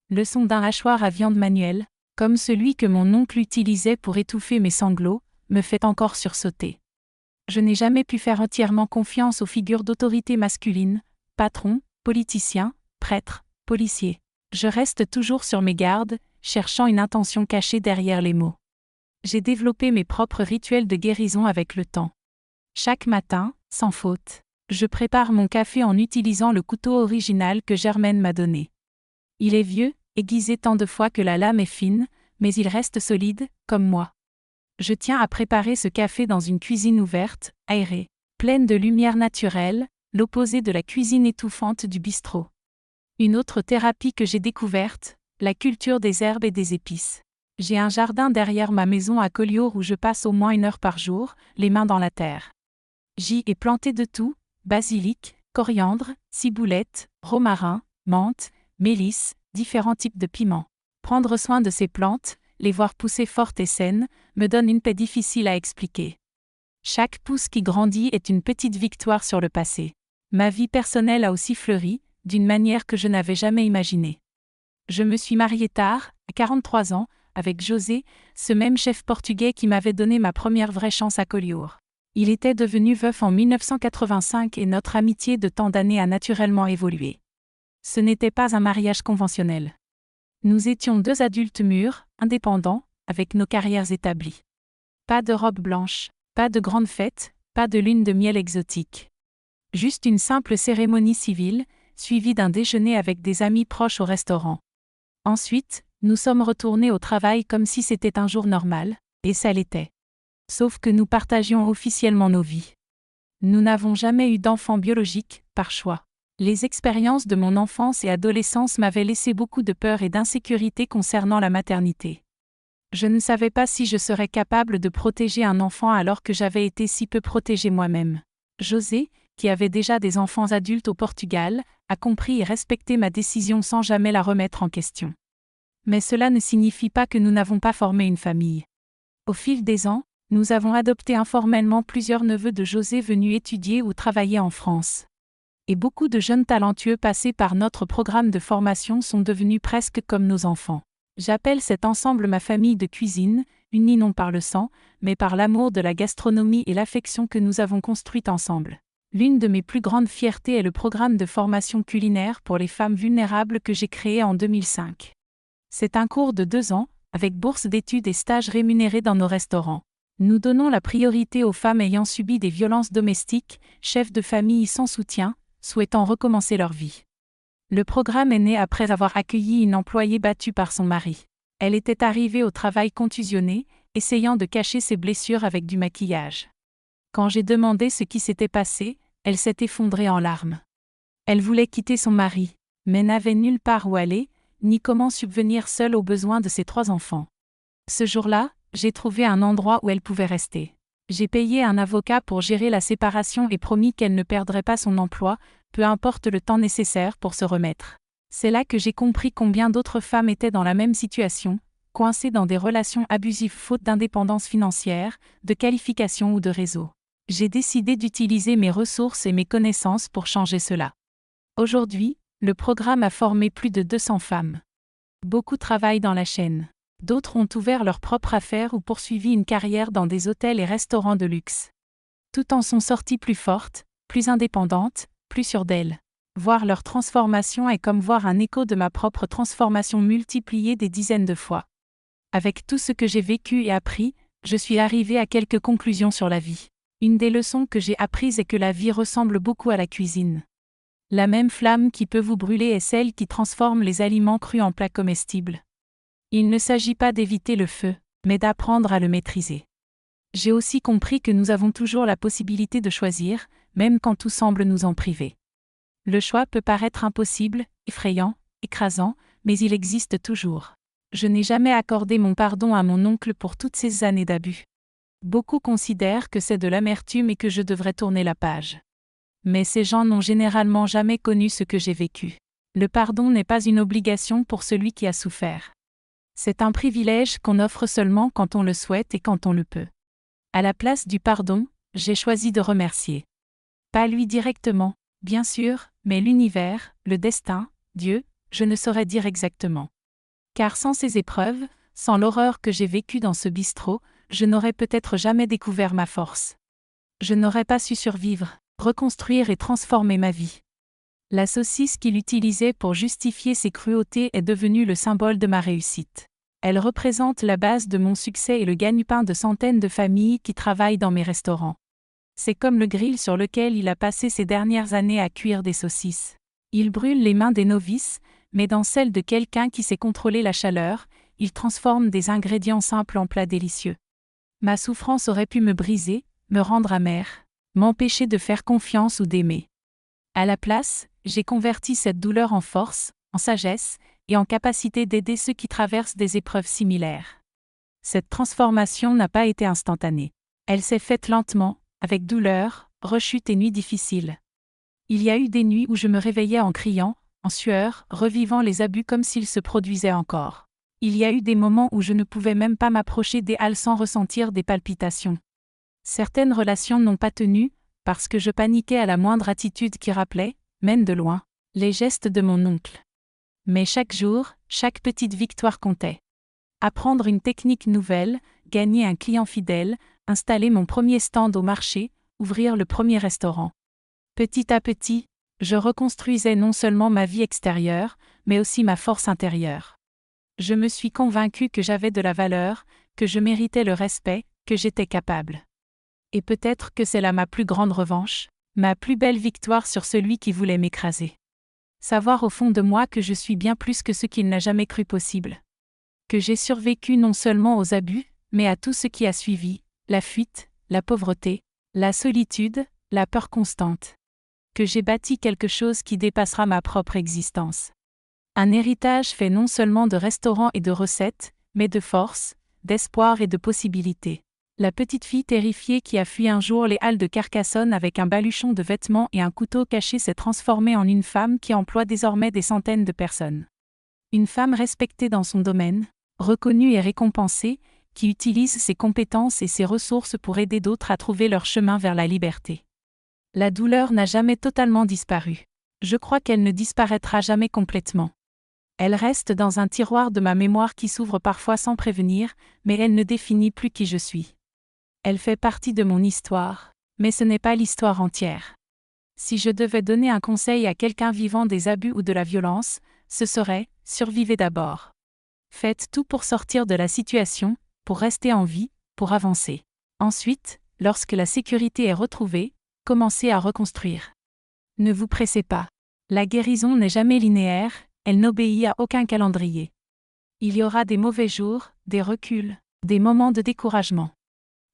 Le son d'un hachoir à viande manuelle, comme celui que mon oncle utilisait pour étouffer mes sanglots, me fait encore sursauter. Je n'ai jamais pu faire entièrement confiance aux figures d'autorité masculine, patron, politicien, prêtre, policier. Je reste toujours sur mes gardes, cherchant une intention cachée derrière les mots. J'ai développé mes propres rituels de guérison avec le temps. Chaque matin, sans faute, je prépare mon café en utilisant le couteau original que Germaine m'a donné. Il est vieux, aiguisé tant de fois que la lame est fine, mais il reste solide, comme moi. Je tiens à préparer ce café dans une cuisine ouverte, aérée, pleine de lumière naturelle, l'opposé de la cuisine étouffante du bistrot. Une autre thérapie que j'ai découverte, la culture des herbes et des épices. J'ai un jardin derrière ma maison à Collioure où je passe au moins 1 heure par jour, les mains dans la terre. J'y ai planté de tout, basilic, coriandre, ciboulette, romarin, menthe, mélisse, différents types de piments. Prendre soin de ces plantes, les voir pousser fortes et saines, me donne une paix difficile à expliquer. Chaque pousse qui grandit est une petite victoire sur le passé. Ma vie personnelle a aussi fleuri, d'une manière que je n'avais jamais imaginée. Je me suis mariée tard, à 43 ans, avec José, ce même chef portugais qui m'avait donné ma première vraie chance à Collioure. Il était devenu veuf en 1985 et notre amitié de tant d'années a naturellement évolué. Ce n'était pas un mariage conventionnel. Nous étions 2 adultes mûrs, indépendants, avec nos carrières établies. Pas de robe blanche, pas de grande fête, pas de lune de miel exotique. Juste une simple cérémonie civile, suivie d'un déjeuner avec des amis proches au restaurant. Ensuite, nous sommes retournés au travail comme si c'était un jour normal, Et ça l'était. Sauf que nous partagions officiellement nos vies. Nous n'avons jamais eu d'enfant biologique, par choix. Les expériences de mon enfance et adolescence m'avaient laissé beaucoup de peur et d'insécurité concernant la maternité. Je ne savais pas si je serais capable de protéger un enfant alors que j'avais été si peu protégée moi-même. José, qui avait déjà des enfants adultes au Portugal, a compris et respecté ma décision sans jamais la remettre en question. Mais cela ne signifie pas que nous n'avons pas formé une famille. Au fil des ans, nous avons adopté informellement plusieurs neveux de José venus étudier ou travailler en France. Et beaucoup de jeunes talentueux passés par notre programme de formation sont devenus presque comme nos enfants. J'appelle cet ensemble ma famille de cuisine, unie non par le sang, mais par l'amour de la gastronomie et l'affection que nous avons construite ensemble. L'une de mes plus grandes fiertés est le programme de formation culinaire pour les femmes vulnérables que j'ai créé en 2005. C'est un cours de 2 ans, avec bourse d'études et stages rémunérés dans nos restaurants. Nous donnons la priorité aux femmes ayant subi des violences domestiques, chefs de famille sans soutien, souhaitant recommencer leur vie. Le programme est né après avoir accueilli une employée battue par son mari. Elle était arrivée au travail contusionnée, essayant de cacher ses blessures avec du maquillage. Quand j'ai demandé ce qui s'était passé, elle s'est effondrée en larmes. Elle voulait quitter son mari, mais n'avait nulle part où aller, ni comment subvenir seule aux besoins de ses 3 enfants. Ce jour-là, j'ai trouvé un endroit où elle pouvait rester. J'ai payé un avocat pour gérer la séparation et promis qu'elle ne perdrait pas son emploi, peu importe le temps nécessaire pour se remettre. C'est là que j'ai compris combien d'autres femmes étaient dans la même situation, coincées dans des relations abusives faute d'indépendance financière, de qualification ou de réseau. J'ai décidé d'utiliser mes ressources et mes connaissances pour changer cela. Aujourd'hui, le programme a formé plus de 200 femmes. Beaucoup travaillent dans la chaîne. D'autres ont ouvert leur propre affaire ou poursuivi une carrière dans des hôtels et restaurants de luxe. Tout en sont sorties plus fortes, plus indépendantes, plus sûres d'elles. Voir leur transformation est comme voir un écho de ma propre transformation multipliée des dizaines de fois. Avec tout ce que j'ai vécu et appris, je suis arrivée à quelques conclusions sur la vie. Une des leçons que j'ai apprises est que la vie ressemble beaucoup à la cuisine. La même flamme qui peut vous brûler est celle qui transforme les aliments crus en plats comestibles. Il ne s'agit pas d'éviter le feu, mais d'apprendre à le maîtriser. J'ai aussi compris que nous avons toujours la possibilité de choisir, même quand tout semble nous en priver. Le choix peut paraître impossible, effrayant, écrasant, mais il existe toujours. Je n'ai jamais accordé mon pardon à mon oncle pour toutes ces années d'abus. Beaucoup considèrent que c'est de l'amertume et que je devrais tourner la page. Mais ces gens n'ont généralement jamais connu ce que j'ai vécu. Le pardon n'est pas une obligation pour celui qui a souffert. C'est un privilège qu'on offre seulement quand on le souhaite et quand on le peut. À la place du pardon, j'ai choisi de remercier. Pas lui directement, bien sûr, mais l'univers, le destin, Dieu, je ne saurais dire exactement. Car sans ces épreuves, sans l'horreur que j'ai vécue dans ce bistrot, je n'aurais peut-être jamais découvert ma force. Je n'aurais pas su survivre, reconstruire et transformer ma vie. La saucisse qu'il utilisait pour justifier ses cruautés est devenue le symbole de ma réussite. Elle représente la base de mon succès et le gagne-pain de centaines de familles qui travaillent dans mes restaurants. C'est comme le grill sur lequel il a passé ses dernières années à cuire des saucisses. Il brûle les mains des novices, mais dans celles de quelqu'un qui sait contrôler la chaleur, il transforme des ingrédients simples en plats délicieux. Ma souffrance aurait pu me briser, me rendre amère, m'empêcher de faire confiance ou d'aimer. À la place, j'ai converti cette douleur en force, en sagesse, et en capacité d'aider ceux qui traversent des épreuves similaires. Cette transformation n'a pas été instantanée. Elle s'est faite lentement, avec douleur, rechute et nuits difficiles. Il y a eu des nuits où je me réveillais en criant, en sueur, revivant les abus comme s'ils se produisaient encore. Il y a eu des moments où je ne pouvais même pas m'approcher des halles sans ressentir des palpitations. Certaines relations n'ont pas tenu, parce que je paniquais à la moindre attitude qui rappelait, même de loin, les gestes de mon oncle. Mais chaque jour, chaque petite victoire comptait. Apprendre une technique nouvelle, gagner un client fidèle, installer mon premier stand au marché, ouvrir le premier restaurant. Petit à petit, je reconstruisais non seulement ma vie extérieure, mais aussi ma force intérieure. Je me suis convaincue que j'avais de la valeur, que je méritais le respect, que j'étais capable. Et peut-être que c'est là ma plus grande revanche, ma plus belle victoire sur celui qui voulait m'écraser. Savoir au fond de moi que je suis bien plus que ce qu'il n'a jamais cru possible. Que j'ai survécu non seulement aux abus, mais à tout ce qui a suivi, la fuite, la pauvreté, la solitude, la peur constante. Que j'ai bâti quelque chose qui dépassera ma propre existence. Un héritage fait non seulement de restaurants et de recettes, mais de force, d'espoir et de possibilités. La petite fille terrifiée qui a fui un jour les halles de Carcassonne avec un baluchon de vêtements et un couteau caché s'est transformée en une femme qui emploie désormais des centaines de personnes. Une femme respectée dans son domaine, reconnue et récompensée, qui utilise ses compétences et ses ressources pour aider d'autres à trouver leur chemin vers la liberté. La douleur n'a jamais totalement disparu. Je crois qu'elle ne disparaîtra jamais complètement. Elle reste dans un tiroir de ma mémoire qui s'ouvre parfois sans prévenir, mais elle ne définit plus qui je suis. Elle fait partie de mon histoire, mais ce n'est pas l'histoire entière. Si je devais donner un conseil à quelqu'un vivant des abus ou de la violence, ce serait « survivez d'abord ». Faites tout pour sortir de la situation, pour rester en vie, pour avancer. Ensuite, lorsque la sécurité est retrouvée, commencez à reconstruire. Ne vous pressez pas. La guérison n'est jamais linéaire, elle n'obéit à aucun calendrier. Il y aura des mauvais jours, des reculs, des moments de découragement.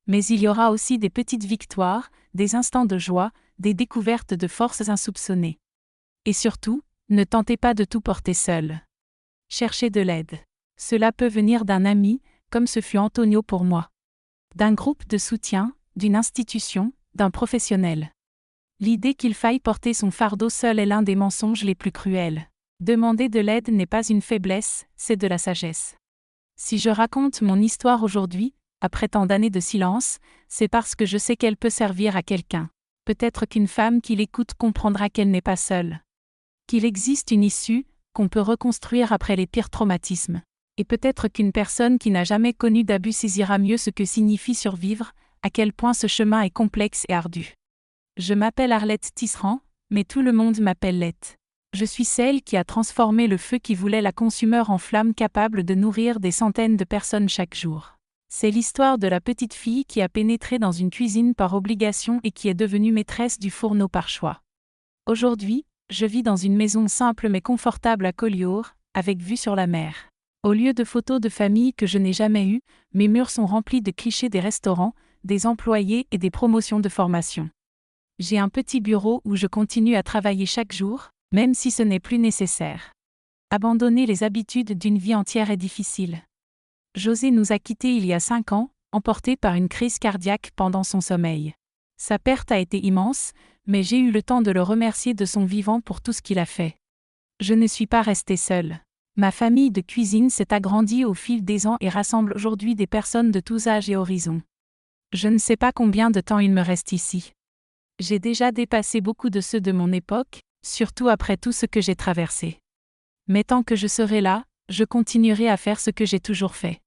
Mais il y aura aussi des petites victoires, des instants de joie, des découvertes de forces insoupçonnées. Et surtout, ne tentez pas de tout porter seul. Cherchez de l'aide. Cela peut venir d'un ami, comme ce fut Antonio pour moi. D'un groupe de soutien, d'une institution, d'un professionnel. L'idée qu'il faille porter son fardeau seul est l'un des mensonges les plus cruels. Demander de l'aide n'est pas une faiblesse, c'est de la sagesse. Si je raconte mon histoire aujourd'hui, après tant d'années de silence, c'est parce que je sais qu'elle peut servir à quelqu'un. Peut-être qu'une femme qui l'écoute comprendra qu'elle n'est pas seule. Qu'il existe une issue, qu'on peut reconstruire après les pires traumatismes. Et peut-être qu'une personne qui n'a jamais connu d'abus saisira mieux ce que signifie survivre, à quel point ce chemin est complexe et ardu. Je m'appelle Arlette Tisserand, mais tout le monde m'appelle Lette. Je suis celle qui a transformé le feu qui voulait la consumer en flamme capable de nourrir des centaines de personnes chaque jour. C'est l'histoire de la petite fille qui a pénétré dans une cuisine par obligation et qui est devenue maîtresse du fourneau par choix. Aujourd'hui, je vis dans une maison simple mais confortable à Collioure, avec vue sur la mer. Au lieu de photos de famille que je n'ai jamais eues, mes murs sont remplis de clichés des restaurants, des employés et des promotions de formation. J'ai un petit bureau où je continue à travailler chaque jour, même si ce n'est plus nécessaire. Abandonner les habitudes d'une vie entière est difficile. José nous a quittés il y a 5 ans, emporté par une crise cardiaque pendant son sommeil. Sa perte a été immense, mais j'ai eu le temps de le remercier de son vivant pour tout ce qu'il a fait. Je ne suis pas restée seule. Ma famille de cuisine s'est agrandie au fil des ans et rassemble aujourd'hui des personnes de tous âges et horizons. Je ne sais pas combien de temps il me reste ici. J'ai déjà dépassé beaucoup de ceux de mon époque, surtout après tout ce que j'ai traversé. Mais tant que je serai là, je continuerai à faire ce que j'ai toujours fait.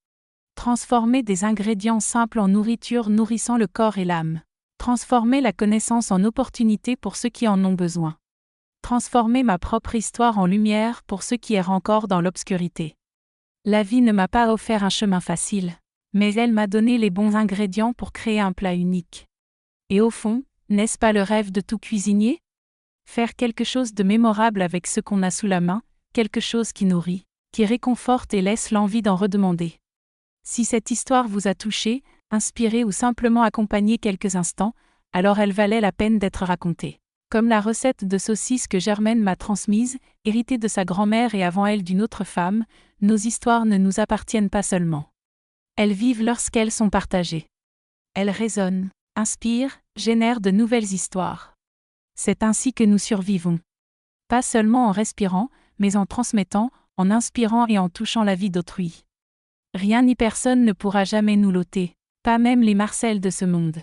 Transformer des ingrédients simples en nourriture nourrissant le corps et l'âme. Transformer la connaissance en opportunité pour ceux qui en ont besoin. Transformer ma propre histoire en lumière pour ceux qui errent encore dans l'obscurité. La vie ne m'a pas offert un chemin facile, mais elle m'a donné les bons ingrédients pour créer un plat unique. Et au fond, n'est-ce pas le rêve de tout cuisinier ? Faire quelque chose de mémorable avec ce qu'on a sous la main, quelque chose qui nourrit, qui réconforte et laisse l'envie d'en redemander. Si cette histoire vous a touché, inspiré ou simplement accompagné quelques instants, alors elle valait la peine d'être racontée. Comme la recette de saucisses que Germaine m'a transmise, héritée de sa grand-mère et avant elle d'une autre femme, nos histoires ne nous appartiennent pas seulement. Elles vivent lorsqu'elles sont partagées. Elles résonnent, inspirent, génèrent de nouvelles histoires. C'est ainsi que nous survivons. Pas seulement en respirant, mais en transmettant, en inspirant et en touchant la vie d'autrui. Rien ni personne ne pourra jamais nous l'ôter, pas même les Marcel de ce monde.